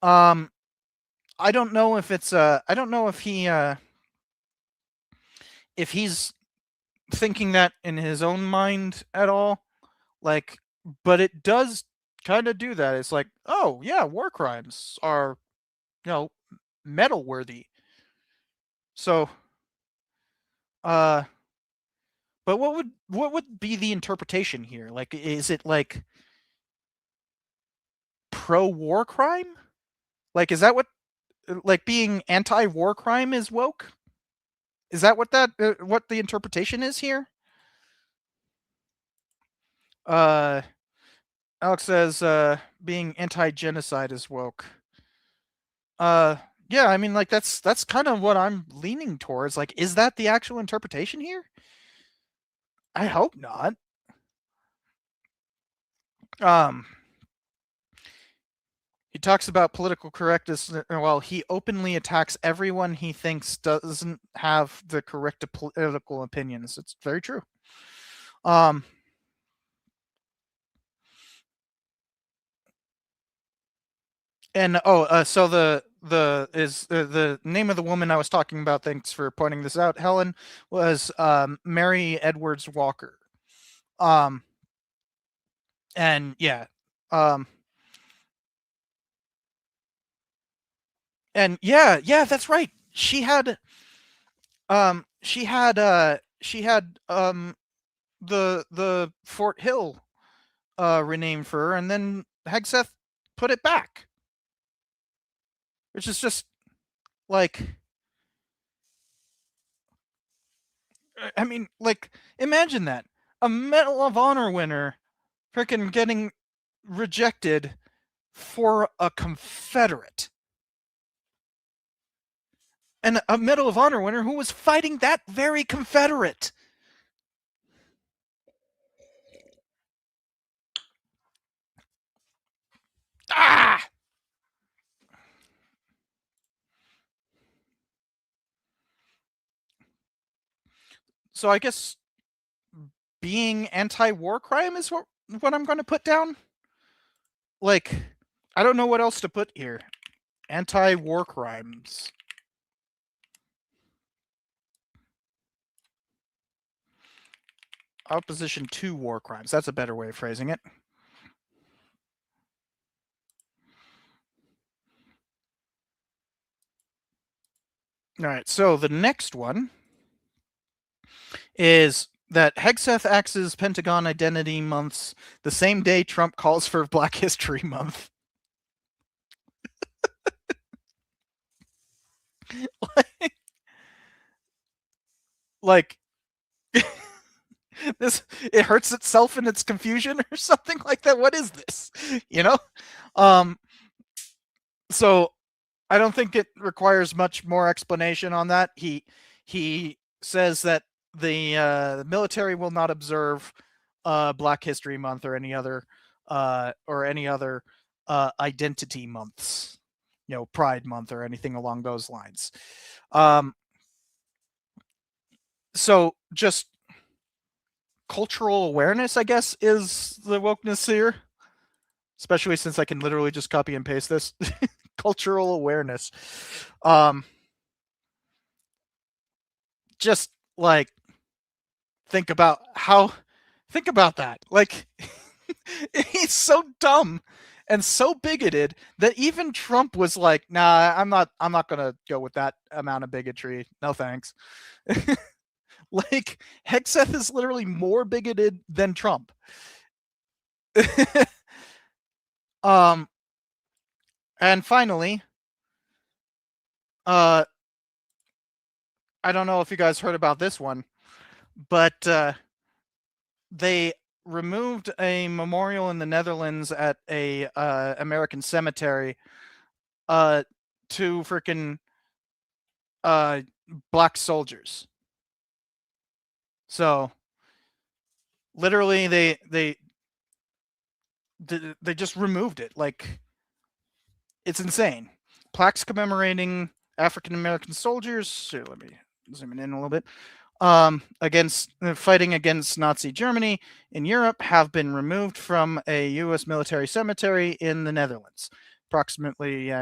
I don't know if it's I don't know if he's thinking that in his own mind at all, but it does kind of do that. It's like, oh yeah, war crimes are medal worthy. So but what would be the interpretation here? Is it pro-war crime? Is that what being anti-war crime is woke? Is that what the interpretation is here? Alex says being anti-genocide is woke. Yeah, I mean, that's kind of what I'm leaning towards. Is that the actual interpretation here? I hope not. He talks about political correctness while he openly attacks everyone he thinks doesn't have the correct political opinions. It's very true. And so the name of the woman I was talking about, thanks for pointing this out, Helen, was Mary Edwards Walker. And yeah, and yeah, that's right. She had the Fort Hill renamed for her, and then Hegseth put it back. Which is just I mean, imagine that. A Medal of Honor winner freaking getting rejected for a Confederate. And a Medal of Honor winner who was fighting that very Confederate. Ah! So I guess being anti-war crime is what I'm going to put down. I don't know what else to put here. Anti-war crimes. Opposition to war crimes. That's a better way of phrasing it. All right, so the next one is that Hegseth axes Pentagon Identity Months the same day Trump calls for Black History Month. This, it hurts itself in its confusion or something like that. What is this? So I don't think it requires much more explanation on that. He says that the military will not observe Black History Month or any other identity months, Pride Month or anything along those lines. So just cultural awareness, I guess, is the wokeness here, especially since I can literally just copy and paste this. Cultural awareness. Just like think about that. Like it's so dumb and so bigoted that even Trump was like, nah, I'm not gonna go with that amount of bigotry. No thanks. Like Hegseth is literally more bigoted than Trump. And finally, I don't know if you guys heard about this one, but they removed a memorial in the Netherlands at a American cemetery to freaking black soldiers. So literally they just removed it. Like, it's insane. Plaques commemorating African American soldiers. Here, let me zoom in a little bit. Against fighting against Nazi Germany in Europe have been removed from a U.S. military cemetery in the Netherlands. Approximately,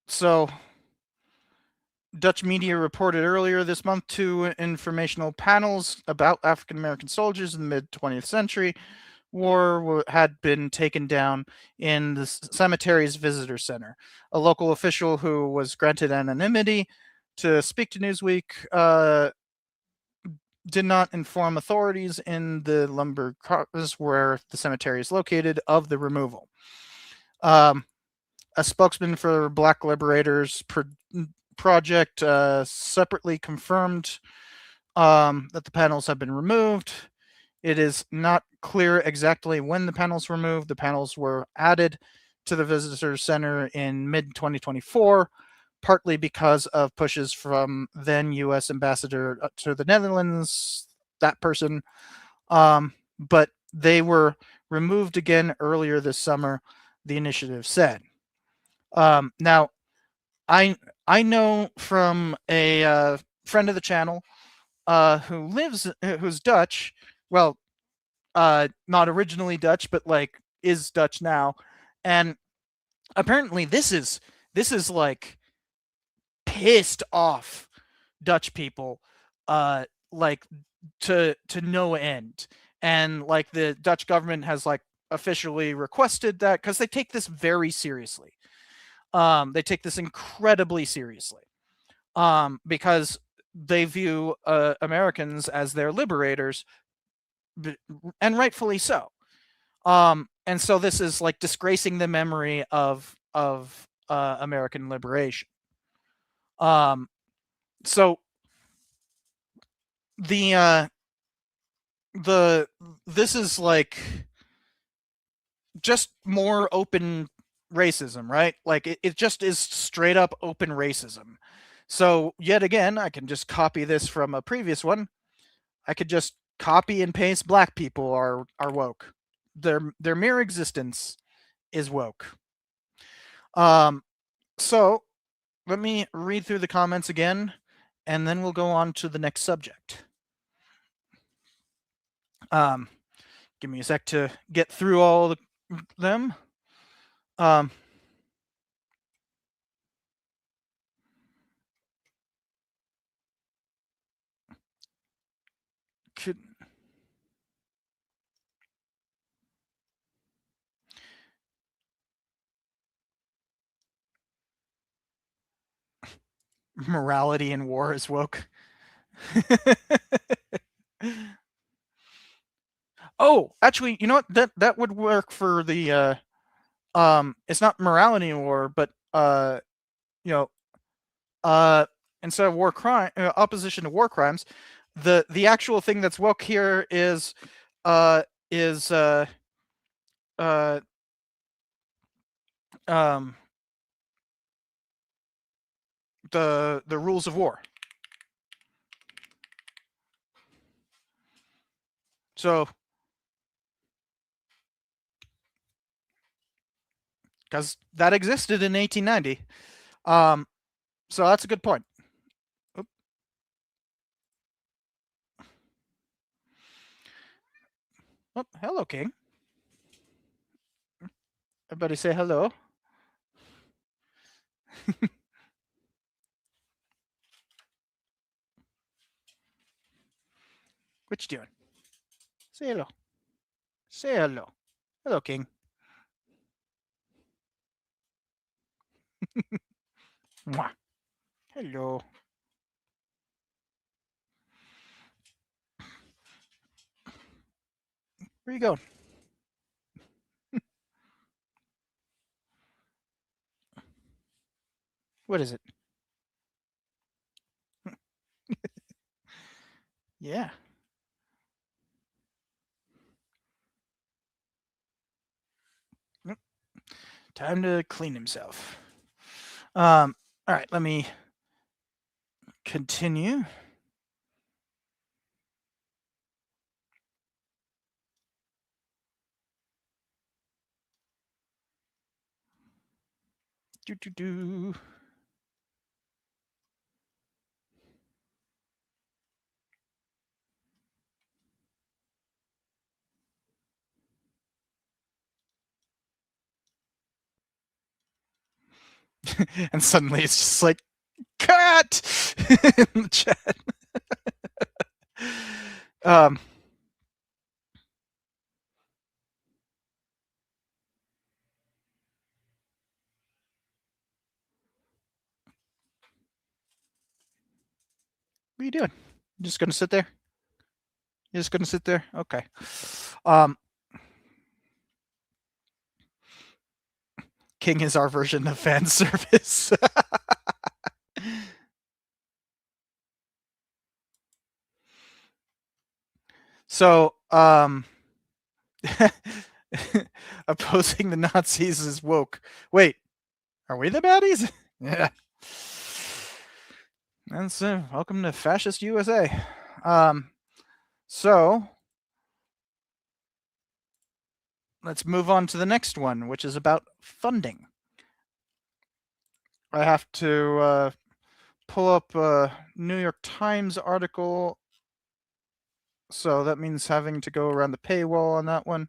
so Dutch media reported earlier this month two informational panels about African American soldiers in the mid-20th century war had been taken down in the cemetery's visitor center. A local official who was granted anonymity to speak to Newsweek did not inform authorities in the lumber cars where the cemetery is located of the removal. A spokesman for Black Liberators Project separately confirmed that the panels have been removed. It is not clear exactly when the panels were removed. The panels were added to the visitor center in mid-2024, partly because of pushes from then U.S. ambassador to the Netherlands, that person. But they were removed again earlier this summer, the initiative said. Now, I know from a friend of the channel who's Dutch. Well, not originally Dutch, but like is Dutch now, and apparently this is like pissed off Dutch people, like to no end, and like the Dutch government has like officially requested that because they take this very seriously. They take this incredibly seriously, because they view Americans as their liberators, and rightfully so. And so this is like disgracing the memory of American liberation. So this is like just more open racism, right? Like it just is straight up open racism. So yet again, I can just copy this from a previous one. I could just copy and paste black people are woke. Their mere existence is woke. So let me read through the comments again, and then we'll go on to the next subject. Give me a sec to get through all of them. Morality in war is woke. Oh, actually, you know what? That would work for the it's not morality in war, but instead of war crime, opposition to war crimes, the actual thing that's woke here is the rules of war. So, because that existed in 1890. So that's a good point. Oop. Oh, hello, King. Everybody say hello. What you doing? Say hello. Say hello. Hello, King. Mwah. Hello. Where you going? What is it? Yeah. Nope. Time to clean himself. All right, let me continue. Do. And suddenly it's just like, cut in the chat. What are you doing? You just gonna sit there? You're just gonna sit there? Okay. King is our version of fan service. So, opposing the Nazis is woke. Wait, are we the baddies? Yeah. And so, welcome to fascist USA. So, let's move on to the next one, which is about funding. I have to pull up a New York Times article. So that means having to go around the paywall on that one.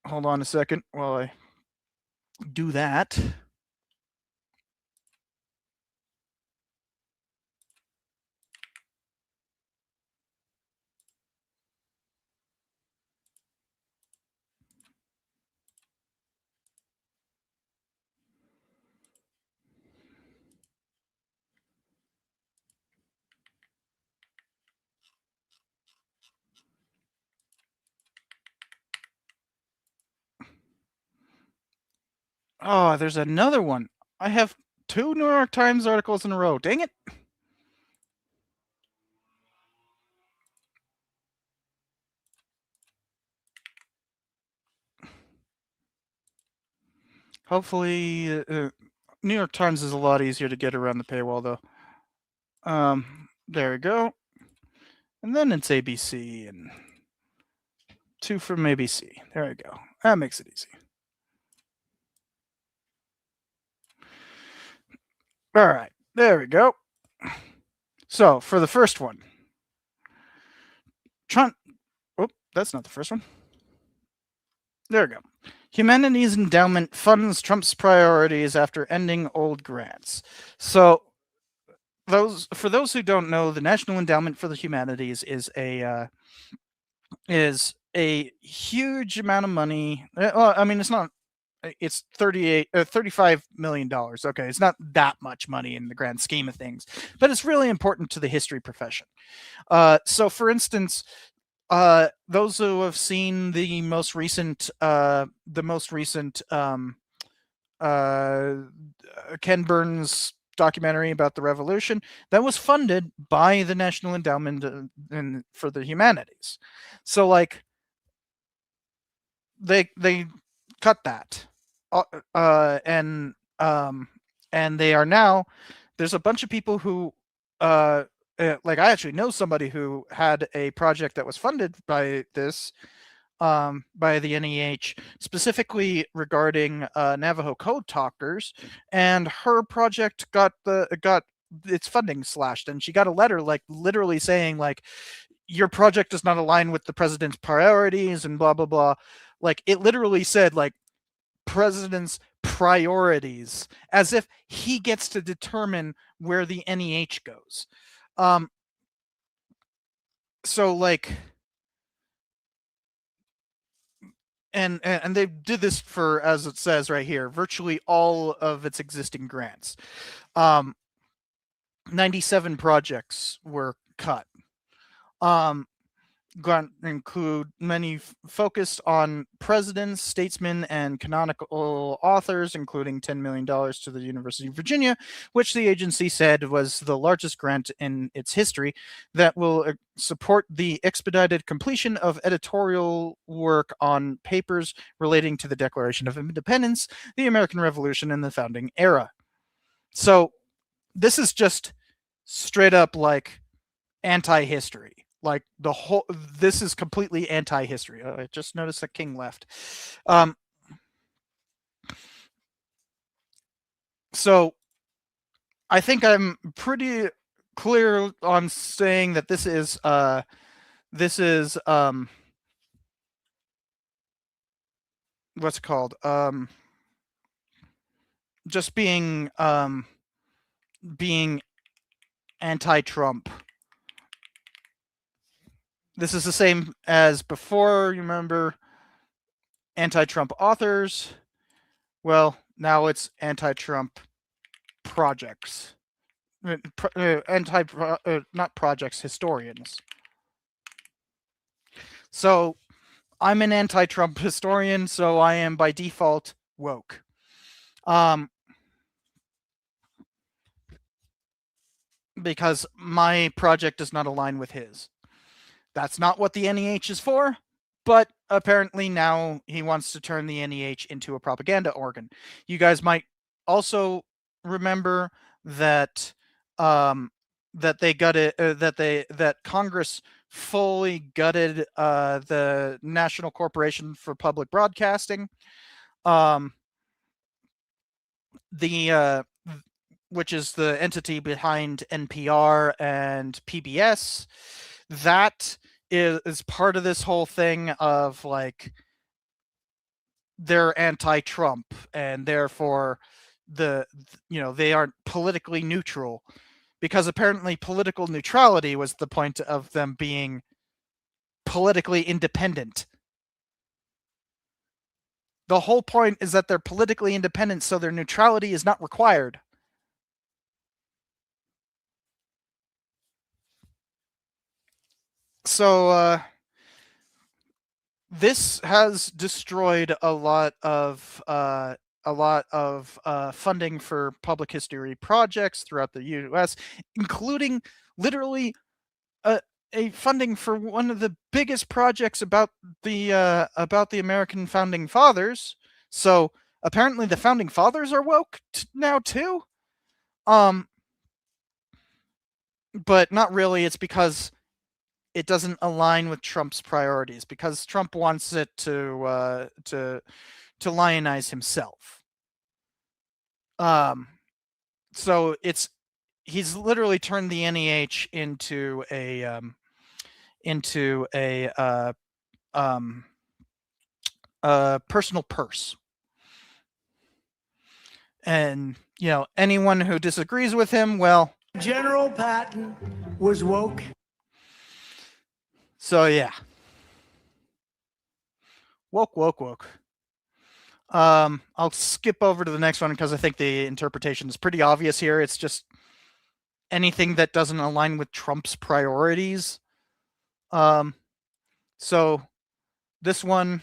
Hold on a second while I do that. Oh, there's another one. I have 2 New York Times articles in a row. Dang it. Hopefully, New York Times is a lot easier to get around the paywall, though. There we go. And then it's ABC and 2 from ABC. There we go. That makes it easy. All right, there we go. So for the first one, Trump. Oh, that's not the first one. There we go. Humanities Endowment funds Trump's priorities after ending old grants. So, for those who don't know, the National Endowment for the Humanities is a huge amount of money. Well, I mean, it's not. It's $35 million. Okay, it's not that much money in the grand scheme of things, but it's really important to the history profession. So, for instance, those who have seen the most recent Ken Burns documentary about the revolution, that was funded by the National Endowment for the Humanities. So, like, they cut that, and and they are now. There's a bunch of people who, like I actually know somebody who had a project that was funded by this, by the NEH, specifically regarding Navajo code talkers, and her project got its funding slashed, and she got a letter like literally saying like, your project does not align with the president's priorities and blah blah blah. Like it literally said like president's priorities, as if he gets to determine where the NEH goes. So like, and they did this for, as it says right here, virtually all of its existing grants. 97 projects were cut. Include many focused on presidents, statesmen, and canonical authors, including $10 million to the University of Virginia, which the agency said was the largest grant in its history that will support the expedited completion of editorial work on papers relating to the Declaration of Independence, the American Revolution, and the founding era. So this is just straight up like anti-history. Like this is completely anti-history. I just noticed that King left. So I think I'm pretty clear on saying that this is what's it called? Just being anti-Trump. This is the same as before. You remember anti-Trump authors? Well, now it's anti-Trump projects. Not projects, historians. So I'm an anti-Trump historian, so I am by default woke. Because my project does not align with his. That's not what the NEH is for, but apparently now he wants to turn the NEH into a propaganda organ. You guys might also remember that that Congress fully gutted the National Corporation for Public Broadcasting, which is the entity behind NPR and PBS. That is part of this whole thing of like they're anti-Trump and therefore they aren't politically neutral, because apparently political neutrality was the point of them being politically independent. The whole point is that they're politically independent, so their neutrality is not required. So this has destroyed a lot of funding for public history projects throughout the U.S., including literally a funding for one of the biggest projects about the American founding fathers. So apparently the founding fathers are woke now too. But not really. It's because it doesn't align with Trump's priorities, because Trump wants it to lionize himself. So he's literally turned the NEH into a personal purse. And anyone who disagrees with him, well, General Patton was woke. So yeah. Woke. I'll skip over to the next one because I think the interpretation is pretty obvious here. It's just anything that doesn't align with Trump's priorities. So this one,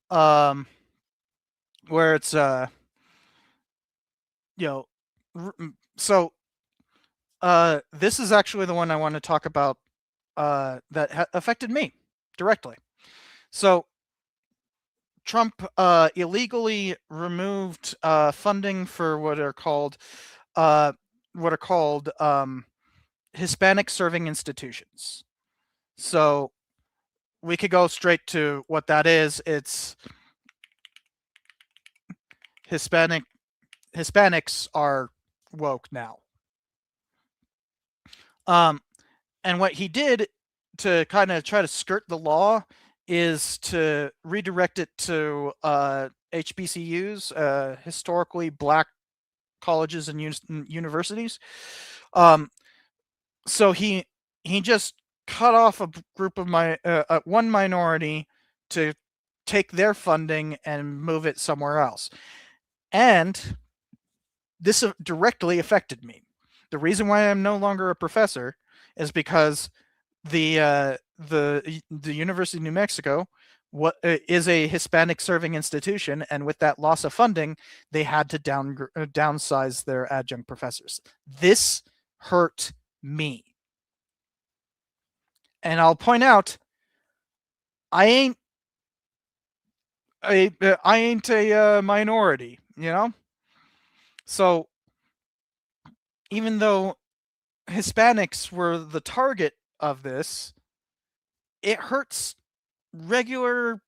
where it's this is actually the one I want to talk about that affected me directly. So Trump illegally removed funding for what are called Hispanic-serving institutions. So we could go straight to what that is. It's Hispanics are woke now. And what he did to kind of try to skirt the law is to redirect it to HBCUs, historically black colleges and universities. So he just cut off a group of one minority to take their funding and move it somewhere else. And this directly affected me. The reason why I'm no longer a professor is because the University of New Mexico is a Hispanic-serving institution, and with that loss of funding, they had to downsize their adjunct professors. This hurt me. And I'll point out, I ain't a minority, you know? So even though Hispanics were the target of this, it hurts regular,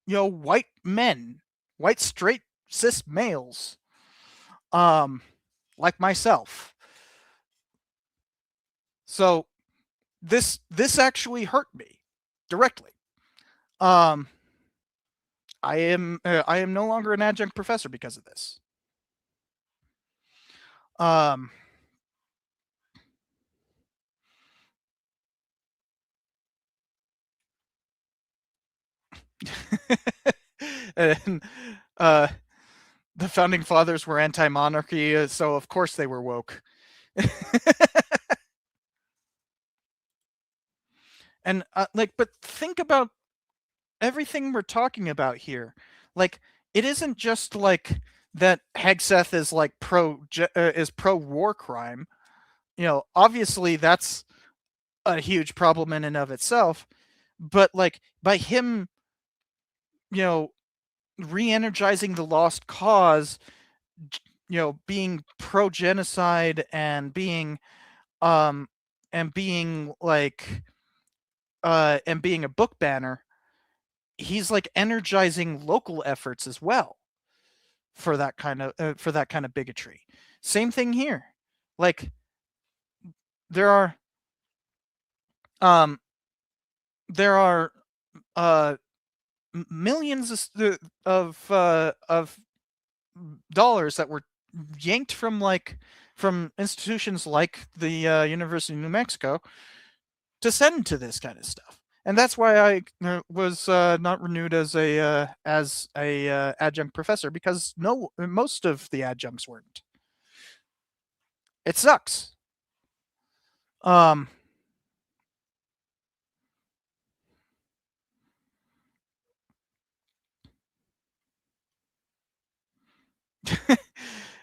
white men, white straight cis males, like myself. So this actually hurt me directly. I am no longer an adjunct professor because of this. And the founding fathers were anti-monarchy, so of course they were woke. And but think about everything we're talking about here. Like, it isn't just like that Hegseth is like pro war crime. Obviously that's a huge problem in and of itself, but like by him, re-energizing the lost cause, being pro-genocide and being a book banner, he's like energizing local efforts as well for that kind of bigotry. Same thing here. Like, there are millions of dollars that were yanked from institutions like the University of New Mexico to send to this kind of stuff, and that's why I was not renewed as a adjunct professor, because most of the adjuncts weren't. It sucks.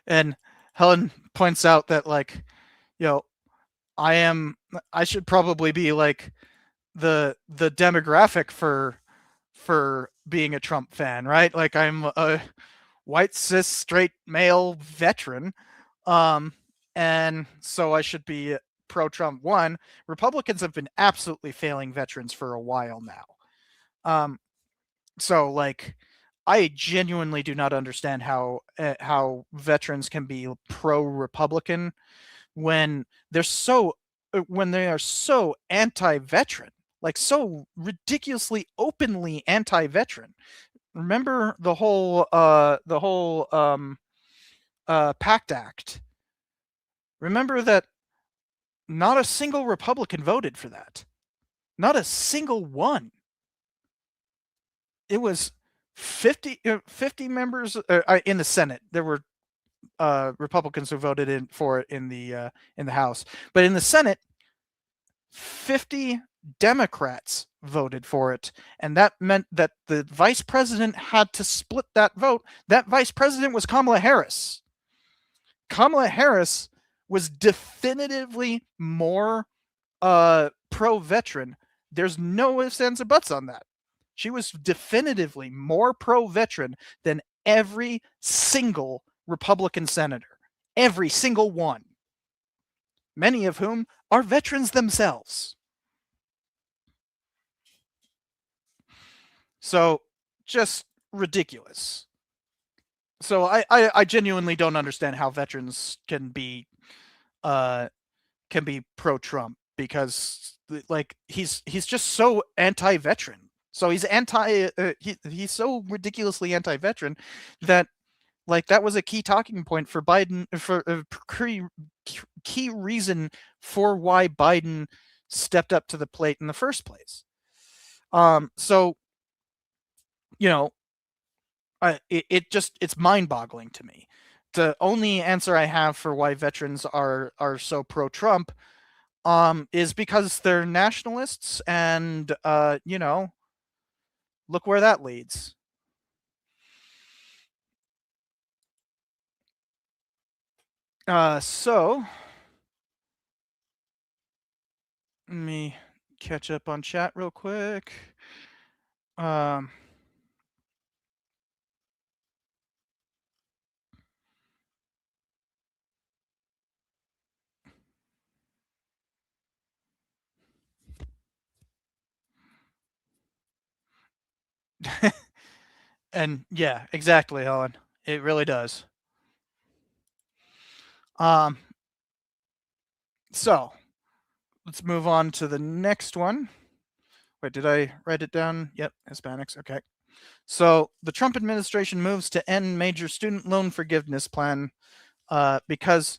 And Helen points out that, like, I should probably be like the demographic for being a Trump fan, right? Like, I'm a white cis straight male veteran, and so I should be pro-Trump. One, Republicans have been absolutely failing veterans for a while now. So like, I genuinely do not understand how veterans can be pro-Republican when they are so anti-veteran, like so ridiculously openly anti-veteran. Remember the whole PACT Act. Remember that not a single Republican voted for that. Not a single one. It was 50 members in the Senate. There were Republicans who voted for it in the House, but in the Senate, 50 Democrats voted for it, and that meant that the vice president had to split that vote. That vice president was Kamala Harris. Kamala Harris was definitively more pro-veteran. There's no ifs, ands, or buts on that. She was definitively more pro-veteran than every single Republican senator. Every single one. Many of whom are veterans themselves. So, just ridiculous. So I genuinely don't understand how veterans can be pro-Trump, because like he's just so anti-veteran. So he's he's so ridiculously anti-veteran that like that was a key talking point for Biden, for key reason for why Biden stepped up to the plate in the first place. So you know, it's mind-boggling to me. The only answer I have for why veterans are so pro-Trump is because they're nationalists, and you know, look where that leads. So let me catch up on chat real quick. And yeah, exactly, Helen. It really does. So let's move on to the next one. Wait, did I write it down? Yep, Hispanics. Okay. So the Trump administration moves to end major student loan forgiveness plan because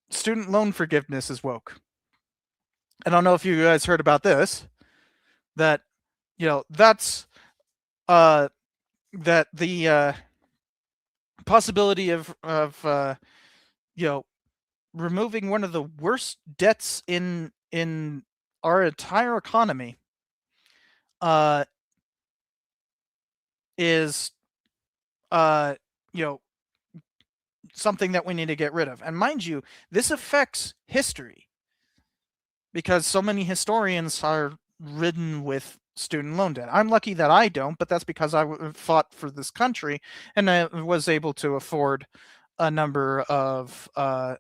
student loan forgiveness is woke. I don't know if you guys heard about this. That, you know, that's that the possibility of you know, removing one of the worst debts in our entire economy is you know, something that we need to get rid of. And mind you, this affects history, because so many historians are ridden with student loan debt. I'm lucky that I don't, but that's because I fought for this country and I was able to afford a number of I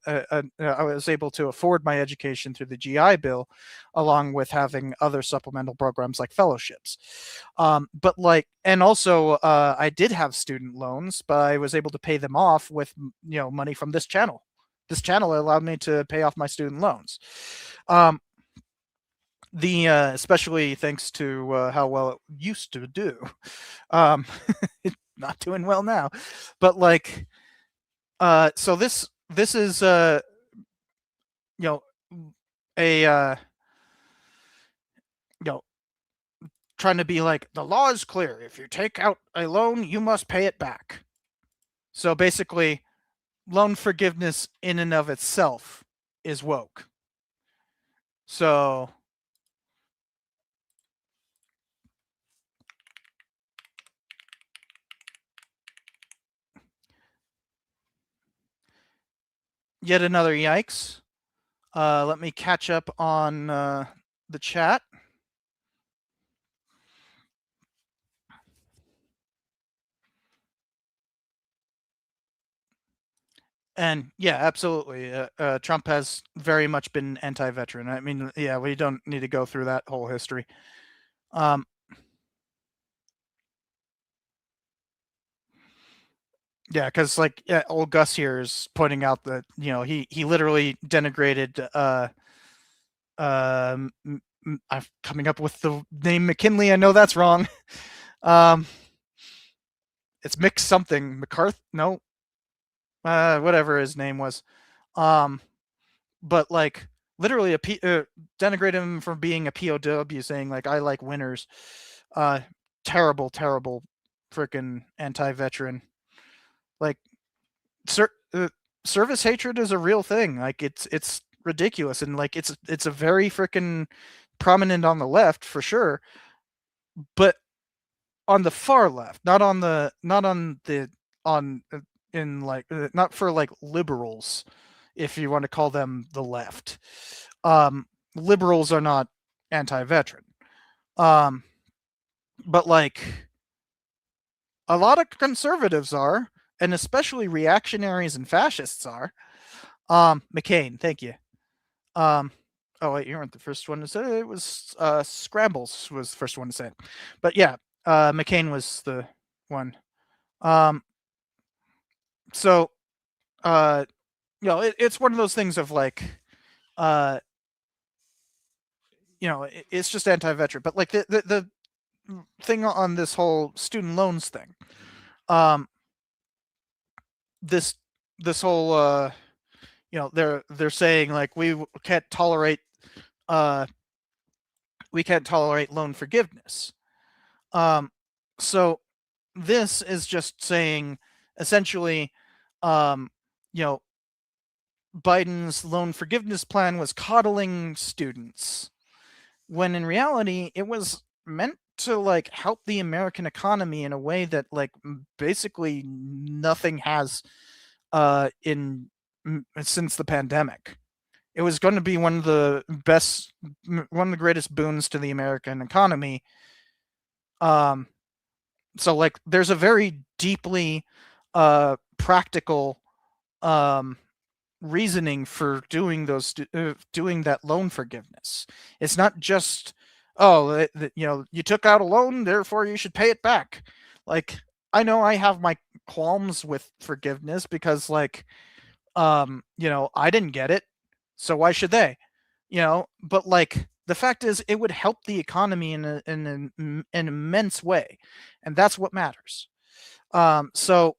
was able to afford my education through the GI Bill, along with having other supplemental programs like fellowships. But like, and also I did have student loans, but I was able to pay them off with, you know, money from this channel. This channel allowed me to pay off my student loans. Especially thanks to how well it used to do. It's not doing well now, but like, so this is you know, a you know, trying to be like, the law is clear. If you take out a loan, you must pay it back. So basically, loan forgiveness in and of itself is woke. So yet another yikes. Let me catch up on the chat. And yeah, absolutely. Trump has very much been anti-veteran. I mean, yeah, we don't need to go through that whole history. Yeah, because like, yeah, old Gus here is pointing out that, you know, he literally denigrated. I'm coming up with the name McKinley. I know that's wrong. It's Mick something McCarthy. No, whatever his name was. But like, literally denigrate him for being a POW, saying like, I like winners. Terrible, terrible, freaking anti-veteran. Like, service hatred is a real thing. Like, it's ridiculous, and like it's a very freaking prominent on the left for sure, but on the far left, not for like liberals, if you want to call them the left. Liberals are not anti-veteran. Um, but like a lot of conservatives are, and especially reactionaries and fascists are. McCain, thank you. Oh wait, you weren't the first one to say it. It was Scrambles was the first one to say it. But yeah, McCain was the one. So it's one of those things of like it's just anti-veteran. But like the thing on this whole student loans thing, this whole they're saying like we can't tolerate loan forgiveness. So this is just saying essentially, Biden's loan forgiveness plan was coddling students, when in reality it was meant to like help the American economy in a way that like basically nothing has since the pandemic. It was going to be one of the greatest boons to the American economy. So like there's a very deeply practical reasoning for doing that loan forgiveness. It's not just you took out a loan, therefore you should pay it back. Like I know I have my qualms with forgiveness because like I didn't get it, so why should they? But like the fact is it would help the economy in an immense way, and that's what matters. So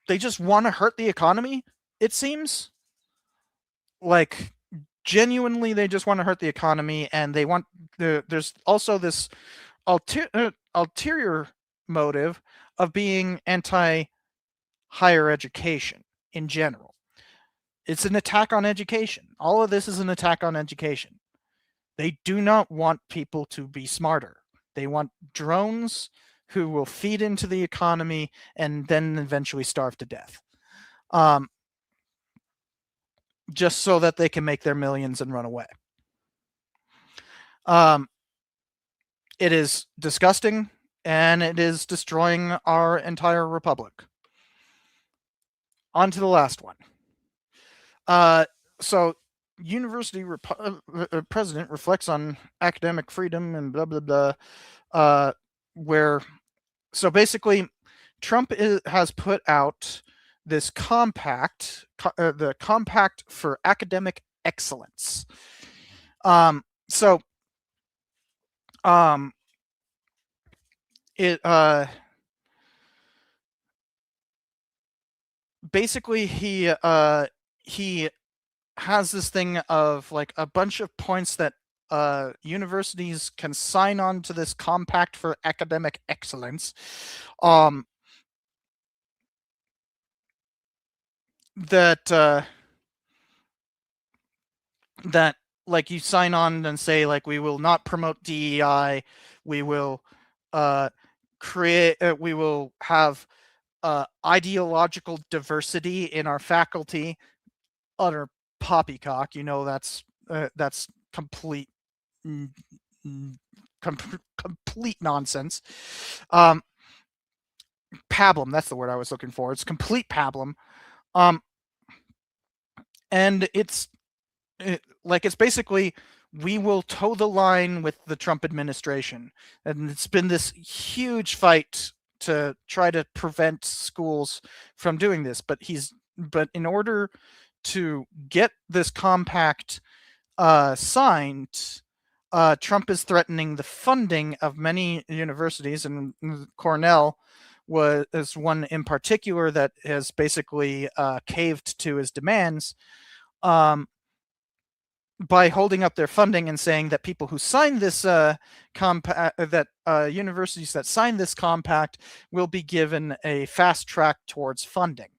they just want to hurt the economy, it seems. Like genuinely they just want to hurt the economy, and they want there's also this ulterior motive of being anti higher education in general. It's an attack on education. All of this is an attack on education. They do not want people to be smarter. They want drones who will feed into the economy and then eventually starve to death. Just so that they can make their millions and run away. It is disgusting, and it is destroying our entire republic. On to the last one. So university president reflects on academic freedom and blah blah blah. So basically, Trump has put out this compact, the Compact for Academic Excellence. Basically he has this thing of like a bunch of points that universities can sign on to this Compact for Academic Excellence. That like you sign on and say like we will not promote DEI, we will we will have ideological diversity in our faculty. Utter poppycock, that's complete complete nonsense. Pablum, that's the word I was looking for. It's complete pablum. And it's basically we will toe the line with the Trump administration, and it's been this huge fight to try to prevent schools from doing this. But in order to get this compact signed, Trump is threatening the funding of many universities, and Cornell was one in particular that has basically caved to his demands by holding up their funding and saying that people who sign this compact, that universities that sign this compact will be given a fast track towards funding.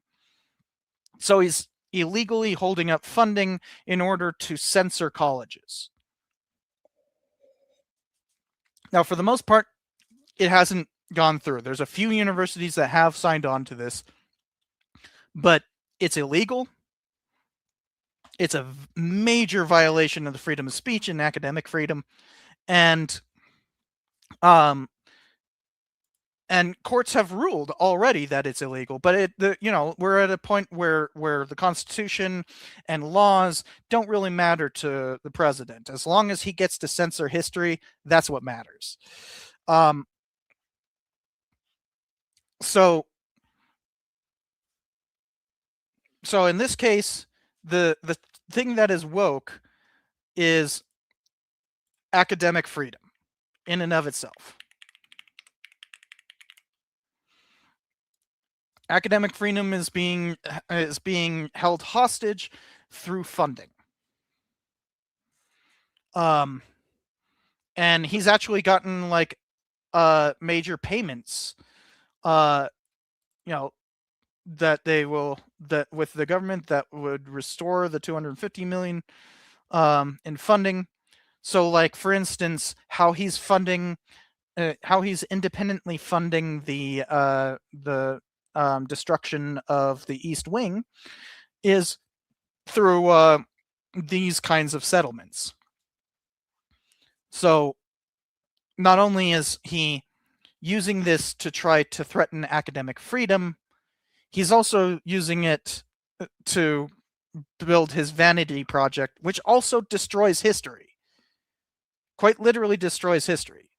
So he's illegally holding up funding in order to censor colleges. Now, for the most part, it hasn't gone through. There's a few universities that have signed on to this, but it's illegal. It's a major violation of the freedom of speech and academic freedom, and courts have ruled already that it's illegal, but we're at a point where the Constitution and laws don't really matter to the president. As long as he gets to censor history, that's what matters. So in this case, the thing that is woke is academic freedom in and of itself. Academic freedom is being held hostage through funding. And he's actually gotten like major payments, that with the government that would restore the 250 million in funding. So, like, for instance, how he's independently funding the destruction of the East Wing is through these kinds of settlements. So not only is he using this to try to threaten academic freedom, he's also using it to build his vanity project, which also destroys history. Quite literally destroys history.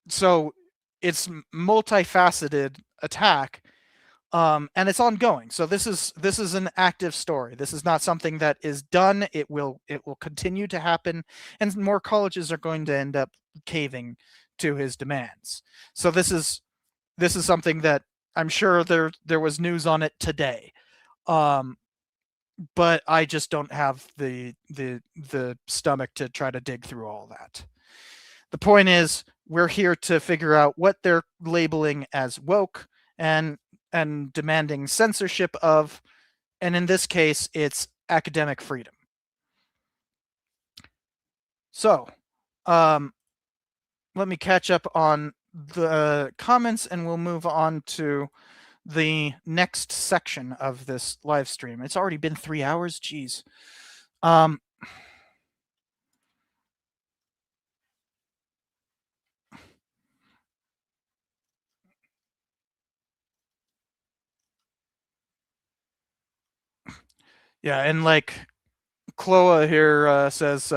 So it's multifaceted attack, and it's ongoing. So this is an active story. This is not something that is done. It will continue to happen, and more colleges are going to end up caving to his demands. So this is something that I'm sure there was news on it today, but I just don't have the stomach to try to dig through all that. The point is, we're here to figure out what they're labeling as woke and demanding censorship of, and in this case, it's academic freedom. So, let me catch up on the comments, and we'll move on to the next section of this live stream. It's already been 3 hours. Jeez. Yeah, and like Chloa here says,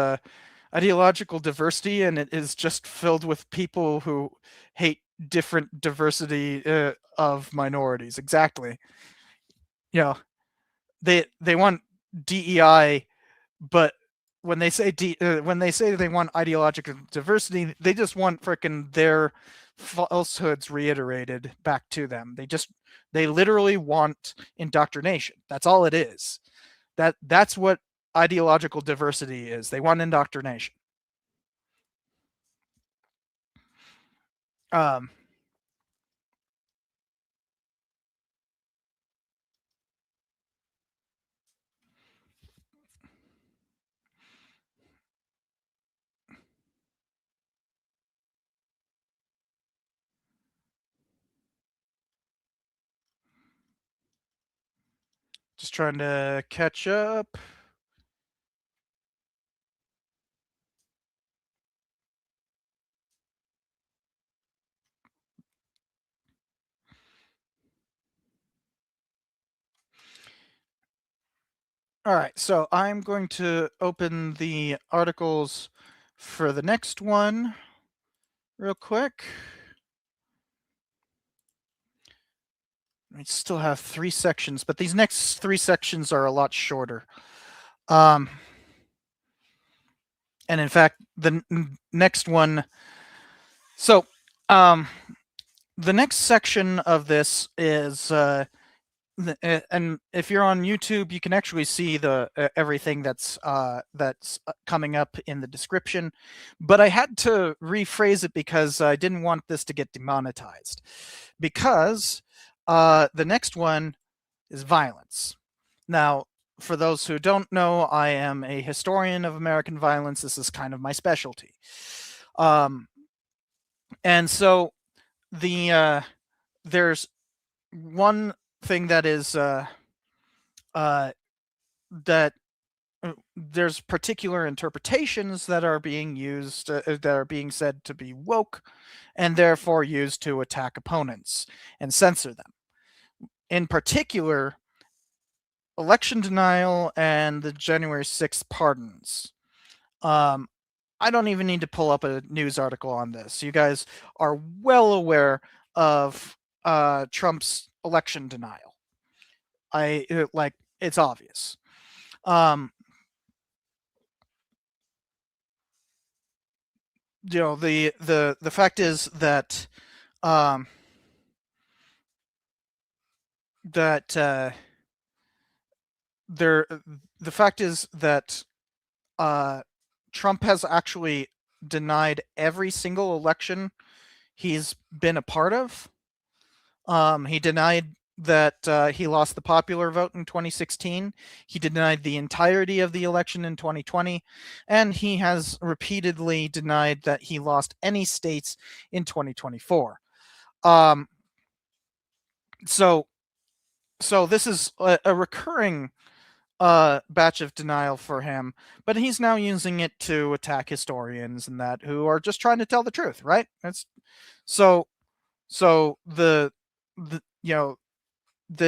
ideological diversity, and it is just filled with people who hate different diversity of minorities. Exactly. They want DEI, but when they say they want ideological diversity, they just want frickin' their falsehoods reiterated back to them. They literally want indoctrination. That's all it is. That's what ideological diversity is. They want indoctrination. Just trying to catch up. All right, so I'm going to open the articles for the next one real quick. We still have 3 sections, but these next 3 sections are a lot shorter. And in fact, the next one. So, the next section of this is, and if you're on YouTube, you can actually see the everything that's coming up in the description. But I had to rephrase it because I didn't want this to get demonetized. Because the next one is violence. Now, for those who don't know, I am a historian of American violence. This is kind of my specialty. And so there's one thing that is that there's particular interpretations that are being used, that are being said to be woke, and therefore used to attack opponents and censor them. In particular, election denial and the January 6th pardons. I don't even need to pull up a news article on this. You guys are well aware of Trump's election denial. It's obvious. The fact is that the fact is that Trump has actually denied every single election he's been a part of. He denied that he lost the popular vote in 2016. He denied the entirety of the election in 2020. And he has repeatedly denied that he lost any states in 2024. So this is a recurring batch of denial for him, but he's now using it to attack historians and that who are just trying to tell the truth, right? So the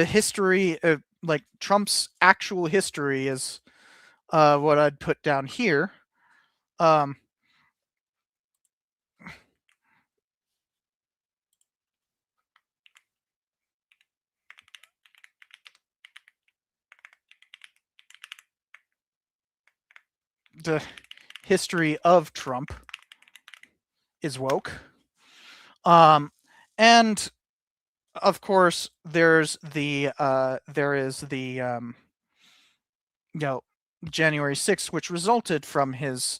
history of like Trump's actual history is what I'd put down here. The history of Trump is woke. And of course, there is the January 6th, which resulted from his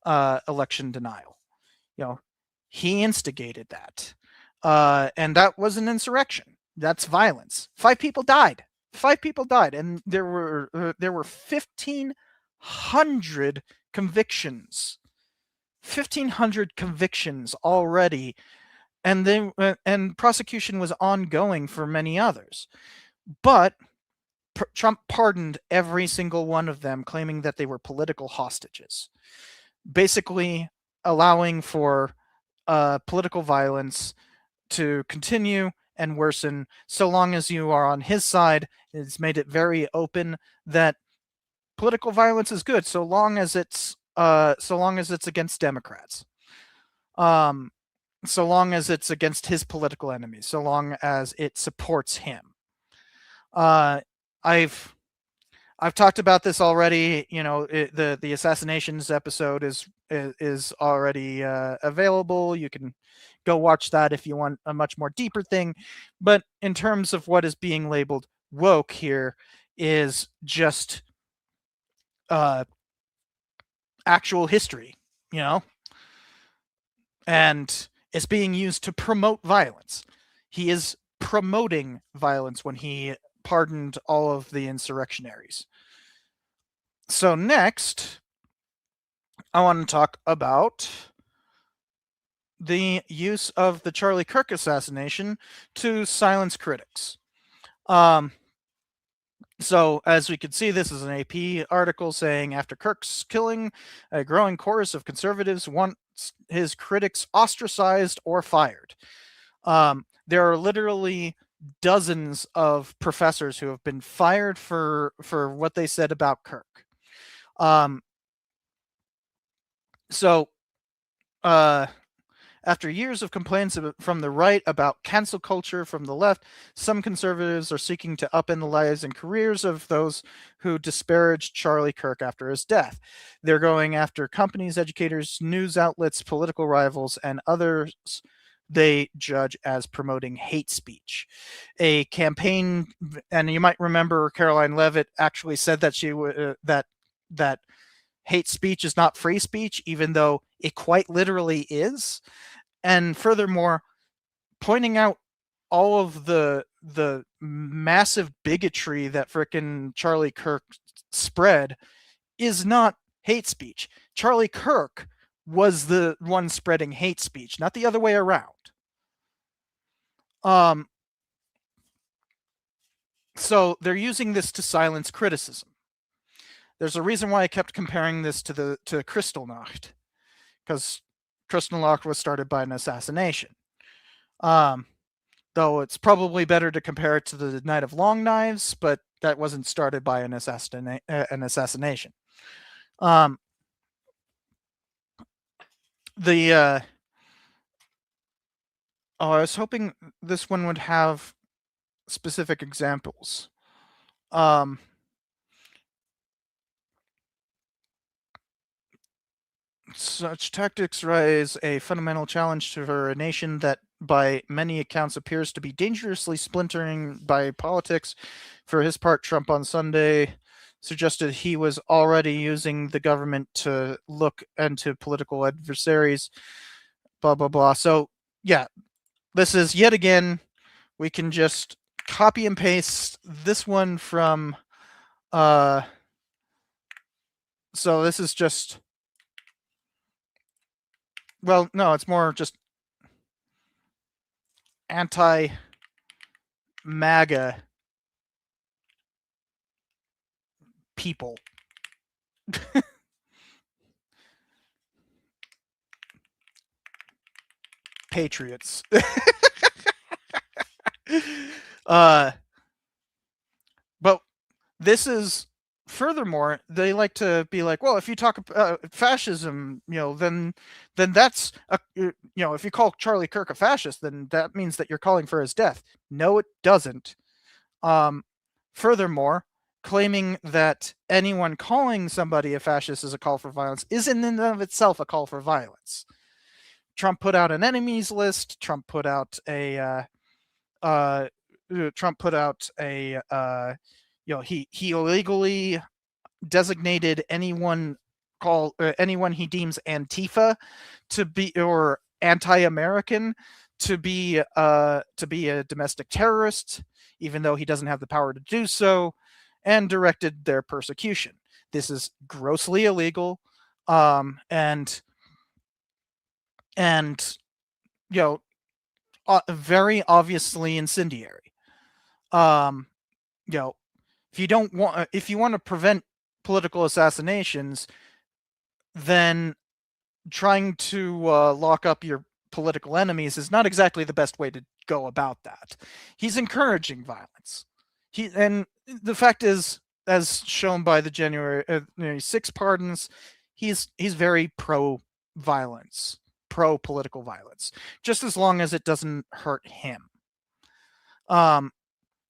election denial. He instigated that, and that was an insurrection. That's violence. 5 people died. 5 people died, and there were 1,500 convictions. 1,500 convictions already, and prosecution was ongoing for many others. But Trump pardoned every single one of them, claiming that they were political hostages, basically allowing for political violence to continue and worsen so long as you are on his side. It's made it very open that political violence is good so long as it's against Democrats, so long as it's against his political enemies, so long as it supports him. I've talked about this already. The assassinations episode is already available. You can go watch that if you want a much more deeper thing. But in terms of what is being labeled woke here is just actual history, and it's being used to promote violence. He is promoting violence when he pardoned all of the insurrectionaries. So next, I want to talk about the use of the Charlie Kirk assassination to silence critics. So as we can see, this is an AP article saying after Kirk's killing, a growing chorus of conservatives wants his critics ostracized or fired. There are literally dozens of professors who have been fired for what they said about Kirk. After years of complaints from the right about cancel culture from the left, some conservatives are seeking to upend the lives and careers of those who disparaged Charlie Kirk after his death. They're going after companies, educators, news outlets, political rivals, and others they judge as promoting hate speech. A campaign, and you might remember Caroline Leavitt actually said that she that hate speech is not free speech, even though it quite literally is. And furthermore, pointing out all of the massive bigotry that frickin' Charlie Kirk spread is not hate speech. Charlie Kirk was the one spreading hate speech, not the other way around. So they're using this to silence criticism. there's a reason why I kept comparing this to Kristallnacht, because Kristallnacht was started by an assassination. Though it's probably better to compare it to the Night of Long Knives, but that wasn't started by an assassination. I was hoping this one would have specific examples. Such tactics raise a fundamental challenge for a nation that, by many accounts, appears to be dangerously splintering by politics. For his part, Trump on Sunday suggested he was already using the government to look into political adversaries, blah, blah, blah. So, yeah, this is yet again, we can just copy and paste this one from, so this is just, well, no, it's more just anti-MAGA people. Patriots. But this is, furthermore, they like to be like, well, if you talk fascism, then that's if you call Charlie Kirk a fascist, then that means that you're calling for his death. No, it doesn't. Furthermore, claiming that anyone calling somebody a fascist is a call for violence is in and of itself a call for violence. Trump put out an enemies list. Trump put out a he illegally designated anyone he deems Antifa to be, or anti-American, to be a domestic terrorist, even though he doesn't have the power to do so, and directed their persecution. This is grossly illegal, and very obviously incendiary. If you want to prevent political assassinations, then trying to lock up your political enemies is not exactly the best way to go about that. He's encouraging violence. And the fact is, as shown by the January 6 pardons, he's very pro-violence, pro-political violence, just as long as it doesn't hurt him.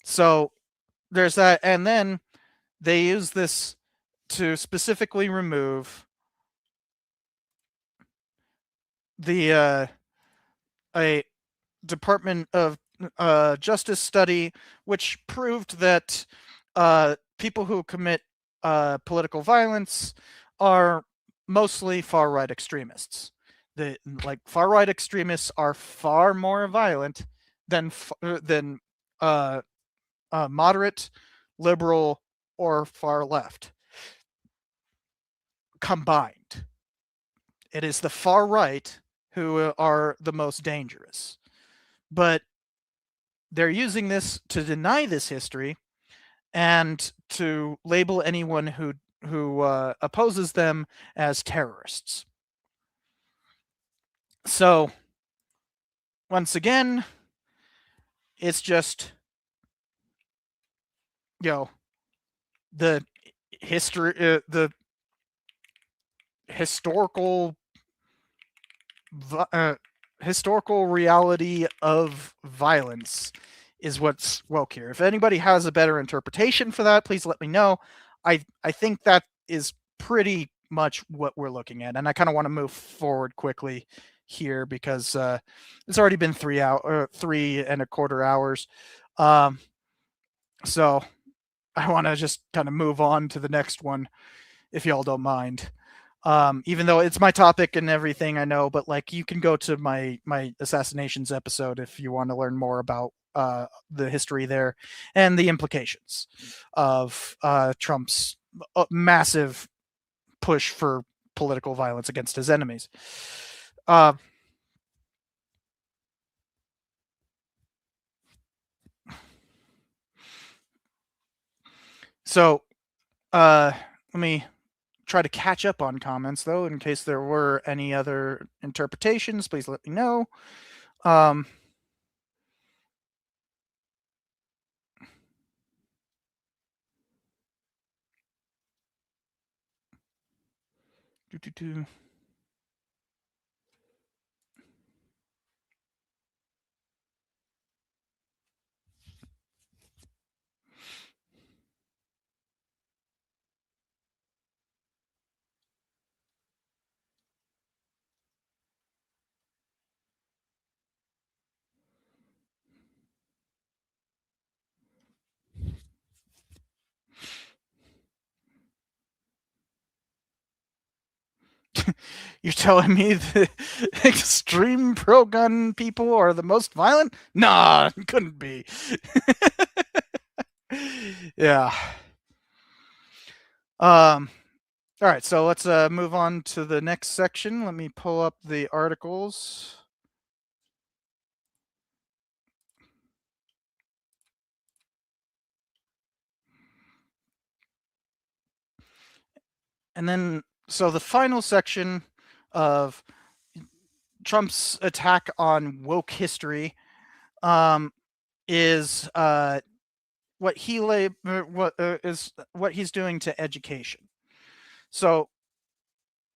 So there's that, and then they use this to specifically remove the a Department of Justice study, which proved that people who commit political violence are mostly far-right extremists. Far-right extremists are far more violent than moderate, liberal, or far left combined. It is the far right who are the most dangerous. But they're using this to deny this history and to label anyone who opposes them as terrorists. So, once again, it's just, the history, the historical reality of violence is what's woke here. If anybody has a better interpretation for that, please let me know. I think that is pretty much what we're looking at, and I kind of want to move forward quickly here because it's already been 3.25 hours. So I want to just kind of move on to the next one, if y'all don't mind. Even though it's my topic and everything, I know, but you can go to my assassinations episode if you want to learn more about the history there and the implications of Trump's massive push for political violence against his enemies. So let me try to catch up on comments, though, in case there were any other interpretations. Please let me know. You're telling me the extreme pro-gun people are the most violent? Nah, couldn't be. Yeah. All right, so let's move on to the next section. Let me pull up the articles. And then, so the final section of Trump's attack on woke history is what he's doing to education. So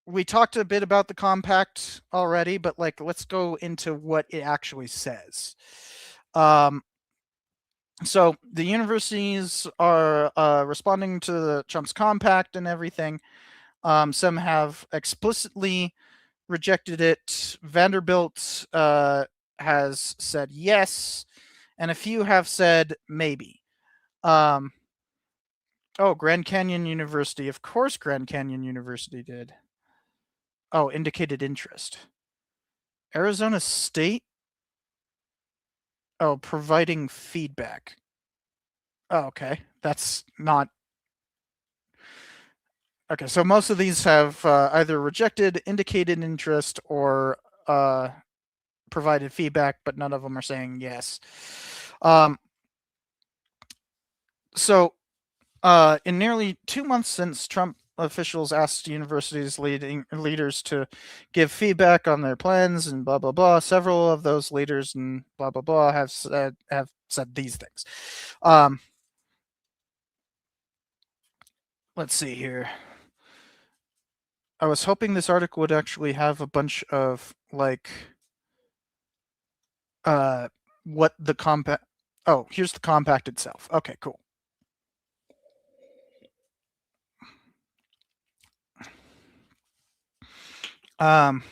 we talked a bit about the compact already, but like let's go into what it actually says. So the universities are responding to the Trump's compact and everything. Some have explicitly rejected it. Vanderbilt has said yes, and a few have said maybe. Oh, Grand Canyon University. Of course Grand Canyon University did. Oh, indicated interest. Arizona State? Oh, providing feedback. Oh, okay. That's not... Okay, so most of these have either rejected, indicated interest, or provided feedback, but none of them are saying yes. So, in nearly 2 months since Trump officials asked universities leaders to give feedback on their plans and blah blah blah, several of those leaders and blah blah blah have said these things. Let's see here. I was hoping this article would actually have a bunch of like what the compact... Oh, here's the compact itself. Okay, cool. None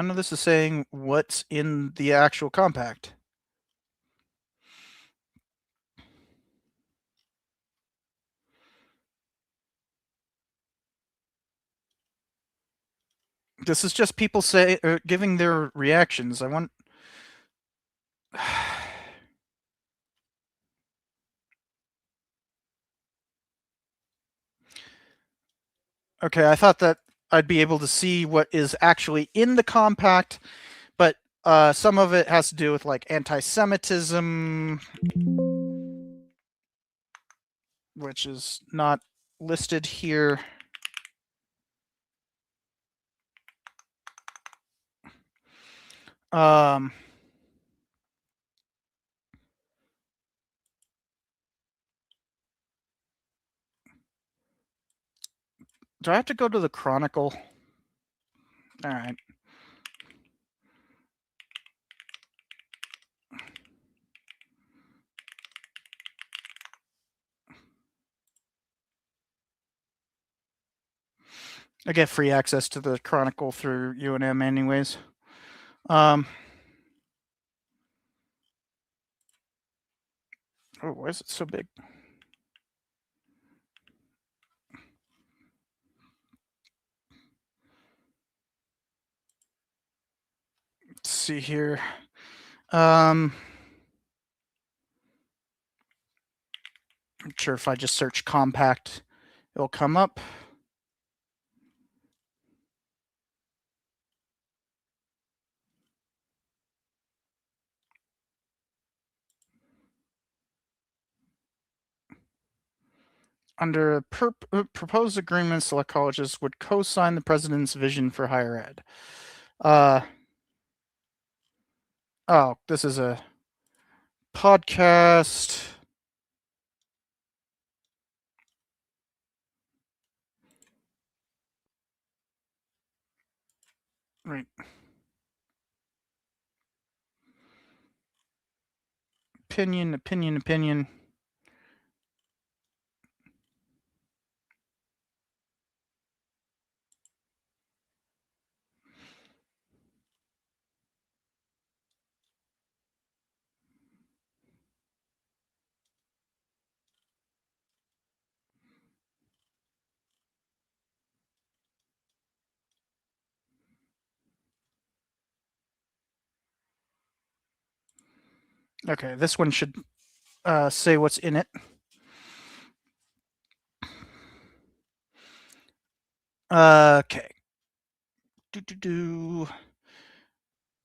of this is saying what's in the actual compact. This is just people giving their reactions. I want... Okay, I thought that I'd be able to see what is actually in the compact, but some of it has to do with like anti-Semitism, which is not listed here. Do I have to go to the Chronicle? All right. I get free access to the Chronicle through UNM anyways. Oh, why is it so big? Let's see here. I'm sure if I just search compact, it'll come up. under proposed agreement, select colleges would co-sign the president's vision for higher ed. Oh, this is a podcast. Right. Opinion. Okay, this one should say what's in it. Okay.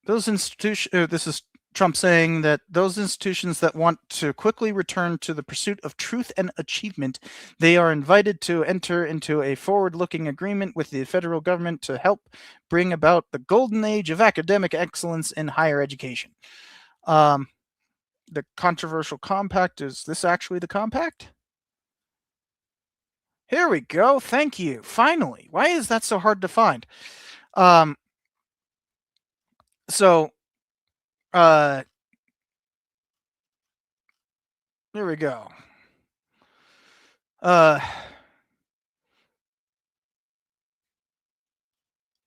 Those institutions. This is Trump saying that those institutions that want to quickly return to the pursuit of truth and achievement, they are invited to enter into a forward-looking agreement with the federal government to help bring about the golden age of academic excellence in higher education. The controversial compact, is this actually the compact? Here we go. Thank you. Finally. Why is that so hard to find? Here we go.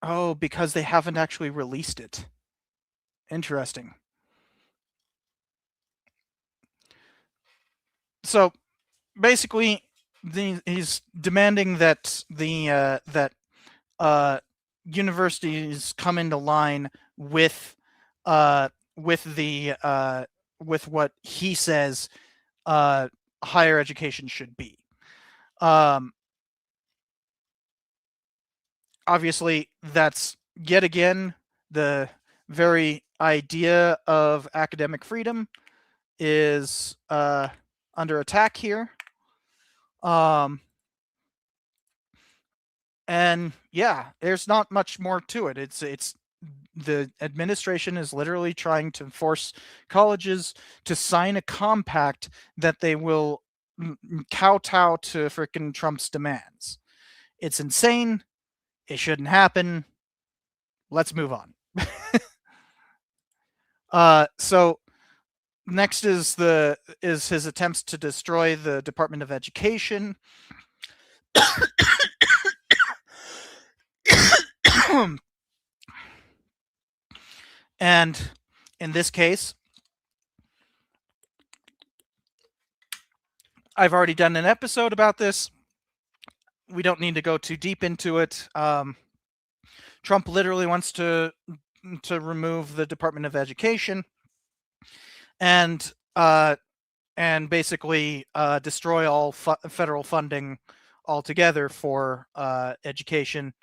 Oh, because they haven't actually released it. Interesting. So basically, he's demanding that the universities come into line with what he says higher education should be. Obviously, that's yet again the very idea of academic freedom is under attack here. And yeah, there's not much more to it. It's the administration is literally trying to force colleges to sign a compact that they will kowtow to frickin' Trump's demands. It's insane. It shouldn't happen. Let's move on. So next is his attempts to destroy the Department of Education. And in this case, I've already done an episode about this. We don't need to go too deep into it. Trump literally wants to remove the Department of Education and basically destroy all federal funding altogether for education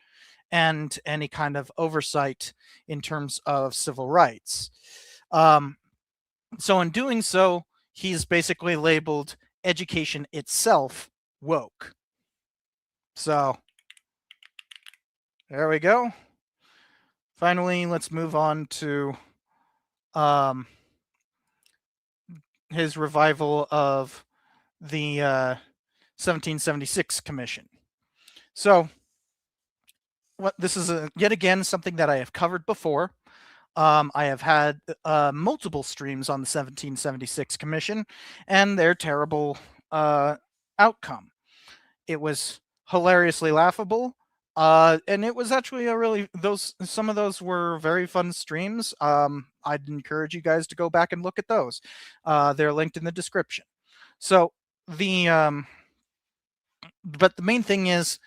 and any kind of oversight in terms of civil rights. So in doing so, he's basically labeled education itself woke. So there we go. Finally, let's move on to his revival of the 1776 Commission. So this is yet again something that I have covered before. I have had multiple streams on the 1776 Commission and their terrible outcome. It was hilariously laughable, and it was actually some of those were very fun streams. I'd encourage you guys to go back and look at those. They're linked in the description. So but the main thing is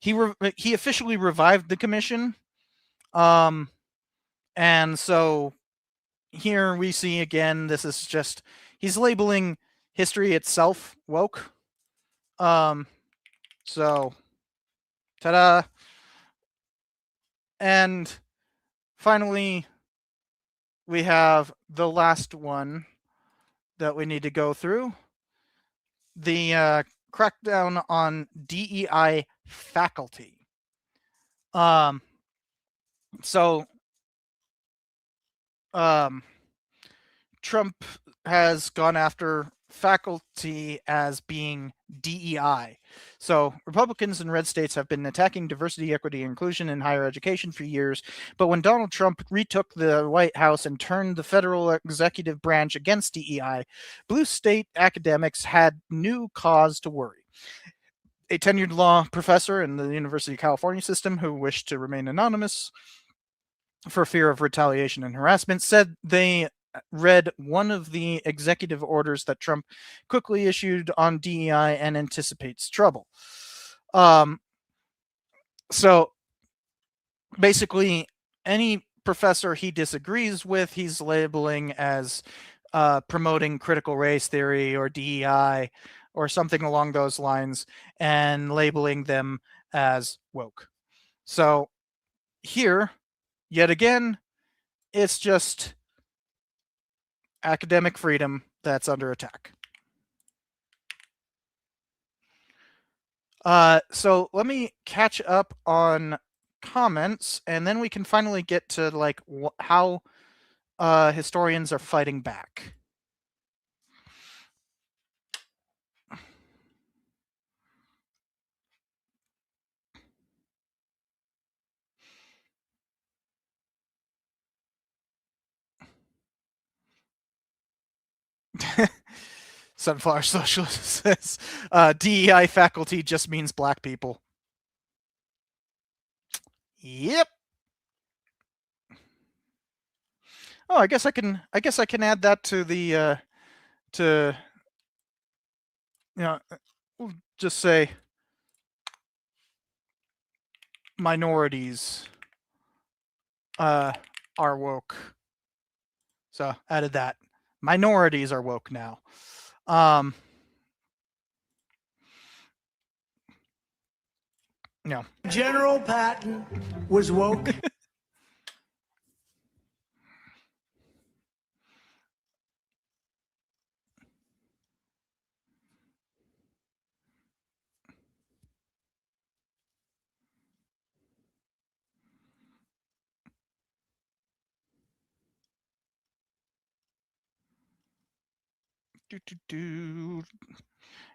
he officially revived the commission. And so here we see again, this is just, he's labeling history itself woke. So, ta-da. And finally, we have the last one that we need to go through. The crackdown on DEI faculty. Trump has gone after faculty as being DEI. So Republicans in red states have been attacking diversity, equity, and inclusion in higher education for years. But when Donald Trump retook the White House and turned the federal executive branch against DEI, blue state academics had new cause to worry. A tenured law professor in the University of California system who wished to remain anonymous for fear of retaliation and harassment said they read one of the executive orders that Trump quickly issued on DEI and anticipates trouble. So basically, any professor he disagrees with, he's labeling as promoting critical race theory or DEI or something along those lines, and labeling them as woke. So here, yet again, it's just academic freedom that's under attack. So let me catch up on comments, and then we can finally get to like how historians are fighting back. Sunflower Socialist says DEI faculty just means black people. Yep. Oh, I guess I can add that to the we'll just say minorities are woke. So added that. Minorities are woke now. General Patton was woke.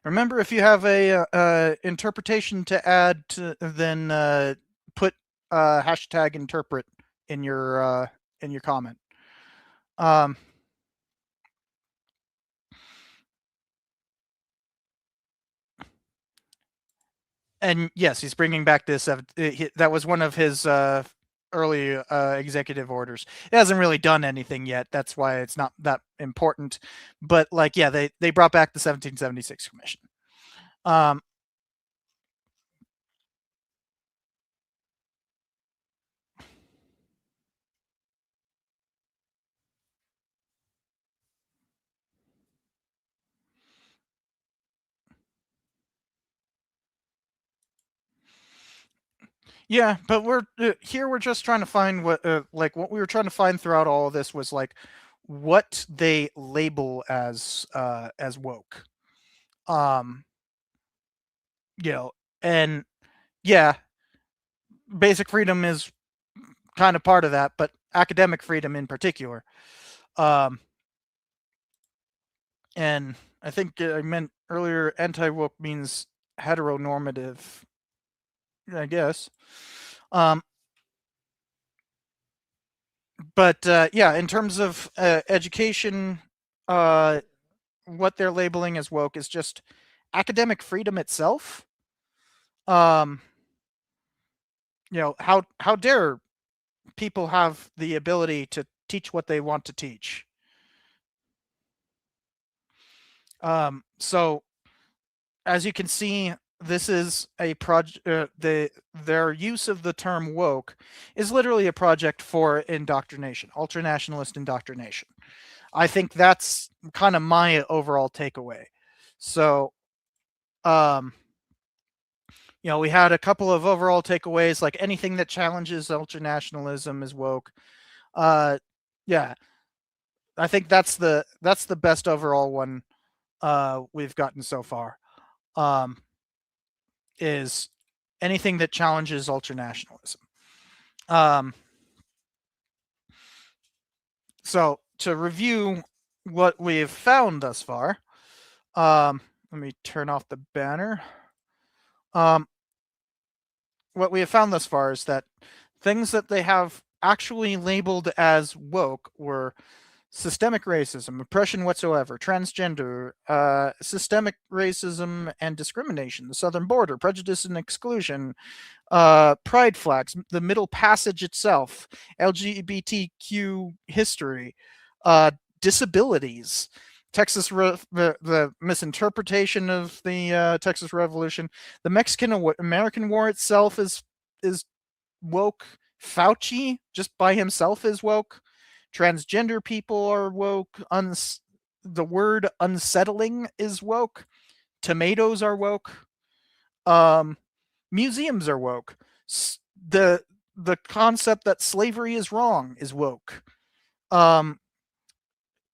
Remember, if you have a interpretation to add, then put hashtag interpret in your comment. And yes, he's bringing back this. That was one of his early executive orders. It hasn't really done anything yet. That's why it's not that important. But like, yeah, they brought back the 1776 Commission. Yeah, but we're just trying to find what we were trying to find throughout all of this was like what they label as woke. And yeah, basic freedom is kind of part of that, but academic freedom in particular. And I think I meant earlier anti-woke means heteronormative, I guess. But yeah, in terms of education, what they're labeling as woke is just academic freedom itself. How dare people have the ability to teach what they want to teach? So as you can see, this is a project. Their use of the term woke is literally a project for indoctrination, ultranationalist indoctrination. I think that's kind of my overall takeaway. So, we had a couple of overall takeaways, like anything that challenges ultranationalism is woke. Yeah, I think that's the best overall one we've gotten so far. is anything that challenges ultranationalism. So to review what we've found thus far, let me turn off the banner. What we have found thus far is that things that they have actually labeled as woke were systemic racism, oppression whatsoever, transgender, systemic racism and discrimination, the southern border, prejudice and exclusion, pride flags, the Middle Passage itself, LGBTQ history, disabilities, the misinterpretation of the Texas Revolution, the Mexican-American War itself is woke. Fauci just by himself is woke. Transgender people are woke. The word unsettling is woke. Tomatoes are woke. Museums are woke. The concept that slavery is wrong is woke.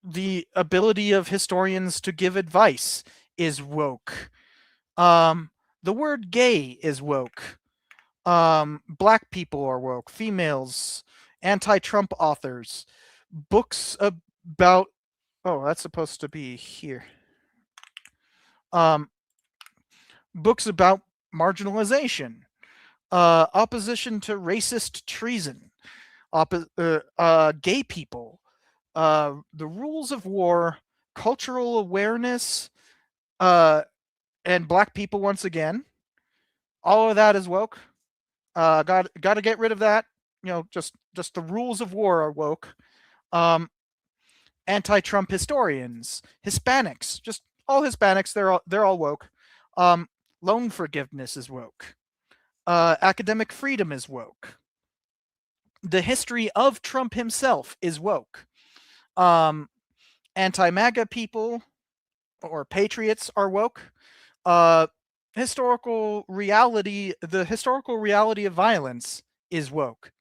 The ability of historians to give advice is woke. The word gay is woke. Black people are woke. Females, anti-Trump authors, books about... Oh, that's supposed to be here. Books about marginalization, opposition to racist treason, gay people, the rules of war, cultural awareness, and black people once again. All of that is woke. Got to get rid of that. Just the rules of war are woke. Anti-Trump historians, Hispanics, just all Hispanics, they're all woke. Loan forgiveness is woke. Academic freedom is woke. The history of Trump himself is woke. Anti-MAGA people or patriots are woke. The historical reality of violence is woke.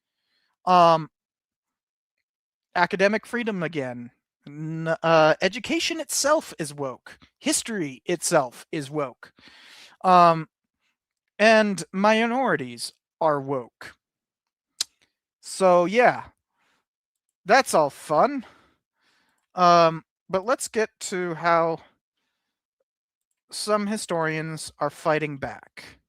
Academic freedom again. Education itself is woke. History itself is woke. And minorities are woke. So yeah, that's all fun. But let's get to how some historians are fighting back.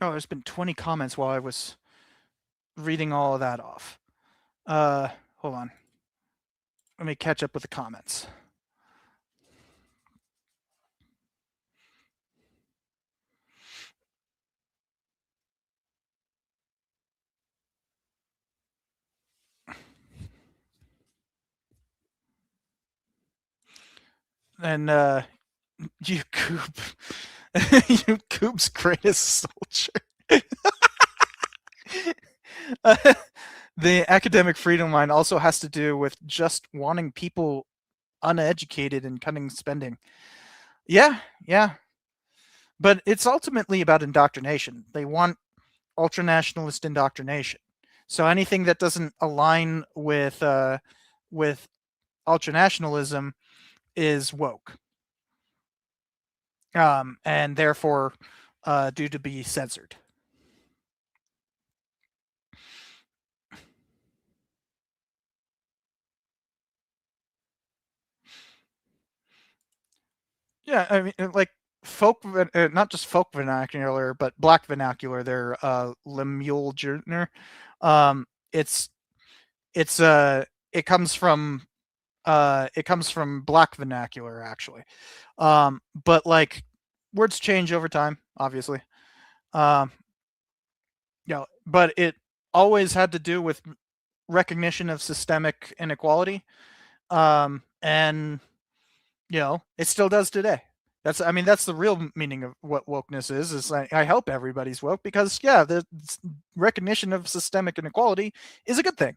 Oh, there's been 20 comments while I was reading all of that off. Hold on. Let me catch up with the comments. And you Coop, you Coop's greatest soldier. The academic freedom line also has to do with just wanting people uneducated and cutting spending. Yeah. But it's ultimately about indoctrination. They want ultranationalist indoctrination. So anything that doesn't align with ultranationalism is woke, and therefore due to be censored. Yeah, I mean, like folk, not just folk vernacular, but black vernacular. They're Lemuel Jr. It comes from black vernacular actually, but like words change over time, obviously. But it always had to do with recognition of systemic inequality, and it still does today. That's the real meaning of what wokeness is I hope everybody's woke, because the recognition of systemic inequality is a good thing.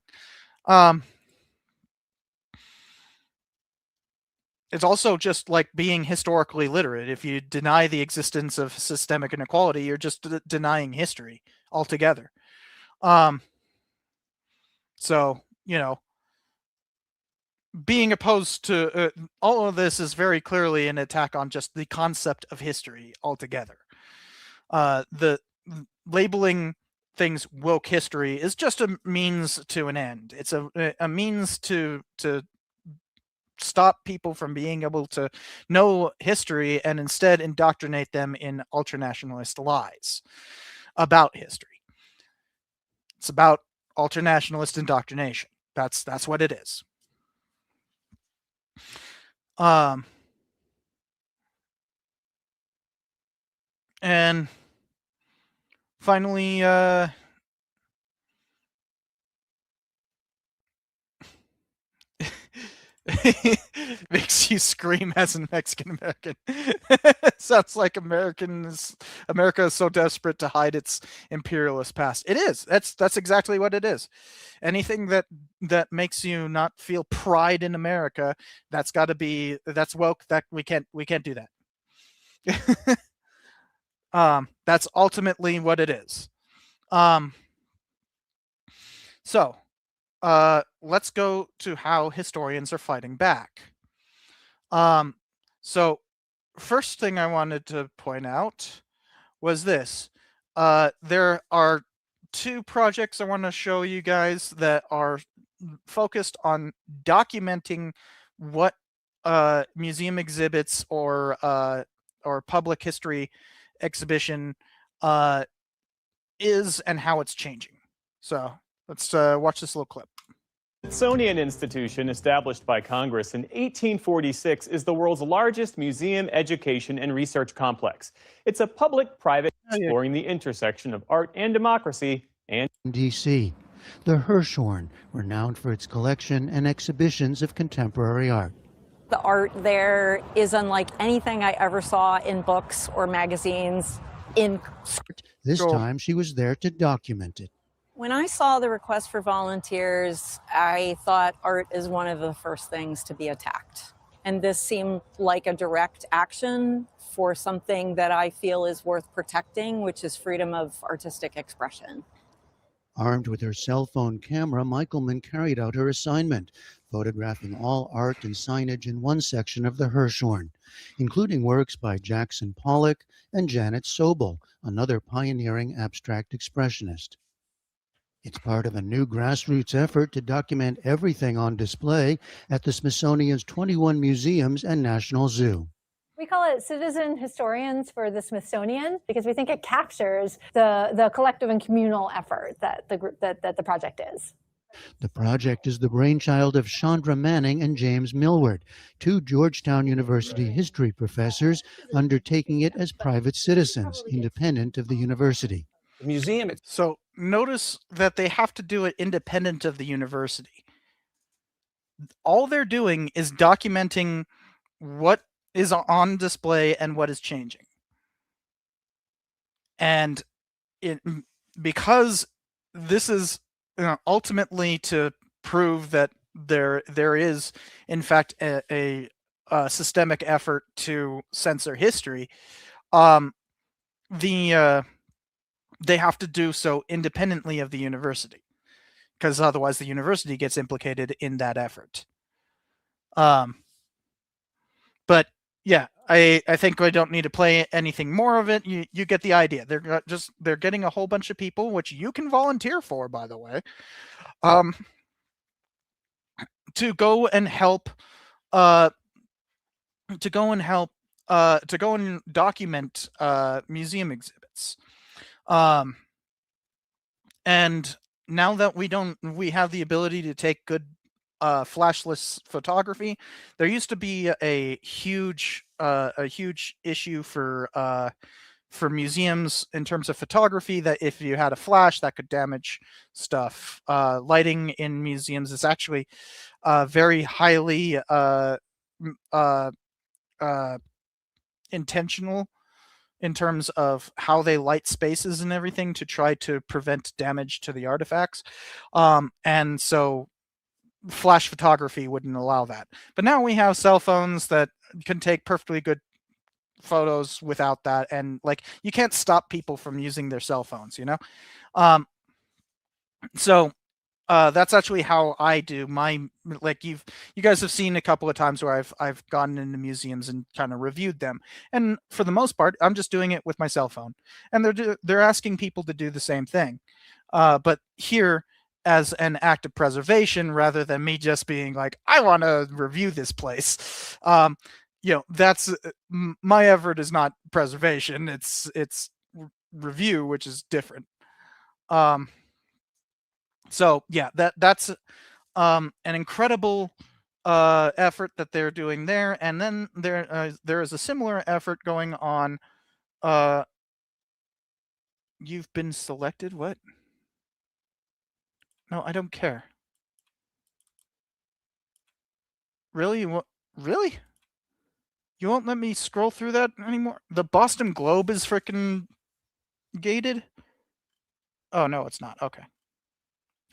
It's also just like being historically literate. If you deny the existence of systemic inequality, you're just denying history altogether. So, being opposed to all of this is very clearly an attack on just the concept of history altogether. The labeling things woke history is just a means to an end. It's a means to stop people from being able to know history and instead indoctrinate them in ultranationalist lies about history. It's about ultranationalist indoctrination. That's what it is. And finally, makes you scream as a Mexican American. Sounds like America is so desperate to hide its imperialist past. It is. That's exactly what it is. Anything that makes you not feel pride in America, that's woke. That we can't do that. That's ultimately what it is. So let's go to how historians are fighting back. So first thing I wanted to point out was this. There are two projects I want to show you guys that are focused on documenting what museum exhibits or public history exhibition is and how it's changing. So let's watch this little clip. Smithsonian Institution, established by Congress in 1846, is the world's largest museum, education, and research complex. It's a public-private exploring the intersection of art and democracy and D.C. The Hirshhorn, renowned for its collection and exhibitions of contemporary art. The art there is unlike anything I ever saw in books or magazines. This time she was there to document it. When I saw the request for volunteers, I thought art is one of the first things to be attacked. And this seemed like a direct action for something that I feel is worth protecting, which is freedom of artistic expression. Armed with her cell phone camera, Michelman carried out her assignment, photographing all art and signage in one section of the Hirshhorn, including works by Jackson Pollock and Janet Sobel, another pioneering abstract expressionist. It's part of a new grassroots effort to document everything on display at the Smithsonian's 21 museums and National Zoo. We call it citizen historians for the Smithsonian because we think it captures the collective and communal effort that the project is. The project is the brainchild of Chandra Manning and James Millward, two Georgetown University history professors undertaking it as private citizens, independent of the university. The museum. So notice that they have to do it independent of the university. All they're doing is documenting what is on display and what is changing. And because this is ultimately to prove that there is, in fact, a systemic effort to censor history, they have to do so independently of the university, because otherwise the university gets implicated in that effort. But yeah, I think I don't need to play anything more of it. You get the idea. They're getting a whole bunch of people, which you can volunteer for, by the way, to go and help document museum exhibits. And now that we have the ability to take good flashless photography. There used to be a huge issue for museums in terms of photography, that if you had a flash, that could damage stuff. Lighting in museums is actually very highly intentional in terms of how they light spaces and everything to try to prevent damage to the artifacts. And so flash photography wouldn't allow that. But now we have cell phones that can take perfectly good photos without that. And like, you can't stop people from using their cell phones, you know? So That's actually how I do my, like, you guys have seen a couple of times where I've gone into museums and kind of reviewed them, and for the most part I'm just doing it with my cell phone, and they're asking people to do the same thing, but here, as an act of preservation rather than me just being like, I want to review this place, that's my effort is not preservation, it's review, which is different. So yeah, that's an incredible effort that they're doing there, and then there is a similar effort going on. You've been selected. What? No, I don't care. Really? Really? You won't let me scroll through that anymore? The Boston Globe is freaking gated? Oh no, it's not. Okay.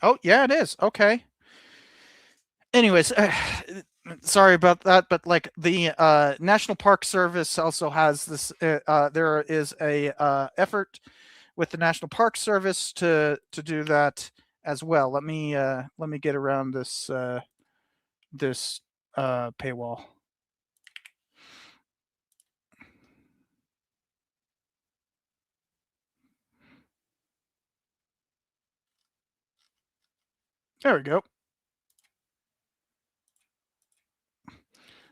Oh yeah, it is. Okay. Anyways, sorry about that, but like the National Park Service also has this. There is a effort with the National Park Service to do that as well. Let me get around this this paywall. There we go.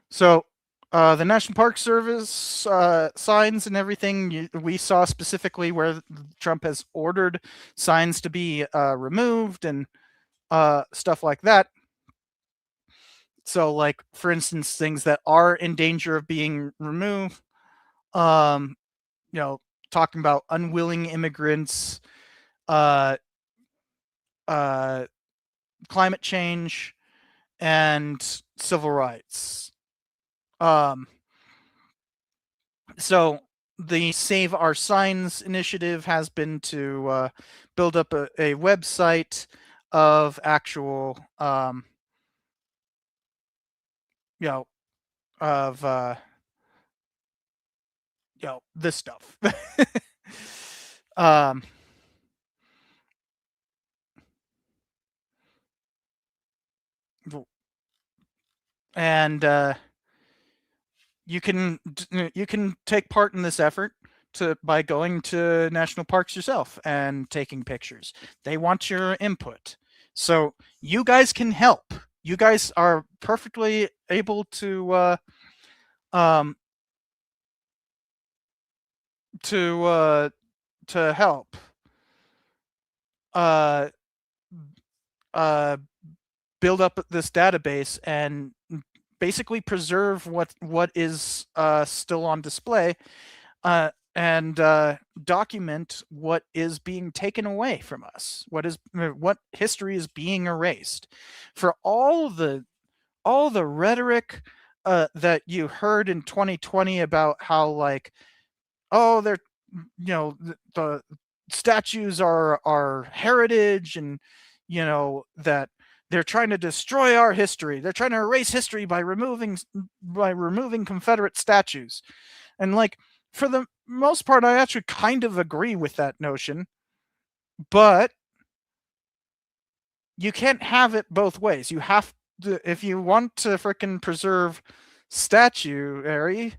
So the National Park Service signs and everything, we saw specifically where Trump has ordered signs to be removed and stuff like that. So, like, for instance, things that are in danger of being removed, talking about unwilling immigrants, climate change, and civil rights. So the Save Our Signs initiative has been to build up a website of actual, this stuff. And you can take part in this effort by going to national parks yourself and taking pictures. They want your input, so you guys can help. You guys are perfectly able to help build up this database and basically preserve what is still on display, and document what is being taken away from us, what history is being erased. For all the rhetoric that you heard in 2020 about how, like, oh, they're the statues are heritage, and that they're trying to destroy our history. They're trying to erase history by removing Confederate statues. And, like, for the most part, I actually kind of agree with that notion. But you can't have it both ways. You have to, if you want to frickin' preserve statuary,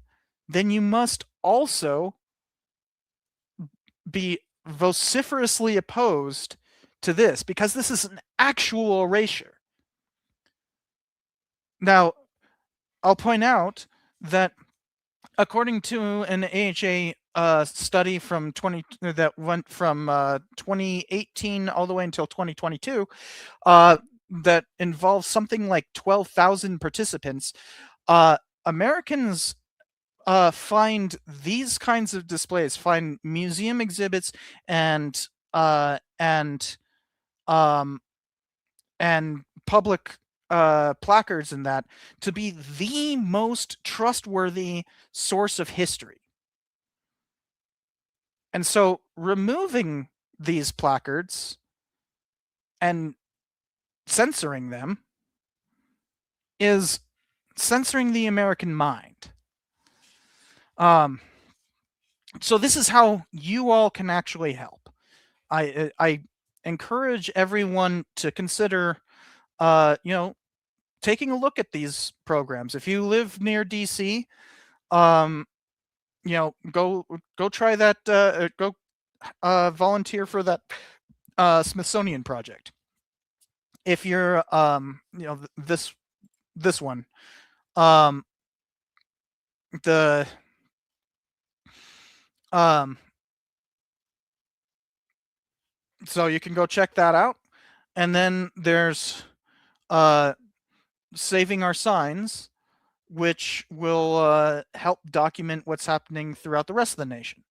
then you must also be vociferously opposed to this, because this is an actual erasure. Now, I'll point out that according to an AHA study from 2018 all the way until 2022, that involves something like 12,000 participants, Americans find these kinds of displays, find museum exhibits and public placards and that to be the most trustworthy source of history. And so removing these placards and censoring them is censoring the American mind. So this is how you all can actually help. I encourage everyone to consider, taking a look at these programs. If you live near DC, go try that. Go volunteer for that Smithsonian project. If you're, this one, so you can go check that out. And then there's Saving Our Signs, which will help document what's happening throughout the rest of the nation.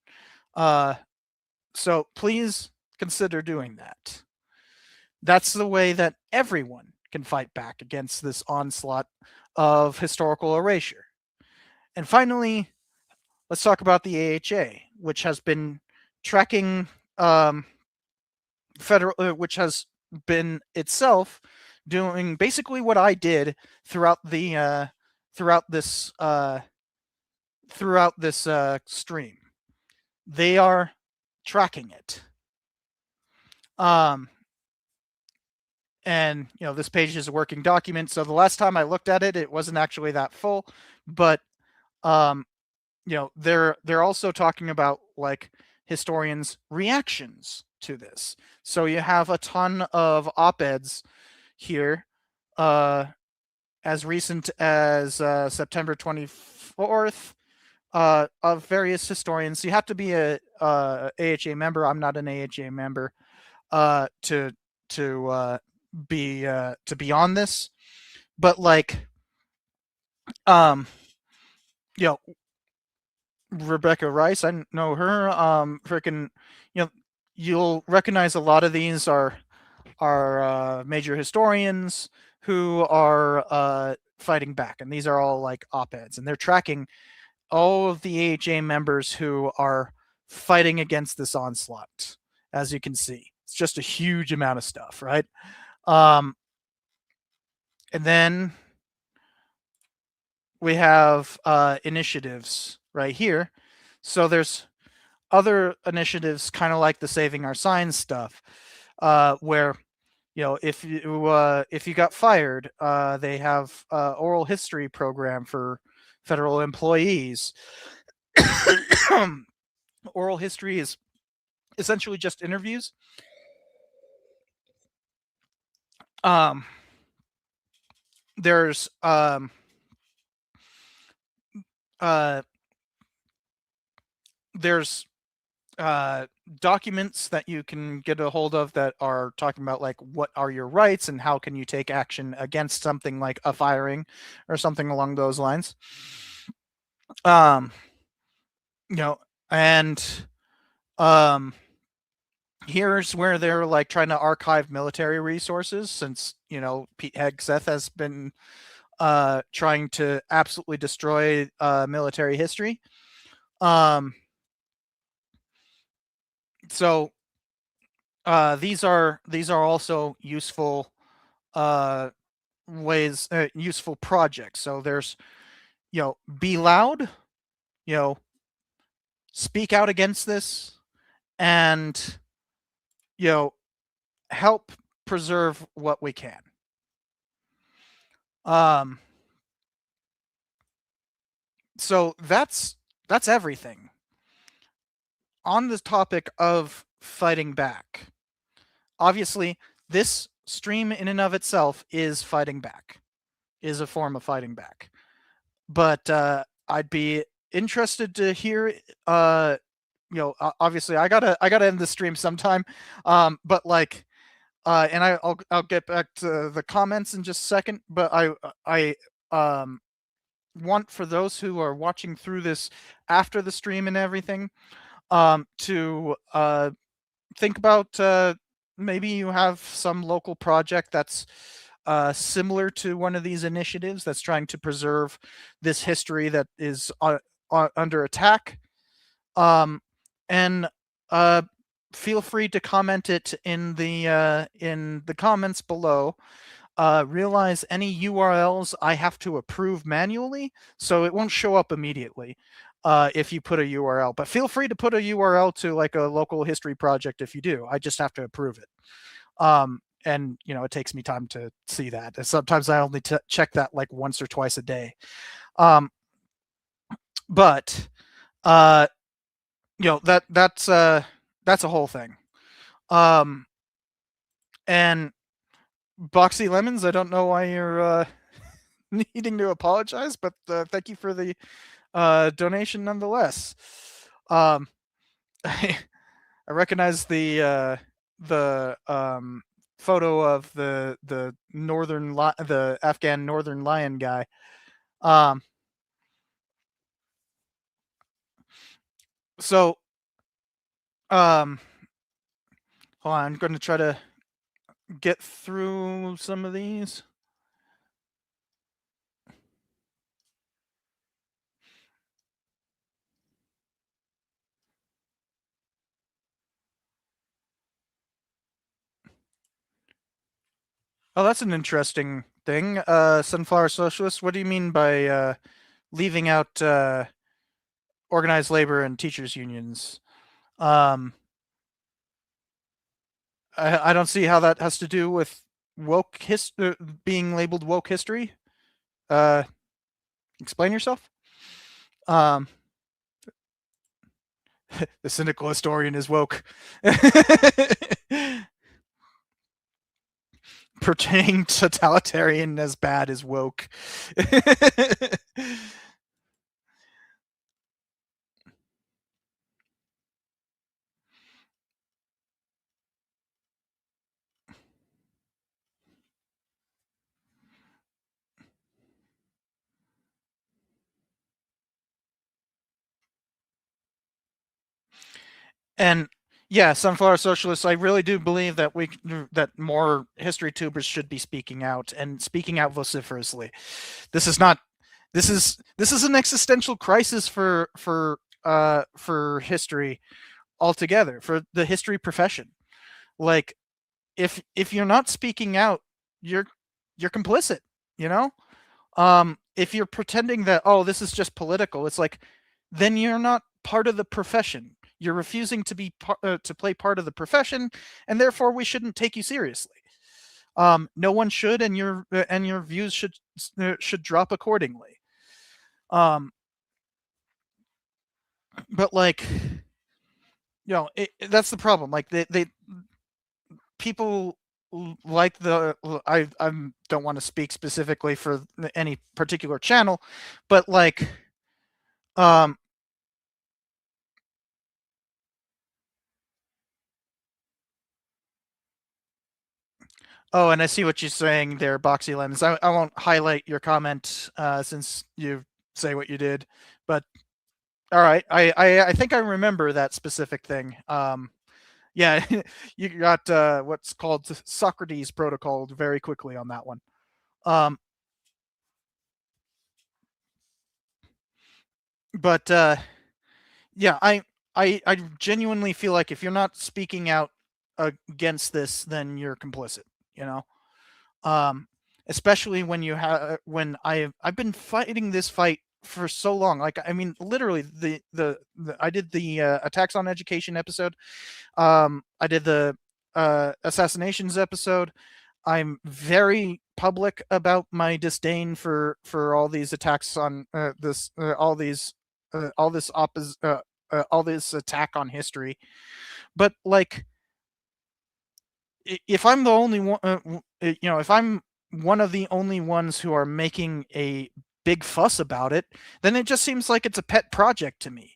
So please consider doing that. That's the way that everyone can fight back against this onslaught of historical erasure. And finally, let's talk about the AHA, which has been tracking which has been itself doing basically what I did throughout the throughout this stream. They are tracking it. And this page is a working document, so the last time I looked at it, it wasn't actually that full, but they're also talking about like historians' reactions to this. So you have a ton of op-eds here, as recent as September 24th, of various historians. You have to be a AHA member. I'm not an AHA member to be on this, but like Rebecca Rice, I know her. Freaking, you'll recognize a lot of these are major historians who are fighting back, and these are all like op-eds, and they're tracking all of the AHA members who are fighting against this onslaught. As you can see, it's just a huge amount of stuff, right? And then we have initiatives right here. So there's other initiatives kind of like the Saving Our Signs stuff, where if you got fired, they have oral history program for federal employees. Oral history is essentially just interviews. There's documents that you can get a hold of that are talking about like what are your rights and how can you take action against something like a firing or something along those lines. Here's where they're like trying to archive military resources, since Pete Hegseth has been trying to absolutely destroy military history. So these are also useful useful projects. So there's be loud, speak out against this, and help preserve what we can. So that's everything on this topic of fighting back. Obviously, this stream in and of itself is fighting back, is a form of fighting back. But I'd be interested to hear. Obviously, I gotta end the stream sometime. But like, and I'll get back to the comments in just a second. But I want for those who are watching through this after the stream and everything, to think about maybe you have some local project that's similar to one of these initiatives that's trying to preserve this history that is under attack. And feel free to comment it in the comments below. Realize any URLs I have to approve manually, so it won't show up immediately. if you put a URL. But feel free to put a URL to like a local history project if you do. I just have to approve it. And it takes me time to see that. And sometimes I only check that like once or twice a day. But that's a whole thing. And Boxy Lemons, I don't know why you're needing to apologize, but thank you for the donation nonetheless. I recognize the photo of the the Afghan Northern Lion guy. So hold on, I'm going to try to get through some of these. Oh, that's an interesting thing. Sunflower Socialist, what do you mean by leaving out organized labor and teachers unions? I don't see how that has to do with woke being labeled woke history. Explain yourself. The cynical historian is woke. Portraying totalitarian as bad is woke. And yeah, Sunflower Socialists, I really do believe that that more history tubers should be speaking out and speaking out vociferously. This is an existential crisis for history altogether, for the history profession. Like, if you're not speaking out, you're complicit, if you're pretending that, oh, this is just political, it's like, then you're not part of the profession. You're refusing to be to play part of the profession, and therefore we shouldn't take you seriously. No one should, and your views should drop accordingly. But like, that's the problem. Like they people like I don't want to speak specifically for any particular channel, but like oh, and I see what you're saying there, Boxy Lemons. I won't highlight your comment since you say what you did, but all right. I think I remember that specific thing. Yeah, you got what's called Socrates protocol very quickly on that one. But yeah, I genuinely feel like if you're not speaking out against this, then you're complicit. Especially when I've been fighting this fight for so long. Like, I mean, literally I did the attacks on education episode. I did the assassinations episode. I'm very public about my disdain for all these attacks on all this attack on history. But like, if I'm the only one, if I'm one of the only ones who are making a big fuss about it, then it just seems like it's a pet project to me,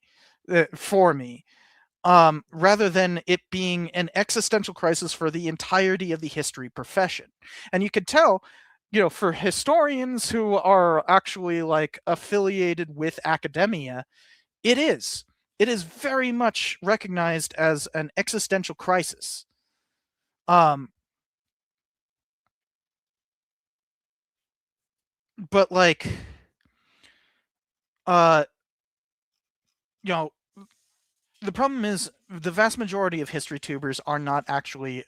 for me, rather than it being an existential crisis for the entirety of the history profession. And you could tell, for historians who are actually like affiliated with academia, it is very much recognized as an existential crisis. But like, the problem is the vast majority of history tubers are not actually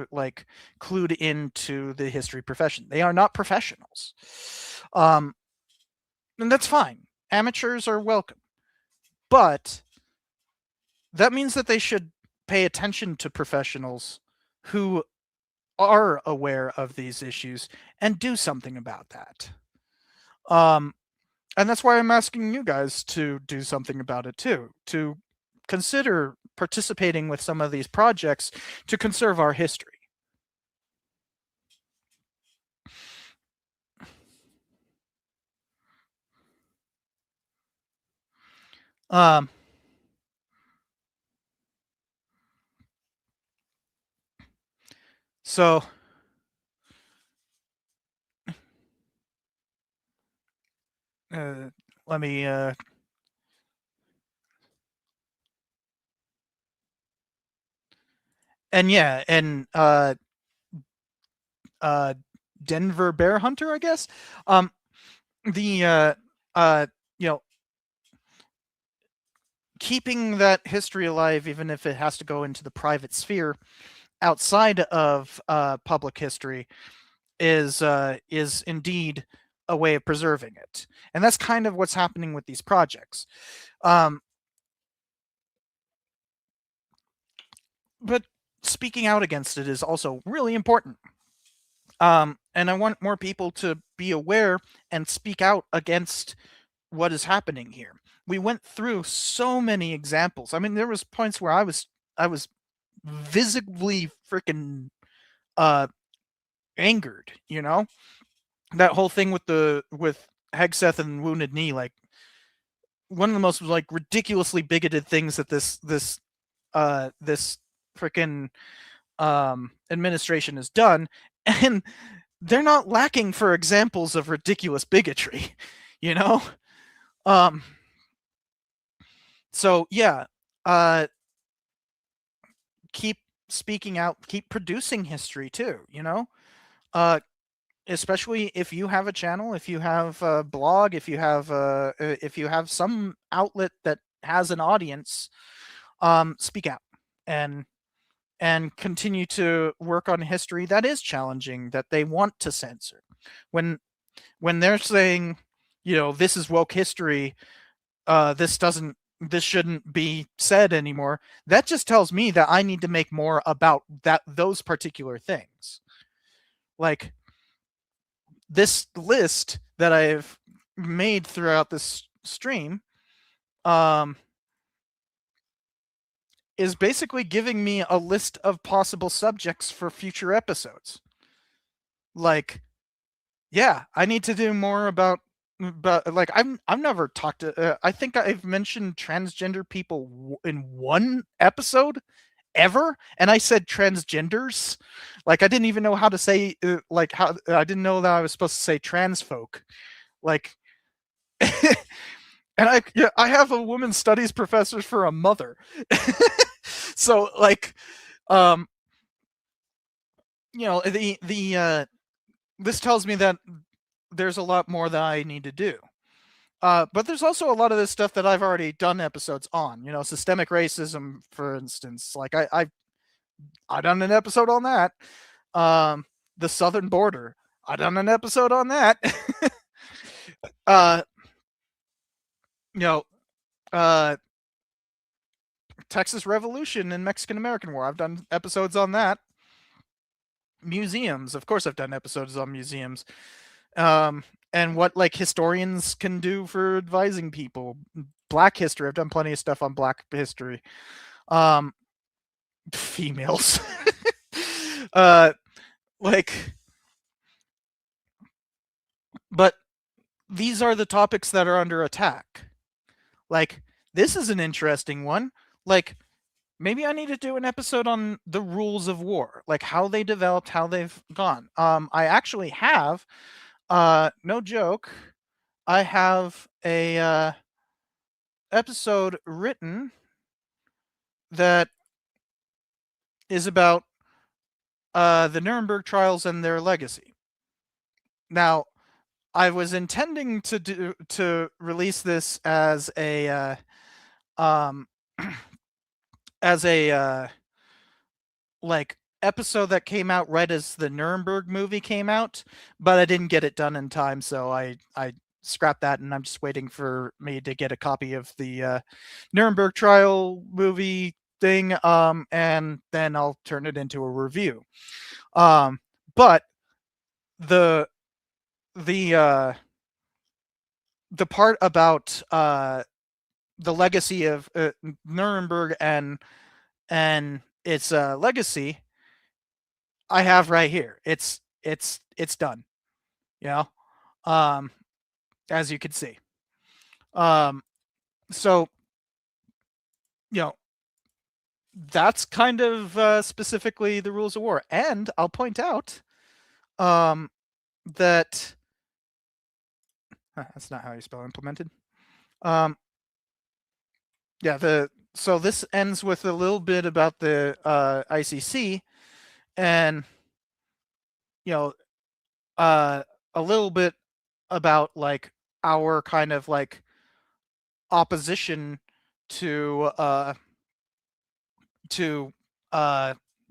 like clued into the history profession. They are not professionals. And that's fine. Amateurs are welcome. But that means that they should pay attention to professionals who are aware of these issues and do something about that. And that's why I'm asking you guys to do something about it too, to consider participating with some of these projects to conserve our history. So let me and yeah, and Denver Bear Hunter, I guess. The you know, keeping that history alive, even if it has to go into the private sphere outside of public history, is indeed a way of preserving it. And that's kind of what's happening with these projects. But speaking out against it is also really important. And I want more people to be aware and speak out against what is happening here. We went through so many examples. I mean, there was points where I was visibly freaking angered, you know? That whole thing with Hegseth and Wounded Knee, like one of the most like ridiculously bigoted things that this freaking administration has done, and they're not lacking for examples of ridiculous bigotry, you know? So yeah, keep speaking out, keep producing history too, you know? Especially if you have a channel, if you have a blog, if you have some outlet that has an audience, speak out and continue to work on history that is challenging, that they want to censor. When they're saying, you know, this is woke history, this shouldn't be said anymore, that just tells me that I need to make more about those particular things. Like this list that I've made throughout this stream is basically giving me a list of possible subjects for future episodes. Like, yeah, I need to do more about like I've never talked to I think I've mentioned transgender people in one episode ever, and I said transgenders. Like I didn't even know how to say like how I didn't know that I was supposed to say trans folk. Like and I have a women's studies professor for a mother. So like you know, this tells me that there's a lot more that I need to do. But there's also a lot of this stuff that I've already done episodes on, you know, systemic racism, for instance. Like I've done an episode on that. The southern border, I done an episode on that. You know, Texas Revolution and Mexican American War, I've done episodes on that. Museums, of course I've done episodes on museums. And what like historians can do for advising people. Black history, I've done plenty of stuff on Black history. Females. Like, but these are the topics that are under attack. Like, this is an interesting one. Like, maybe I need to do an episode on the rules of war, like how they developed, how they've gone. I actually have, no joke, I have a episode written that is about the Nuremberg trials and their legacy. Now, I was intending to release this as a like episode that came out right as the Nuremberg movie came out, but I didn't get it done in time, so I scrap that, and I'm just waiting for me to get a copy of the Nuremberg trial movie thing, and then I'll turn it into a review. But the part about the legacy of Nuremberg and its legacy, I have right here. It's done. You know, as you can see. So, you know, that's kind of specifically the rules of war. And I'll point out that that's not how you spell implemented. Yeah, so this ends with a little bit about the ICC, and you know, a little bit about like our kind of like opposition to the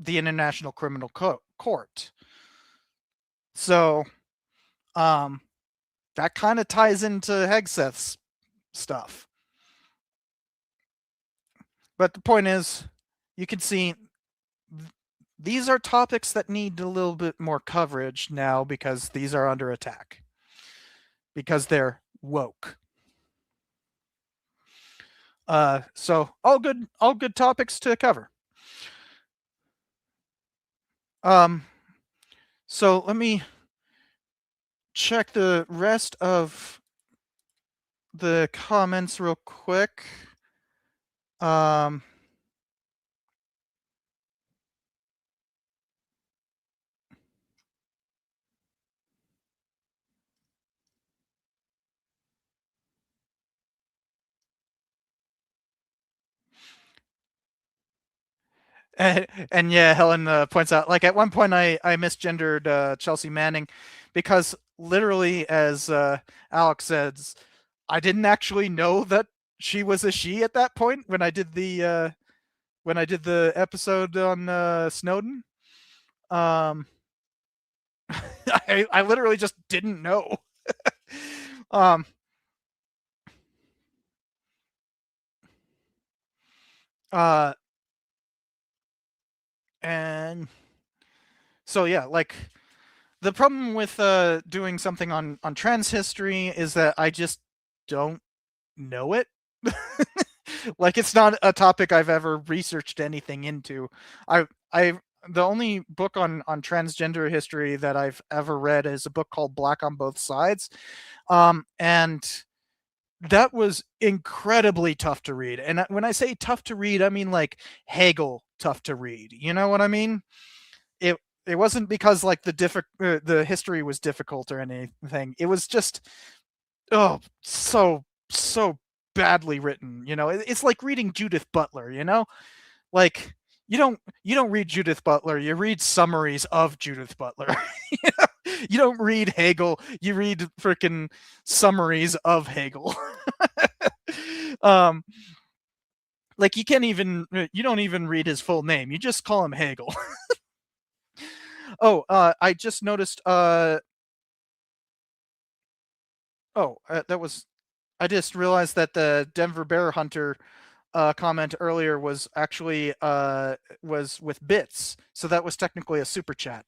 International Criminal Court. So that kind of ties into Hegseth's stuff. But the point is, you can see these are topics that need a little bit more coverage now because these are under attack. Because they're woke. So all good topics to cover. So let me check the rest of the comments real quick. And yeah, Helen points out, like at one point I misgendered Chelsea Manning because literally, as Alex says, I didn't actually know that she was a she at that point when I did the episode on Snowden. I literally just didn't know. And so yeah, like the problem with doing something on trans history is that I just don't know it. Like it's not a topic I've ever researched anything into. The only book on transgender history that I've ever read is a book called Black on Both Sides. And that was incredibly tough to read. And when I say tough to read, I mean like Hegel tough to read. You know what I mean? It wasn't because like the history was difficult or anything. It was just so badly written. You know, it's like reading Judith Butler. You know, like you don't read Judith Butler. You read summaries of Judith Butler. You don't read Hegel. You read freaking summaries of Hegel. Like you don't even read his full name. You just call him Hegel. Oh, I just noticed. I just realized that the Denver Bear Hunter comment earlier was actually was with bits, so that was technically a super chat.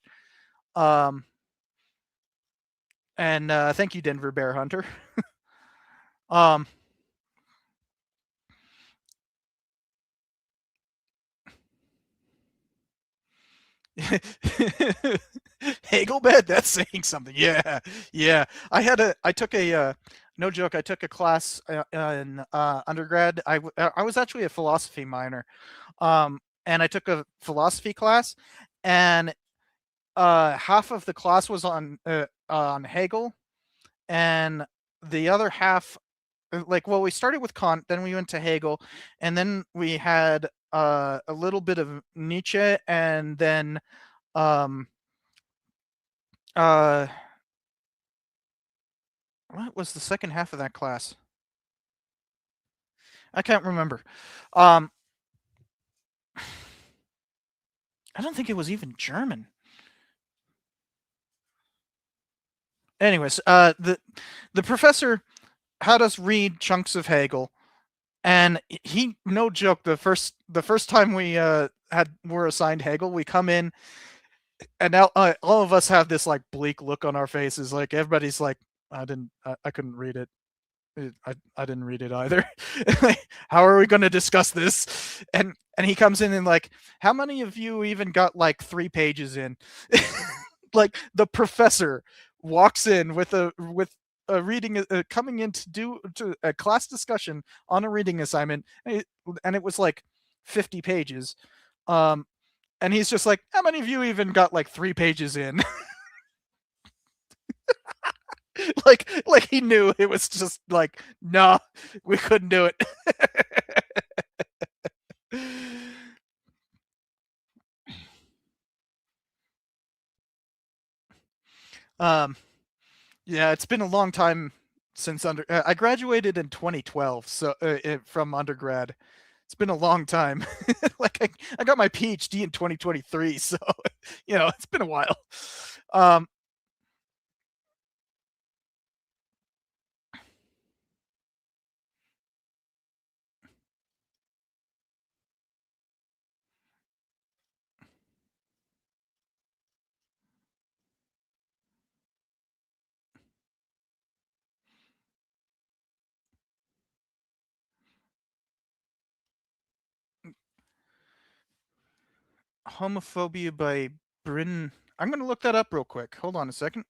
And thank you, Denver Bear Hunter. Hegelbed, that's saying something. Yeah. I took a no joke. I took a class in undergrad. I was actually a philosophy minor, and I took a philosophy class, and half of the class was on Hegel, and the other half, we started with Kant, then we went to Hegel, and then we had a little bit of Nietzsche, and then what was the second half of that class? I can't remember. I don't think it was even German. anyways, the professor had us read chunks of Hegel, and he, no joke, the first time we were assigned Hegel, we come in, and now all of us have this like bleak look on our faces, like everybody's like, I couldn't read it. I didn't read it either. How are we going to discuss this? And he comes in and like, how many of you even got like 3 pages in? Like the professor walks in with a reading, coming in to do a class discussion on a reading assignment, and it was like 50 pages. And he's just like, how many of you even got like 3 pages in? like he knew it was just like, no, we couldn't do it. Yeah, it's been a long time since I graduated in 2012, so from undergrad. It's been a long time. Like I got my PhD in 2023, so it's been a while. Homophobia by Bryn. I'm going to look that up real quick. Hold on a second.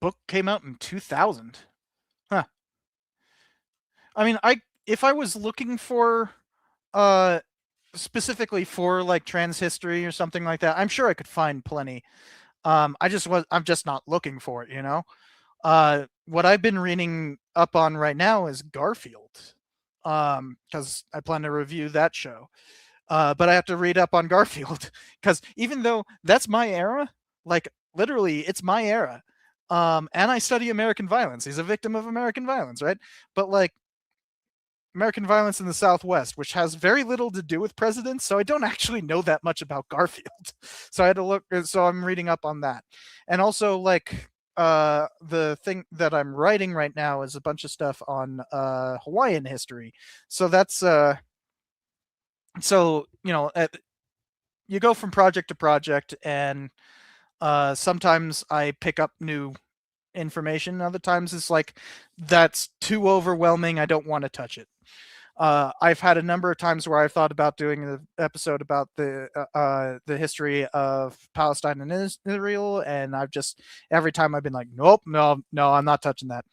Book came out in 2000. Huh. I mean, if I was looking for specifically for like trans history or something like that, I'm sure I could find plenty. I'm just not looking for it, what I've been reading up on right now is Garfield, because I plan to review that show. But I have to read up on Garfield because even though that's my era, like literally it's my era, and I study American violence. He's a victim of American violence, right? But like American violence in the Southwest, which has very little to do with presidents, so I don't actually know that much about Garfield. So I had to look. So I'm reading up on that, and also like the thing that I'm writing right now is a bunch of stuff on Hawaiian history. So that's so you go from project to project, and sometimes I pick up new information. Other times it's like, that's too overwhelming, I don't want to touch it. I've had a number of times where I've thought about doing an episode about the history of Palestine and Israel, and I've just, every time I've been like, nope, no, I'm not touching that.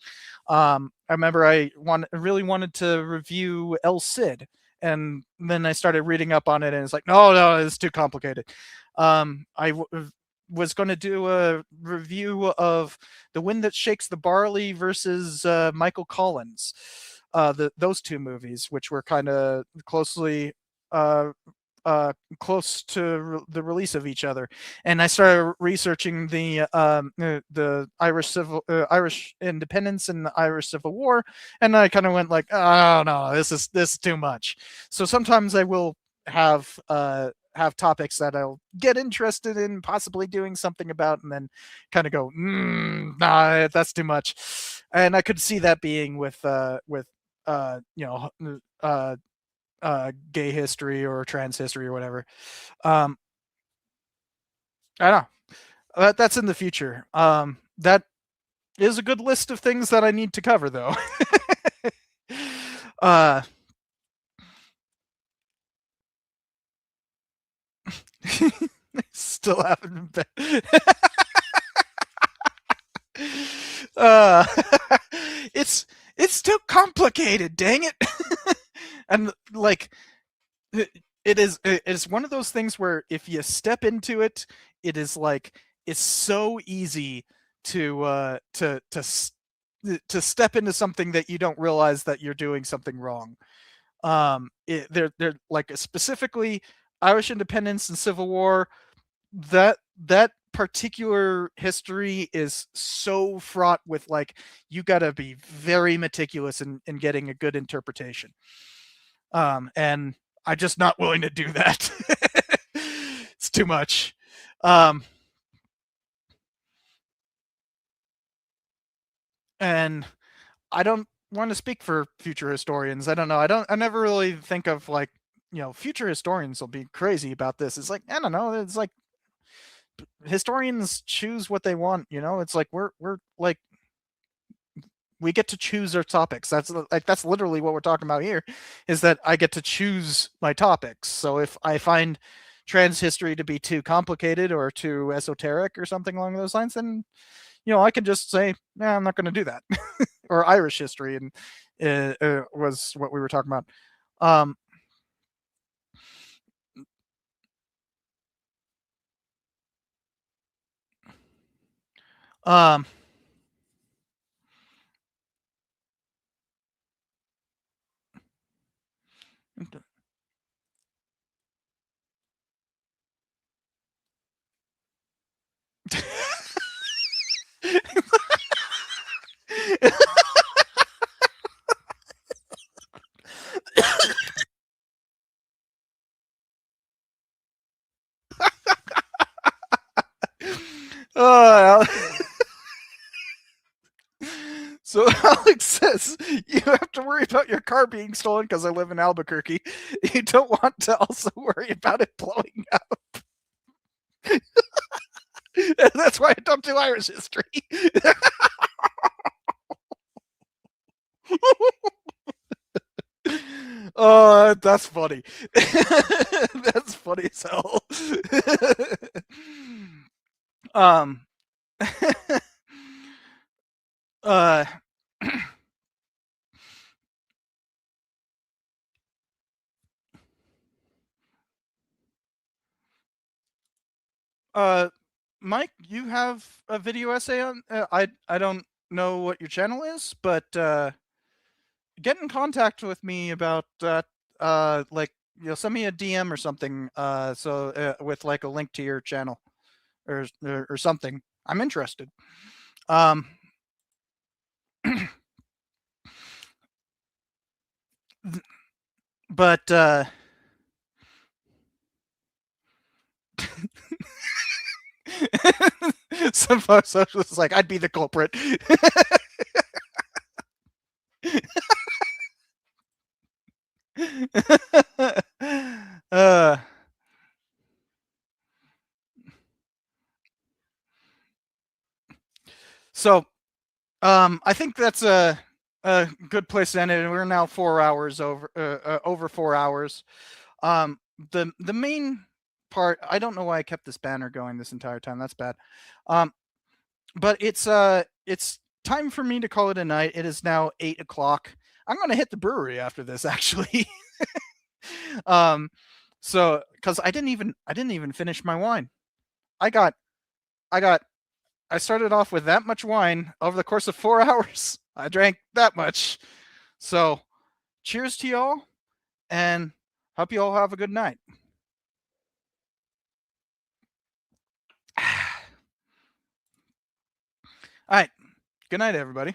I remember I really wanted to review El Cid, and then I started reading up on it, and it's like, no, it's too complicated. I was going to do a review of The Wind That Shakes the Barley versus Michael Collins. Those 2 movies, which were kind of closely close to the release of each other, and I started researching the Irish independence and the Irish Civil War, and I kind of went like, oh no, this is too much. So sometimes I will have topics that I'll get interested in possibly doing something about, and then kind of go, nah, that's too much. And I could see that being with gay history or trans history or whatever. I don't know. That's in the future. That is a good list of things that I need to cover, though. Still haven't been. It's too complicated, dang it. And like it is one of those things where if you step into it, it is like, it's so easy to step into something that you don't realize that you're doing something wrong. They're like, specifically Irish independence and Civil War, that particular history is so fraught with, like, you got to be very meticulous in getting a good interpretation. And I'm just not willing to do that. It's too much. And I don't want to speak for future historians. I don't know. I never really think of, like, future historians will be crazy about this. It's like, I don't know. It's like historians choose what they want. It's like we're like, we get to choose our topics. That's literally what we're talking about here, is that I get to choose my topics. So if I find trans history to be too complicated or too esoteric or something along those lines, then I can just say, nah, I'm not going to do that. Or Irish history, and was what we were talking about. So Alex says, you have to worry about your car being stolen because I live in Albuquerque. You don't want to also worry about it blowing up. That's why I don't do Irish history. Oh, that's funny. That's funny as hell. Mike, you have a video essay on. I don't know what your channel is, but get in contact with me about that. Like, send me a DM or something. So with like a link to your channel, or something. I'm interested. But some folks was like, I'd be the culprit. So I think that's a good place to end it. We're now 4 hours over, over 4 hours. The main part, I don't know why I kept this banner going this entire time. That's bad. But it's time for me to call it a night. It is now 8 o'clock. I'm gonna hit the brewery after this, actually. So because I didn't even finish my wine. I started off with that much wine over the course of 4 hours. I drank that much. So cheers to y'all, and hope you all have a good night. All right. Good night, everybody.